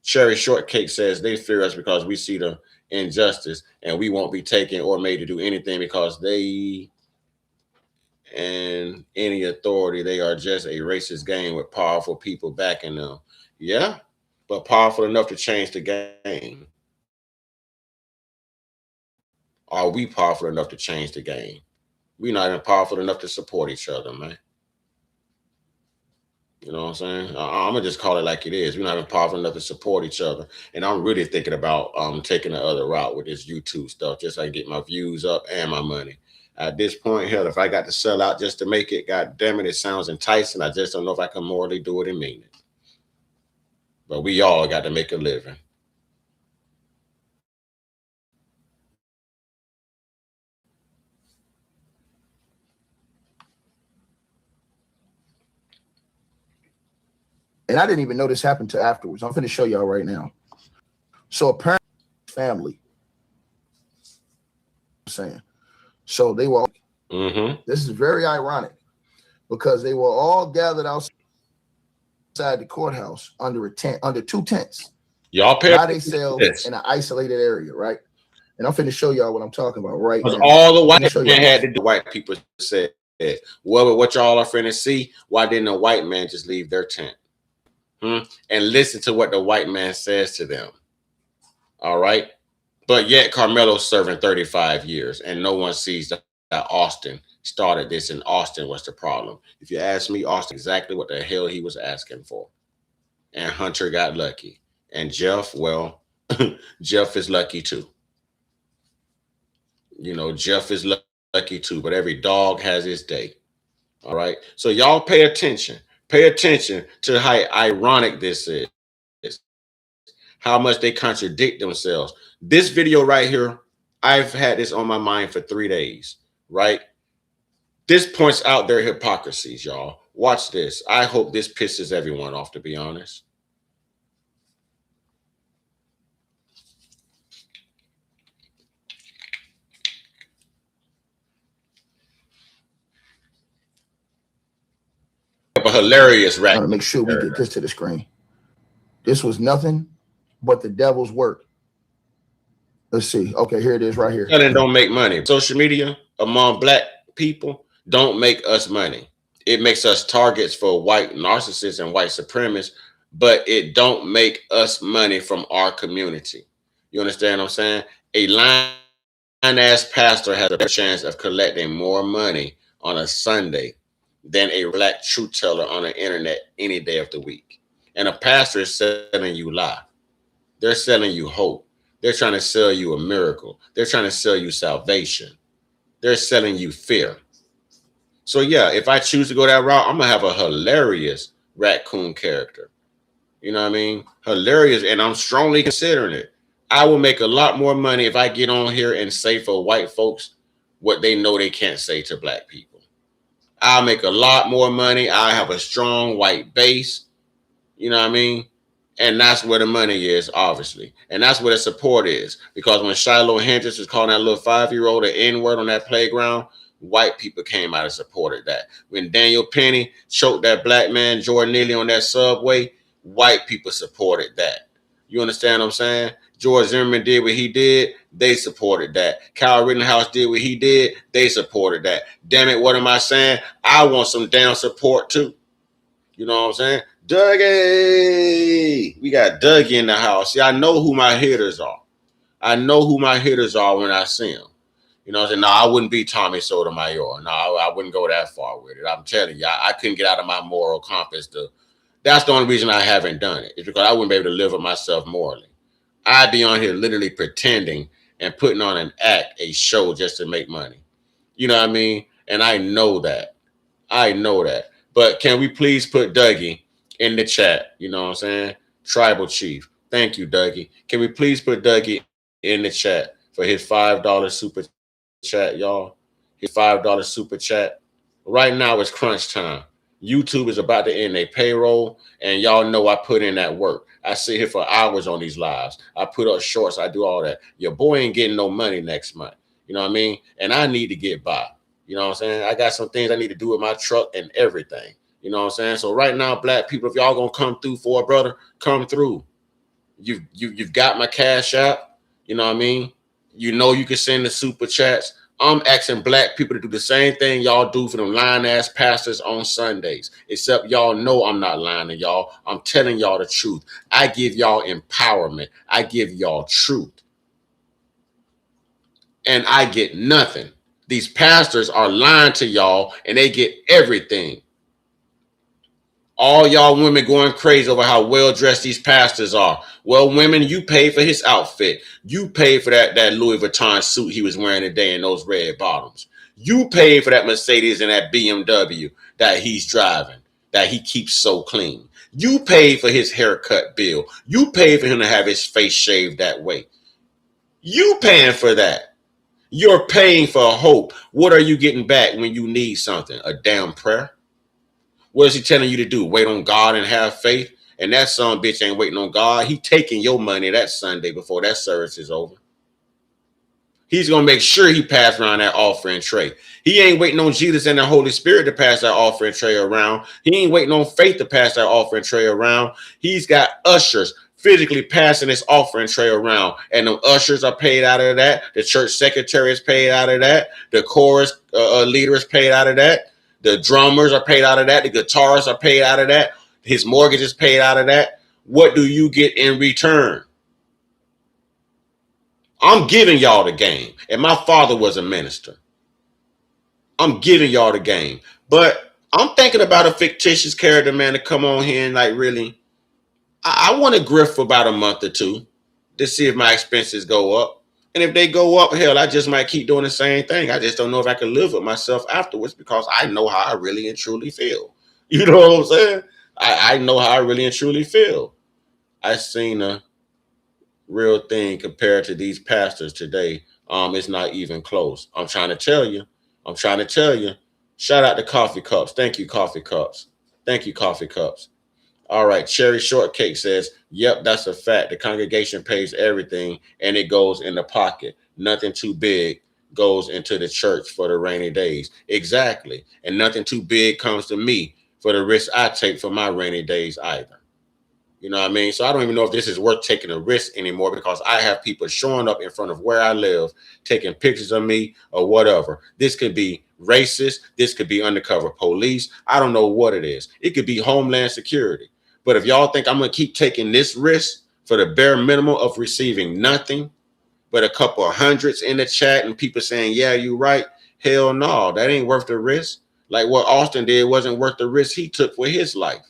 Speaker 1: Cherry Shortcake says they fear us because we see the injustice and we won't be taken or made to do anything because they and any authority, they are just a racist game with powerful people backing them. Yeah, but powerful enough to change the game. Are we powerful enough to change the game? We're not even powerful enough to support each other, man. You know what I'm saying? I'm gonna just call it like it is. We're not even powerful enough to support each other. And I'm really thinking about taking the other route with this YouTube stuff, just so I can get my views up and my money. At this point, hell, if I got to sell out just to make it, God damn it, it sounds enticing. I just don't know if I can morally do it and mean it. But we all got to make a living.
Speaker 12: And I didn't even know this happened to afterwards. I'm going to show y'all right now. So apparently, family, I'm saying, so they were. This is very ironic because they were all gathered outside the courthouse under a tent, under 2 tents.
Speaker 1: Y'all pay
Speaker 12: by themselves in an isolated area, right? And I'm finna show y'all what I'm talking about right now.
Speaker 1: All the white man had to do. White people said, "Well, what y'all are finna see? Why didn't a white man just leave their tent and listen to what the white man says to them?" All right, but yet Carmelo's serving 35 years, and no one sees that Austin started this, and Austin was the problem. If you ask me, Austin exactly what the hell he was asking for, and Hunter got lucky, and Jeff, well, Jeff is lucky too. You know, Jeff is lucky too, but every dog has his day. All right. So y'all pay attention. Pay attention to how ironic this is. How much they contradict themselves. This video right here, I've had this on my mind for 3 days, right? This points out their hypocrisies, y'all. Watch this. I hope this pisses everyone off, to be honest. A hilarious
Speaker 12: Trying to
Speaker 1: raccoon
Speaker 12: make sure we get
Speaker 1: character.
Speaker 12: this to the screen. This was nothing but the devil's work. Let's see. Okay, here it is right here.
Speaker 1: And don't make money. Social media among black people don't make us money. It makes us targets for white narcissists and white supremacists, but it don't make us money from our community. You understand what I'm saying? A lying-ass pastor has a better chance of collecting more money on a Sunday than a black truth teller on the internet any day of the week. And a pastor is selling you lie. They're selling you hope. They're trying to sell you a miracle. They're trying to sell you salvation. They're selling you fear. So yeah, if I choose to go that route, I'm gonna have a hilarious raccoon character. You know what I mean? Hilarious, and I'm strongly considering it. I will make a lot more money if I get on here and say for white folks what they know they can't say to black people. I'll make a lot more money. I have a strong white base. You know what I mean? And that's where the money is, obviously. And that's where the support is. Because when Shiloh Hendricks was calling that little 5-year-old an N-word on that playground, white people came out and supported that. When Daniel Penny choked that black man, Jordan Neely, on that subway, white people supported that. You understand what I'm saying? George Zimmerman did what he did, they supported that. Kyle Rittenhouse did what he did, they supported that. Damn it, what am I saying? I want some damn support too. You know what I'm saying? Dougie! We got Dougie in the house. See, I know who my hitters are. I know who my hitters are when I see them. You know what I'm saying? No, I wouldn't be Tommy Sotomayor. No, I wouldn't go that far with it. I'm telling you, I couldn't get out of my moral compass. That's the only reason I haven't done it. It's because I wouldn't be able to live with myself morally. I'd be on here literally pretending and putting on an act, a show just to make money. You know what I mean? And I know that. I know that. But can we please put Dougie in the chat? You know what I'm saying? Tribal Chief. Thank you, Dougie. Can we please put Dougie in the chat for his $5 super chat, y'all? His $5 super chat. Right now it's crunch time. YouTube is about to end their payroll, and y'all know I put in that work. I sit here for hours on these lives. I put up shorts. I do all that. Your boy ain't getting no money next month. You know what I mean? And I need to get by. You know what I'm saying? I got some things I need to do with my truck and everything. You know what I'm saying? So right now, black people, if y'all gonna come through for a brother, come through. You've got my cash app. You know what I mean? You know you can send the super chats. I'm asking black people to do the same thing y'all do for them lying ass pastors on Sundays. Except y'all know I'm not lying to y'all. I'm telling y'all the truth. I give y'all empowerment. I give y'all truth. And I get nothing. These pastors are lying to y'all and they get everything. All y'all women going crazy over how well-dressed these pastors are. Well, women, you pay for his outfit. You pay for that Louis Vuitton suit he was wearing today in those red bottoms. You pay for that Mercedes and that BMW that he's driving, that he keeps so clean. You pay for his haircut bill. You pay for him to have his face shaved that way. You paying for that. You're paying for hope. What are you getting back when you need something? A damn prayer? What is he telling you to do? Wait on God and have faith? And that son bitch ain't waiting on God. He taking your money that Sunday before that service is over. He's going to make sure he pass around that offering tray. He ain't waiting on Jesus and the Holy Spirit to pass that offering tray around. He ain't waiting on faith to pass that offering tray around. He's got ushers physically passing this offering tray around. And the ushers are paid out of that. The church secretary is paid out of that. The chorus leader is paid out of that. The drummers are paid out of that. The guitarists are paid out of that. His mortgage is paid out of that. What do you get in return? I'm giving y'all the game. And my father was a minister. I'm giving y'all the game. But I'm thinking about a fictitious character, man, to come on here and like really, I want to grift for about a month or two to see if my expenses go up. And if they go up, hell, I just might keep doing the same thing. I just don't know if I can live with myself afterwards because I know how I really and truly feel. You know what I'm saying? I know how I really and truly feel. I seen a real thing compared to these pastors today. It's not even close. I'm trying to tell you. Shout out to Coffee Cups. Thank you, Coffee Cups. Thank you, Coffee Cups. All right. Cherry Shortcake says, yep, that's a fact. The congregation pays everything and it goes in the pocket. Nothing too big goes into the church for the rainy days. Exactly. And nothing too big comes to me for the risk I take for my rainy days either. You know what I mean? So I don't even know if this is worth taking a risk anymore, because I have people showing up in front of where I live, taking pictures of me or whatever. This could be racist. This could be undercover police. I don't know what it is. It could be Homeland Security. But if y'all think I'm going to keep taking this risk for the bare minimum of receiving nothing but a couple of hundreds in the chat and people saying, yeah, you're right. Hell no, that ain't worth the risk. Like what Austin did wasn't worth the risk he took for his life.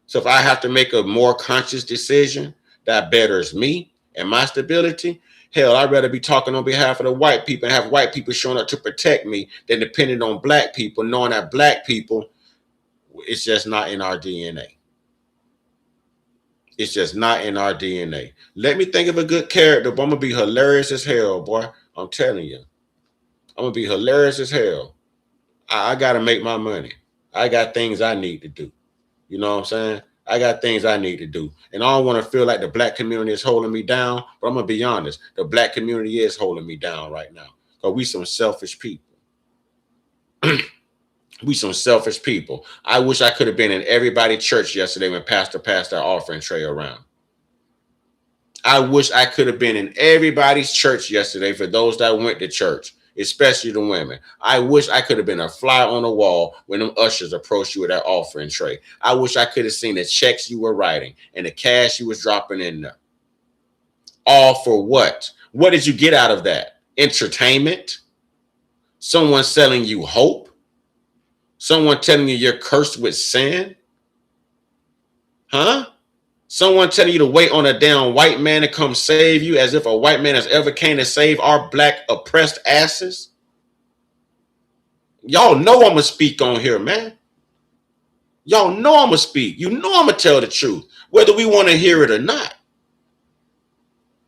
Speaker 1: So if I have to make a more conscious decision that betters me and my stability, hell, I'd rather be talking on behalf of the white people and have white people showing up to protect me than depending on black people, knowing that black people, it's just not in our DNA. It's just not in our DNA. Let me think of a good character, but I'm going to be hilarious as hell, boy. I'm telling you. I'm going to be hilarious as hell. I got to make my money. I got things I need to do. You know what I'm saying? I got things I need to do. And I don't want to feel like the black community is holding me down, but I'm going to be honest. The black community is holding me down right now because we some selfish people. We some selfish people. I wish I could have been in everybody's church yesterday when Pastor passed our offering tray around. I wish I could have been in everybody's church yesterday for those that went to church, especially the women. I wish I could have been a fly on the wall when them ushers approached you with that offering tray. I wish I could have seen the checks you were writing and the cash you was dropping in there. All for what? What did you get out of that? Entertainment? Someone selling you hope? Someone telling you you're cursed with sin? Huh? Someone telling you to wait on a damn white man to come save you, as if a white man has ever came to save our black oppressed asses? Y'all know I'm going to speak on here, man. Y'all know I'm going to speak. You know I'm going to tell the truth, whether we want to hear it or not.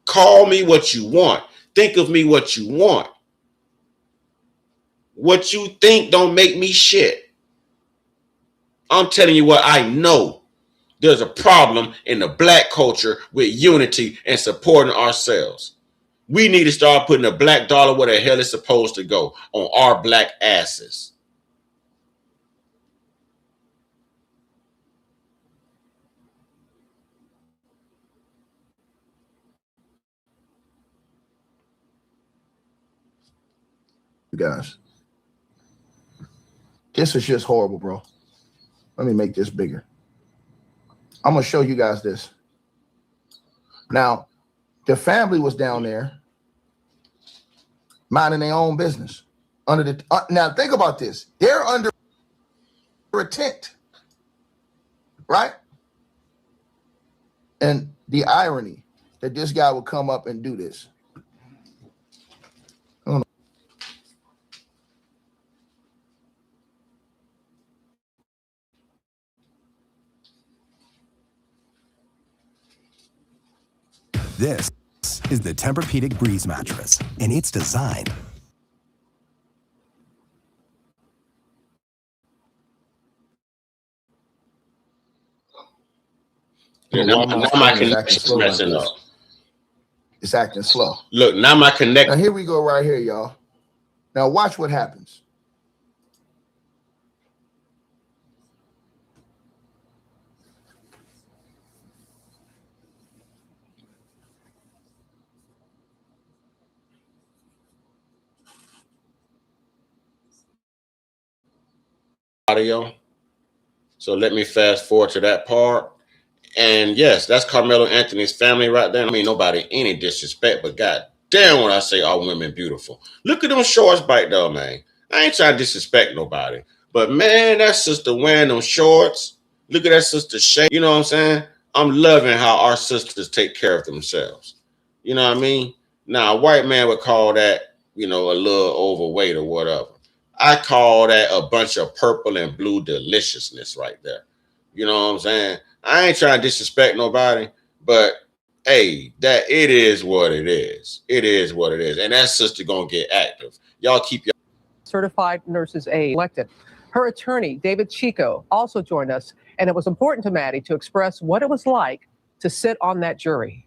Speaker 1: Call me what you want. Think of me what you want. What you think don't make me shit. I'm telling you what I know. There's a problem in the black culture with unity and supporting ourselves. We need to start putting the black dollar where the hell it's supposed to go, on our black asses.
Speaker 12: You guys, this is just horrible, bro. Let me make this bigger. I'm going to show you guys this. Now, the family was down there minding their own business. Now, think about this. They're under a tent, right? And the irony that this guy would come up and do this.
Speaker 20: This is the Tempur-Pedic Breeze mattress, and it's designed
Speaker 1: now my connection's messing up.
Speaker 12: It's acting slow.
Speaker 1: Look, now my connection.
Speaker 12: Now here we go right here, y'all. Now watch what happens.
Speaker 1: Audio. So let me fast forward to that part. And yes, that's Carmelo Anthony's family right there. I mean, nobody any disrespect, but god damn when I say all women beautiful. Look at them shorts back there, man. I ain't trying to disrespect nobody. But man, that sister wearing them shorts. Look at that sister shape. You know what I'm saying? I'm loving how our sisters take care of themselves. You know what I mean? Now, a white man would call that, a little overweight or whatever. I call that a bunch of purple and blue deliciousness right there. You know what I'm saying? I ain't trying to disrespect nobody, but hey, that it is what it is. It is what it is. And that sister gonna get active. Y'all keep your
Speaker 21: certified nurses aide elected. Her attorney, David Chico, also joined us, and it was important to Maddie to express what it was like to sit on that jury.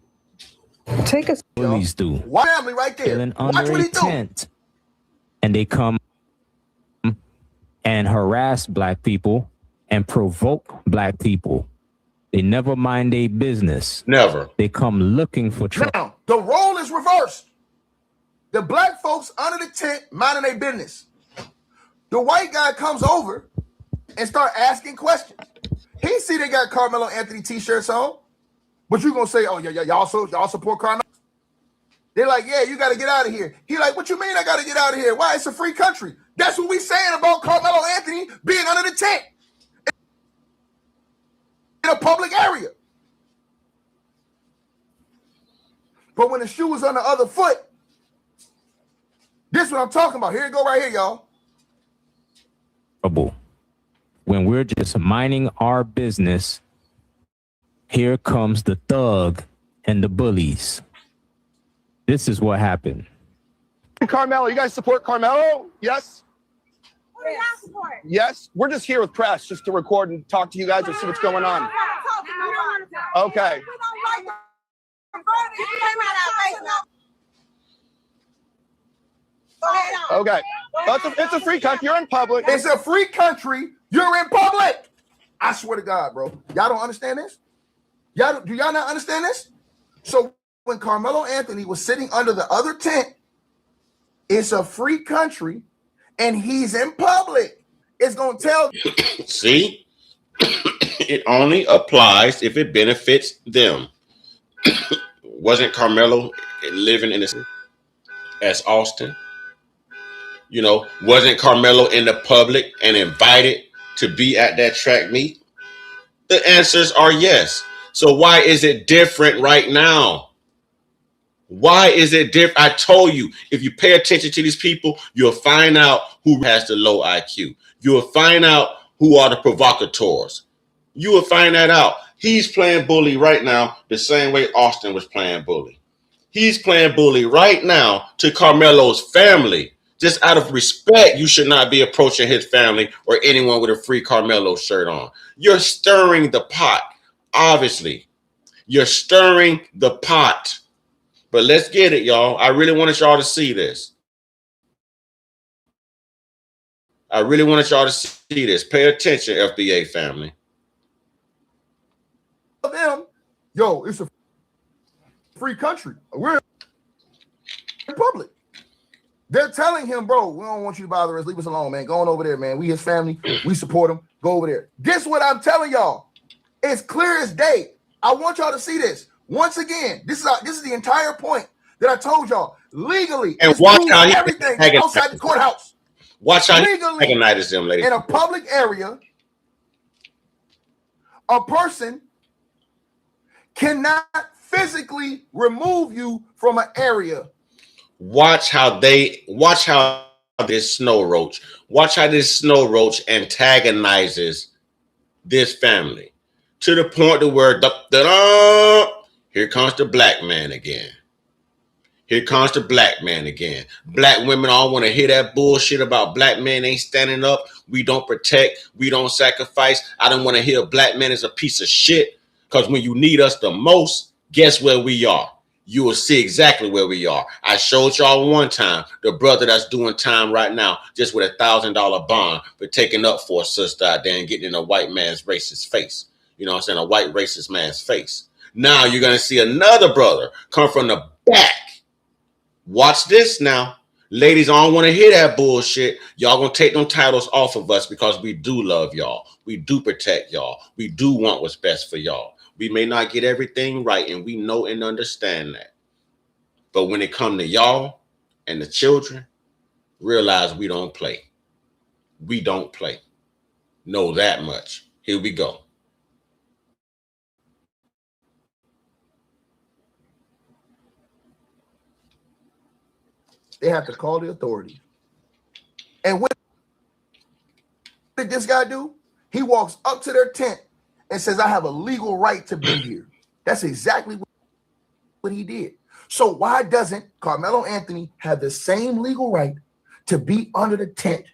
Speaker 21: Take us.
Speaker 22: Police do.
Speaker 12: One family right there.
Speaker 22: Killing
Speaker 12: Watch
Speaker 22: under
Speaker 12: what
Speaker 22: a
Speaker 12: he do.
Speaker 22: tent, and they come and harass black people and provoke black people. They never mind their business.
Speaker 1: Never.
Speaker 22: They come looking for trouble.
Speaker 12: Now, the role is reversed. The black folks under the tent minding their business. The white guy comes over and start asking questions. He see they got Carmelo Anthony t-shirts on, but you gonna say, oh, yeah, y'all support Carmelo? They're like, yeah, you got to get out of here. He like, what you mean I got to get out of here? Why? It's a free country. That's what we saying about Carmelo Anthony being under the tent in a public area. But when the shoe was on the other foot, this is what I'm talking about. Here you go right here, y'all.
Speaker 22: When we're just minding our business, here comes the thug and the bullies. This is what happened.
Speaker 23: Carmelo, you guys support Carmelo? Yes? Yes? We're just here with press just to record and talk to you guys and see what's going on. Okay. Okay. It's a free country. You're in public.
Speaker 12: It's a free country. You're in public. I swear to God, bro. Y'all don't understand this? Do y'all not understand this? So when Carmelo Anthony was sitting under the other tent, it's a free country, and he's in public. It's going to tell you.
Speaker 1: See? It only applies if it benefits them. Wasn't Carmelo living in the as Austin? You know, wasn't Carmelo in the public and invited to be at that track meet? The answers are yes. So why is it different right now? Why is it different? I told you, if you pay attention to these people, you'll find out who has the low IQ. You'll find out who are the provocateurs. You will find that out. He's playing bully right now the same way Austin was playing bully. He's playing bully right now to Carmelo's family. Just out of respect, you should not be approaching his family or anyone with a free Carmelo shirt on. You're stirring the pot, obviously. You're stirring the pot. But let's get it, y'all. I really wanted y'all to see this. I really wanted y'all to see this. Pay attention, FBA family.
Speaker 12: Them, yo, it's a free country. We're in public. They're telling him, bro, we don't want you to bother us. Leave us alone, man. Go on over there, man. We his family. We support him. Go over there. This is what I'm telling y'all. It's clear as day. I want y'all to see this. Once again, this is the entire point that I told y'all. Legally,
Speaker 1: and watch how he
Speaker 12: everything outside the courthouse.
Speaker 1: Watch how
Speaker 12: legally,
Speaker 1: he agonites them, ladies.
Speaker 12: In a public area, a person cannot physically remove you from an area.
Speaker 1: Watch how this snow roach antagonizes this family to the point to where here comes the black man again. Here comes the black man again. Black women all want to hear that bullshit about black men ain't standing up. We don't protect. We don't sacrifice. I don't want to hear a black man is a piece of shit. Because when you need us the most, guess where we are? You will see exactly where we are. I showed y'all one time the brother that's doing time right now just with $1,000 bond for taking up for a sister out there and getting in a white man's racist face. You know what I'm saying? A white racist man's face. Now you're going to see another brother come from the back. Watch this now. Ladies, I don't want to hear that bullshit. Y'all going to take them titles off of us because we do love y'all. We do protect y'all. We do want what's best for y'all. We may not get everything right, and we know and understand that. But when it comes to y'all and the children, realize we don't play. We don't play. Know that much. Here we go.
Speaker 12: They have to call the authorities. And what did this guy do? He walks up to their tent and says, I have a legal right to be here. That's exactly what he did. So why doesn't Carmelo Anthony have the same legal right to be under the tent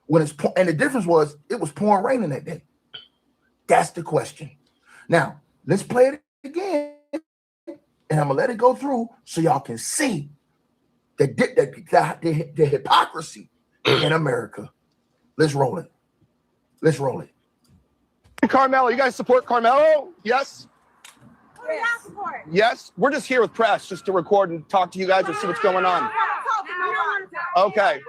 Speaker 12: when it's and the difference was it was pouring rain in that day. That's the question. Now let's play it again, and I'm gonna let it go through so y'all can see the hypocrisy in America. Let's roll it. Let's roll it.
Speaker 23: Carmelo, you guys support Carmelo? Yes? Yes? We're just here with press just to record and talk to you guys and see what's going on. Okay.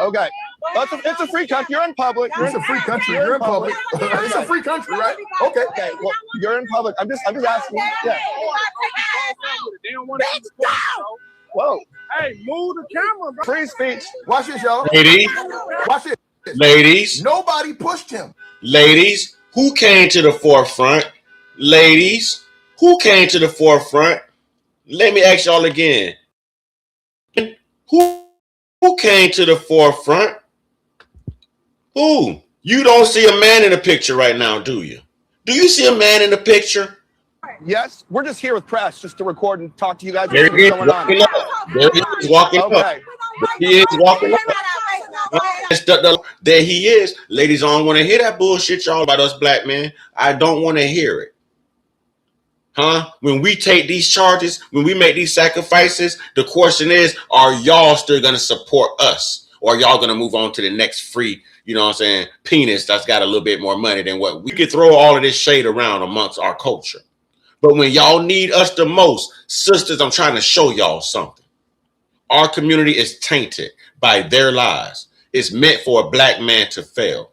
Speaker 23: Okay. It's a free country. You're in public.
Speaker 12: It's a free country. You're in public. It's a free country, right? Okay.
Speaker 23: Okay. Well, you're in public. I'm just asking. Yeah. Whoa.
Speaker 8: Hey, move the camera, bro.
Speaker 23: Free speech.
Speaker 12: Watch this, y'all.
Speaker 1: Ladies.
Speaker 12: Watch it.
Speaker 1: Ladies.
Speaker 12: Nobody pushed him.
Speaker 1: Ladies, who came to the forefront? Ladies, who came to the forefront? Let me ask y'all again. Who came to the forefront? Who? You don't see a man in the picture right now, do you? Do you see a man in the picture?
Speaker 23: Yes, we're just here with press just to record and talk to you guys and
Speaker 1: There
Speaker 23: see
Speaker 1: he is
Speaker 23: what's going on.
Speaker 1: walking up. There he is walking up.
Speaker 23: Okay.
Speaker 1: There he is walking up. There he is. Ladies, I don't want to hear that bullshit y'all about us black men. I don't want to hear it. Huh? When we take these charges, when we make these sacrifices, the question is, are y'all still going to support us? Or are y'all going to move on to the next free, you know what I'm saying, penis that's got a little bit more money than what we could throw all of this shade around amongst our culture. But when y'all need us the most, sisters, I'm trying to show y'all something. Our community is tainted by their lies. It's meant for a black man to fail.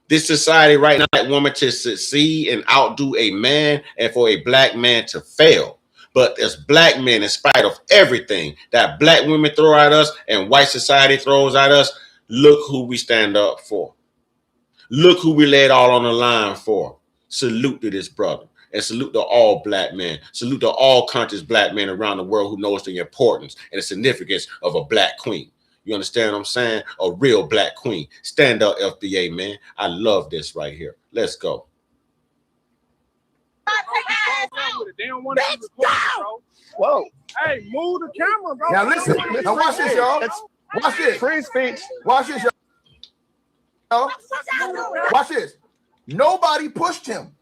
Speaker 1: This society right now, that woman to succeed and outdo a man and for a black man to fail. But as black men, in spite of everything that black women throw at us and white society throws at us, look who we stand up for. Look who we lay it all on the line for. Salute to this brother. And salute to all black men. Salute to all conscious black men around the world who knows the importance and the significance of a black queen. You understand what I'm saying? A real black queen. Stand up, FBA, man. I love this right here. Let's go.
Speaker 8: They don't want to record, bro.
Speaker 23: Whoa.
Speaker 8: Hey, move the camera, bro.
Speaker 12: Now listen. Now watch this, y'all. Watch this.
Speaker 23: Free speech.
Speaker 12: Watch this, y'all. Watch this. Nobody pushed him.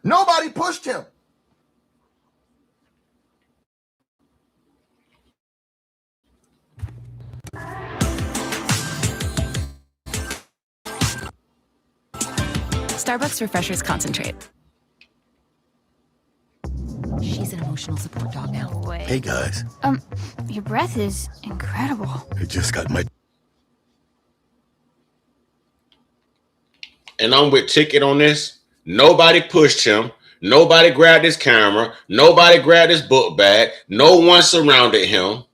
Speaker 12: Nobody pushed him.
Speaker 18: Starbucks Refreshers Concentrate. She's an emotional support dog now.
Speaker 2: Hey guys,
Speaker 18: Your breath is incredible.
Speaker 2: I just got my.
Speaker 1: And I'm with Ticket on this. Nobody pushed him. Nobody grabbed his camera. Nobody grabbed his book bag. No one surrounded him.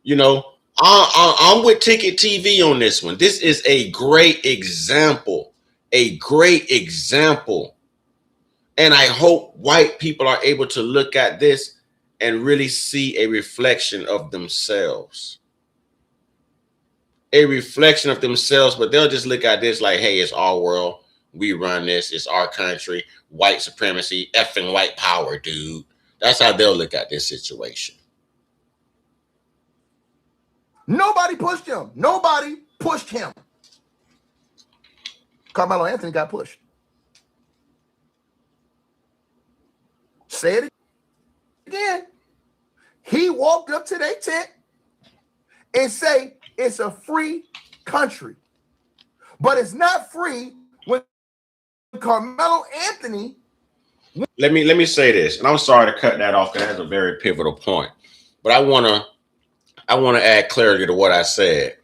Speaker 1: You know, I'm with Ticket TV on this one. This is a great example. A great example. And I hope white people are able to look at this and really see a reflection of themselves. A reflection of themselves, but they'll just look at this like, hey, it's our world. We run this. It's our country. White supremacy, effing white power, dude. That's how they'll look at this situation.
Speaker 12: Nobody pushed him. Nobody pushed him. Carmelo Anthony got pushed. Say it again. He walked up to their tent and say it's a free country. But it's not free when Carmelo Anthony.
Speaker 1: Let me say this, and I'm sorry to cut that off because that's a very pivotal point. But I wanna add clarity to what I said.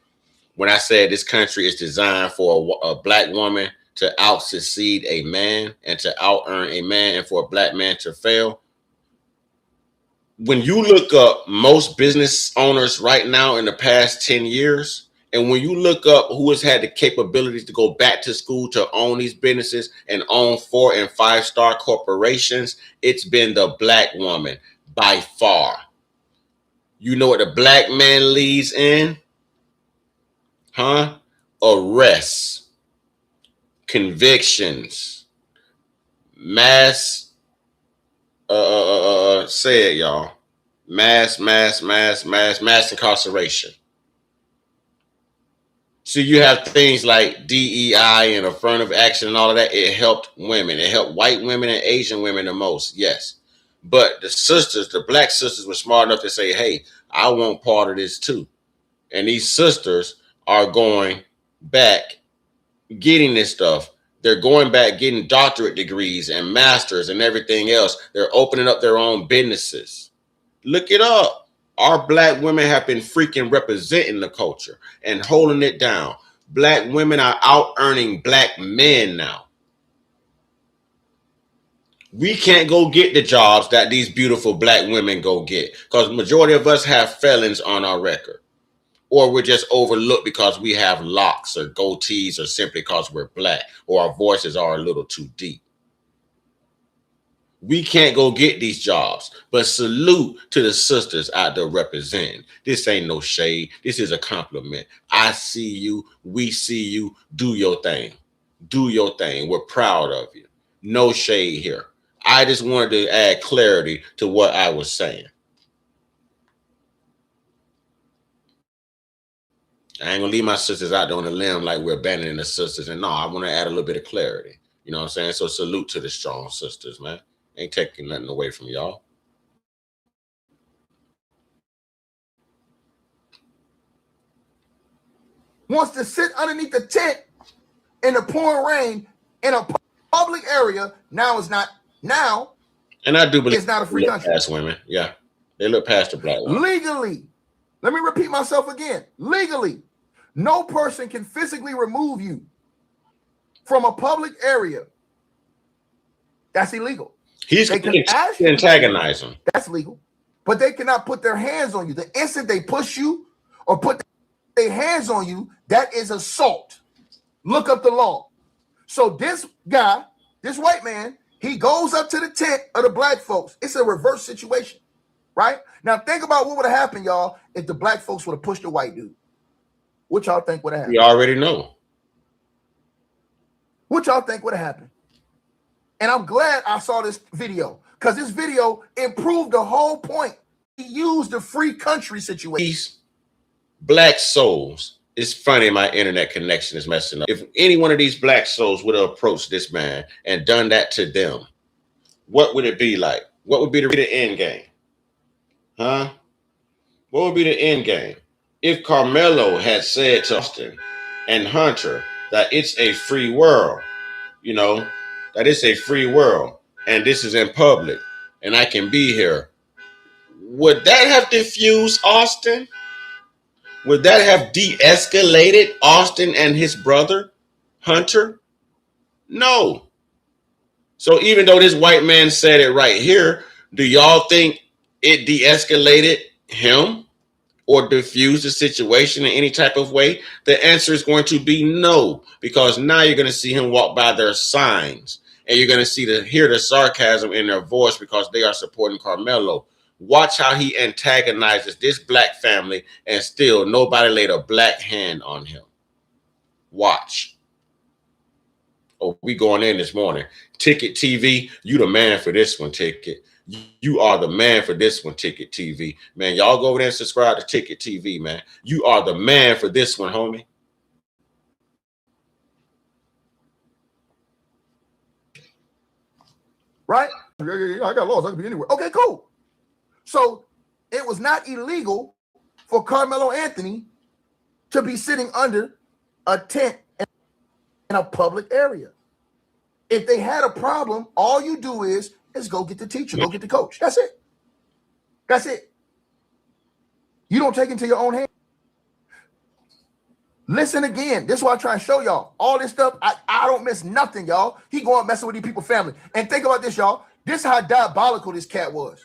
Speaker 1: When I said this country is designed for a black woman to out-succeed a man and to out-earn a man and for a black man to fail. When you look up most business owners right now in the past 10 years, and when you look up who has had the capabilities to go back to school to own these businesses and own 4- and 5-star corporations, it's been the black woman by far. You know what the black man leads in? Arrests, convictions, mass said, y'all. Mass incarceration. So you have things like DEI and affirmative action and all of that. It helped women. It helped white women and Asian women the most, yes. But the sisters, the black sisters, were smart enough to say, hey, I want part of this too. And these sisters are going back getting this stuff. They're going back getting doctorate degrees and masters and everything else. They're opening up their own businesses. Look it up. Our black women have been freaking representing the culture and holding it down. Black women are out earning black men now. We can't go get the jobs that these beautiful black women go get because the majority of us have felons on our record. Or we're just overlooked because we have locks or goatees or simply because we're black or our voices are a little too deep. We can't go get these jobs, but salute to the sisters out there representing. This ain't no shade. This is a compliment. I see you. We see you. Do your thing. Do your thing. We're proud of you. No shade here. I just wanted to add clarity to what I was saying. I ain't gonna leave my sisters out there on the limb like we're abandoning the sisters. And no, I want to add a little bit of clarity. You know what I'm saying? So salute to the strong sisters, man. Ain't taking nothing away from y'all.
Speaker 12: Wants to sit underneath the tent in the pouring rain in a public area. Now is not now.
Speaker 1: And I do believe
Speaker 12: it's not a free country.
Speaker 1: Past women, yeah, they look past the black women.
Speaker 12: Legally, let me repeat myself again. Legally, no person can physically remove you from a public area. That's illegal.
Speaker 1: They can antagonize them.
Speaker 12: That's legal. But they cannot put their hands on you. The instant they push you or put their hands on you, that is assault. Look up the law. So this guy, this white man, he goes up to the tent of the black folks. It's a reverse situation, right? Now think about what would have happened, y'all, if the black folks would have pushed the white dude. What y'all think would have happened?
Speaker 1: We already know.
Speaker 12: What y'all think would have happened? And I'm glad I saw this video because this video improved the whole point. He used the free country situation.
Speaker 1: These black souls, it's funny my internet connection is messing up. If any one of these black souls would have approached this man and done that to them, what would it be like? What would be the end game? Huh? What would be the end game? If Carmelo had said to Austin and Hunter that it's a free world, you know, that it's a free world and this is in public and I can be here, would that have diffused Austin? Would that have de-escalated Austin and his brother, Hunter? No. So even though this white man said it right here, do y'all think it de-escalated him or diffused the situation in any type of way? The answer is going to be no, because now you're going to see him walk by their signs and you're going to hear the sarcasm in their voice because they are supporting Carmelo. Watch how he antagonizes this black family and still nobody laid a black hand on him. Watch. Oh, we going in this morning. Ticket TV, you the man for this one, Ticket. You are the man for this one, Ticket TV. Man, y'all go over there and subscribe to Ticket TV, man. You are the man for this one, homie.
Speaker 12: Right? Yeah, I got laws. I can be anywhere. Okay, cool. So it was not illegal for Carmelo Anthony to be sitting under a tent in a public area. If they had a problem, all you do is go get the teacher, go get the coach. That's it. That's it. You don't take it into your own hand. Listen again. This is what I try and show y'all. All this stuff, I don't miss nothing, y'all. He going messing with these people's family. And think about this, y'all. This is how diabolical this cat was.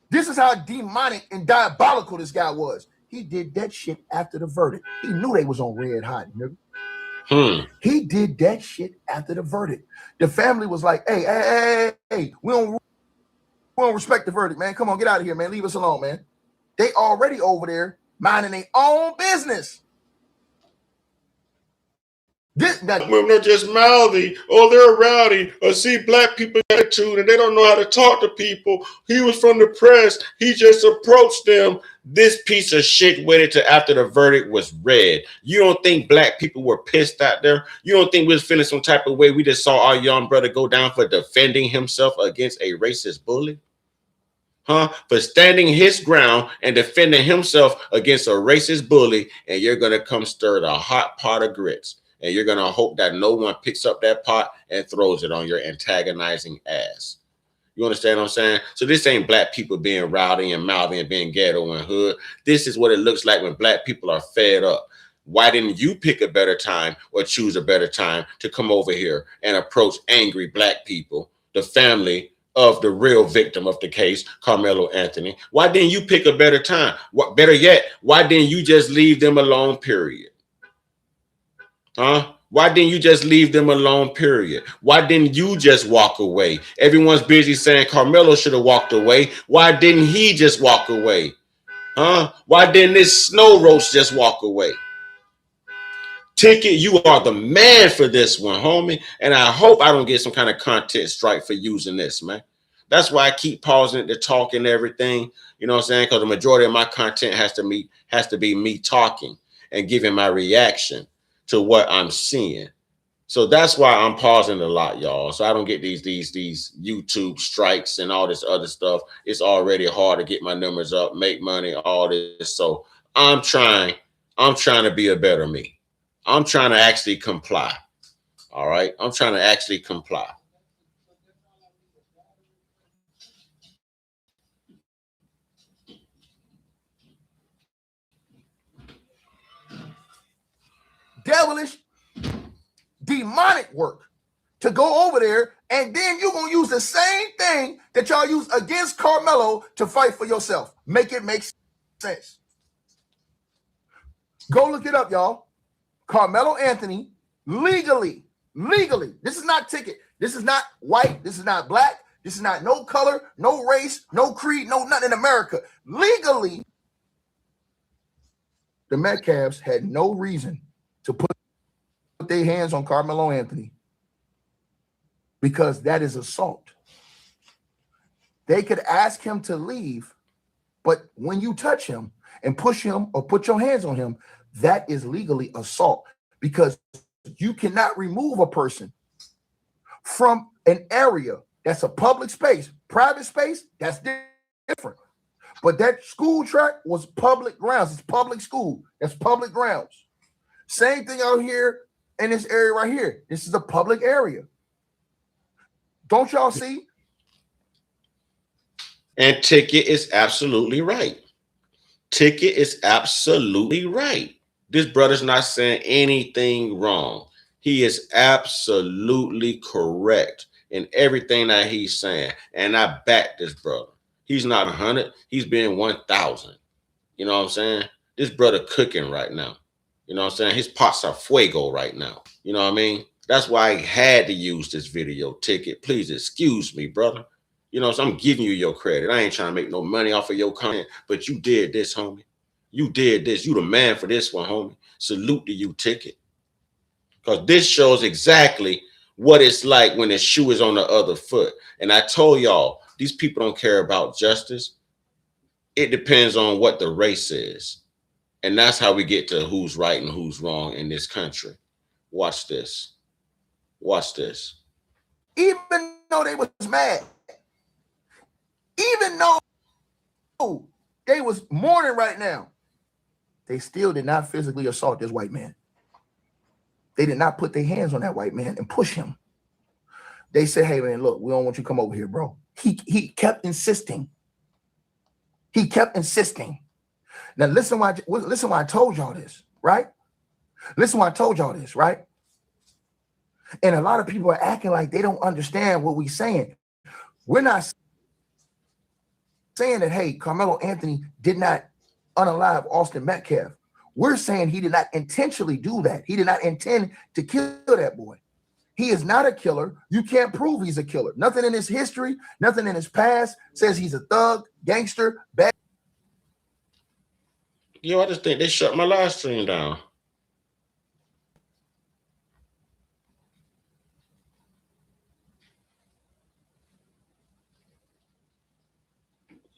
Speaker 12: This is how demonic and diabolical this guy was. He did that shit after the verdict. He knew they was on red hot, nigga. He did that shit after the verdict. The family was like, hey, we don't respect the verdict, man. Come on, get out of here, man. Leave us alone, man. They already over there minding their own business.
Speaker 1: Women are just mouthy, or they're rowdy, or see black people attitude and they don't know how to talk to people. He was from the press. He just approached them. This piece of shit waited till after the verdict was read. You don't think black people were pissed out there? You don't think we was feeling some type of way? We just saw our young brother go down for defending himself against a racist bully? For standing his ground and defending himself against a racist bully, and you're going to come stir the hot pot of grits. And you're going to hope that no one picks up that pot and throws it on your antagonizing ass. You understand what I'm saying? So this ain't black people being rowdy and mouthy and being ghetto and hood. This is what it looks like when black people are fed up. Why didn't you pick a better time or choose a better time to come over here and approach angry black people, the family of the real victim of the case, Carmelo Anthony? Why didn't you pick a better time? What, better yet, why didn't you just leave them alone, period? Why didn't you just leave them alone, period? Why didn't you just walk away? Everyone's busy saying Carmelo should have walked away. Why didn't he just walk away? Why didn't this snow roach just walk away? Ticket, you are the man for this one, homie. And I hope I don't get some kind of content strike for using this, man. That's why I keep pausing it to talk and everything. You know what I'm saying? Because the majority of my content has to be me talking and giving my reaction to what I'm seeing. So that's why I'm pausing a lot, y'all. So I don't get these YouTube strikes and all this other stuff. It's already hard to get my numbers up, make money, all this. So I'm trying to be a better me. I'm trying to actually comply. All right. I'm trying to actually comply.
Speaker 12: Devilish, demonic work to go over there, and then you're gonna use the same thing that y'all use against Carmelo to fight for yourself. Make it make sense. Go look it up, y'all. Carmelo Anthony, legally. This is not ticket. This is not white. This is not black. This is not no color, no race, no creed, no nothing in America. Legally, the Metcalfs had no reason to put their hands on Carmelo Anthony because that is assault. They could ask him to leave, but when you touch him and push him or put your hands on him, that is legally assault because you cannot remove a person from an area that's a public space. Private space, that's different. But that school track was public grounds. It's public school. That's public grounds. Same thing out here in this area right here. This is a public area. Don't y'all see?
Speaker 1: And Ticket is absolutely right. Ticket is absolutely right. This brother's not saying anything wrong. He is absolutely correct in everything that he's saying. And I back this brother. He's not 100. He's being 1,000. You know what I'm saying? This brother cooking right now. You know what I'm saying? His pots are fuego right now. You know what I mean? That's why I had to use this video, Ticket. Please excuse me, brother. You know, so I'm giving you your credit. I ain't trying to make no money off of your content, but you did this, homie. You did this. You the man for this one, homie. Salute to you, Ticket. Because this shows exactly what it's like when the shoe is on the other foot. And I told y'all, these people don't care about justice. It depends on what the race is. And that's how we get to who's right and who's wrong in this country. Watch this. Watch this.
Speaker 12: Even though they was mad, even though they was mourning right now, they still did not physically assault this white man. They did not put their hands on that white man and push him. They said, hey, man, look, we don't want you to come over here, bro. He kept insisting. He kept insisting. Now, listen why I told y'all this, right? Listen why I told y'all this, right? And a lot of people are acting like they don't understand what we're saying. We're not saying that, hey, Carmelo Anthony did not unalive Austin Metcalf. We're saying he did not intentionally do that. He did not intend to kill that boy. He is not a killer. You can't prove he's a killer. Nothing in his history, nothing in his past says he's a thug, gangster, bad.
Speaker 1: Yo, I just think they shut my live stream down.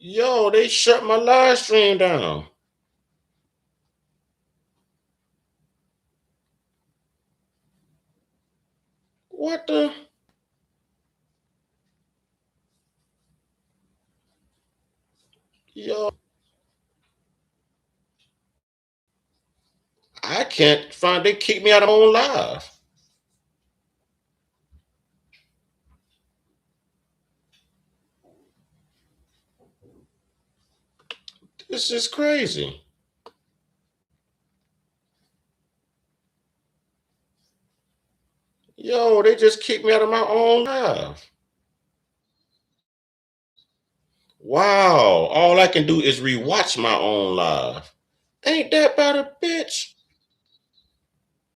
Speaker 1: Yo, they shut my live stream down. What the? Yo, I can't find. They kicked me out of my own live. This is crazy. Yo, they just kicked me out of my own live. Wow, all I can do is rewatch my own live. Ain't that about a bitch?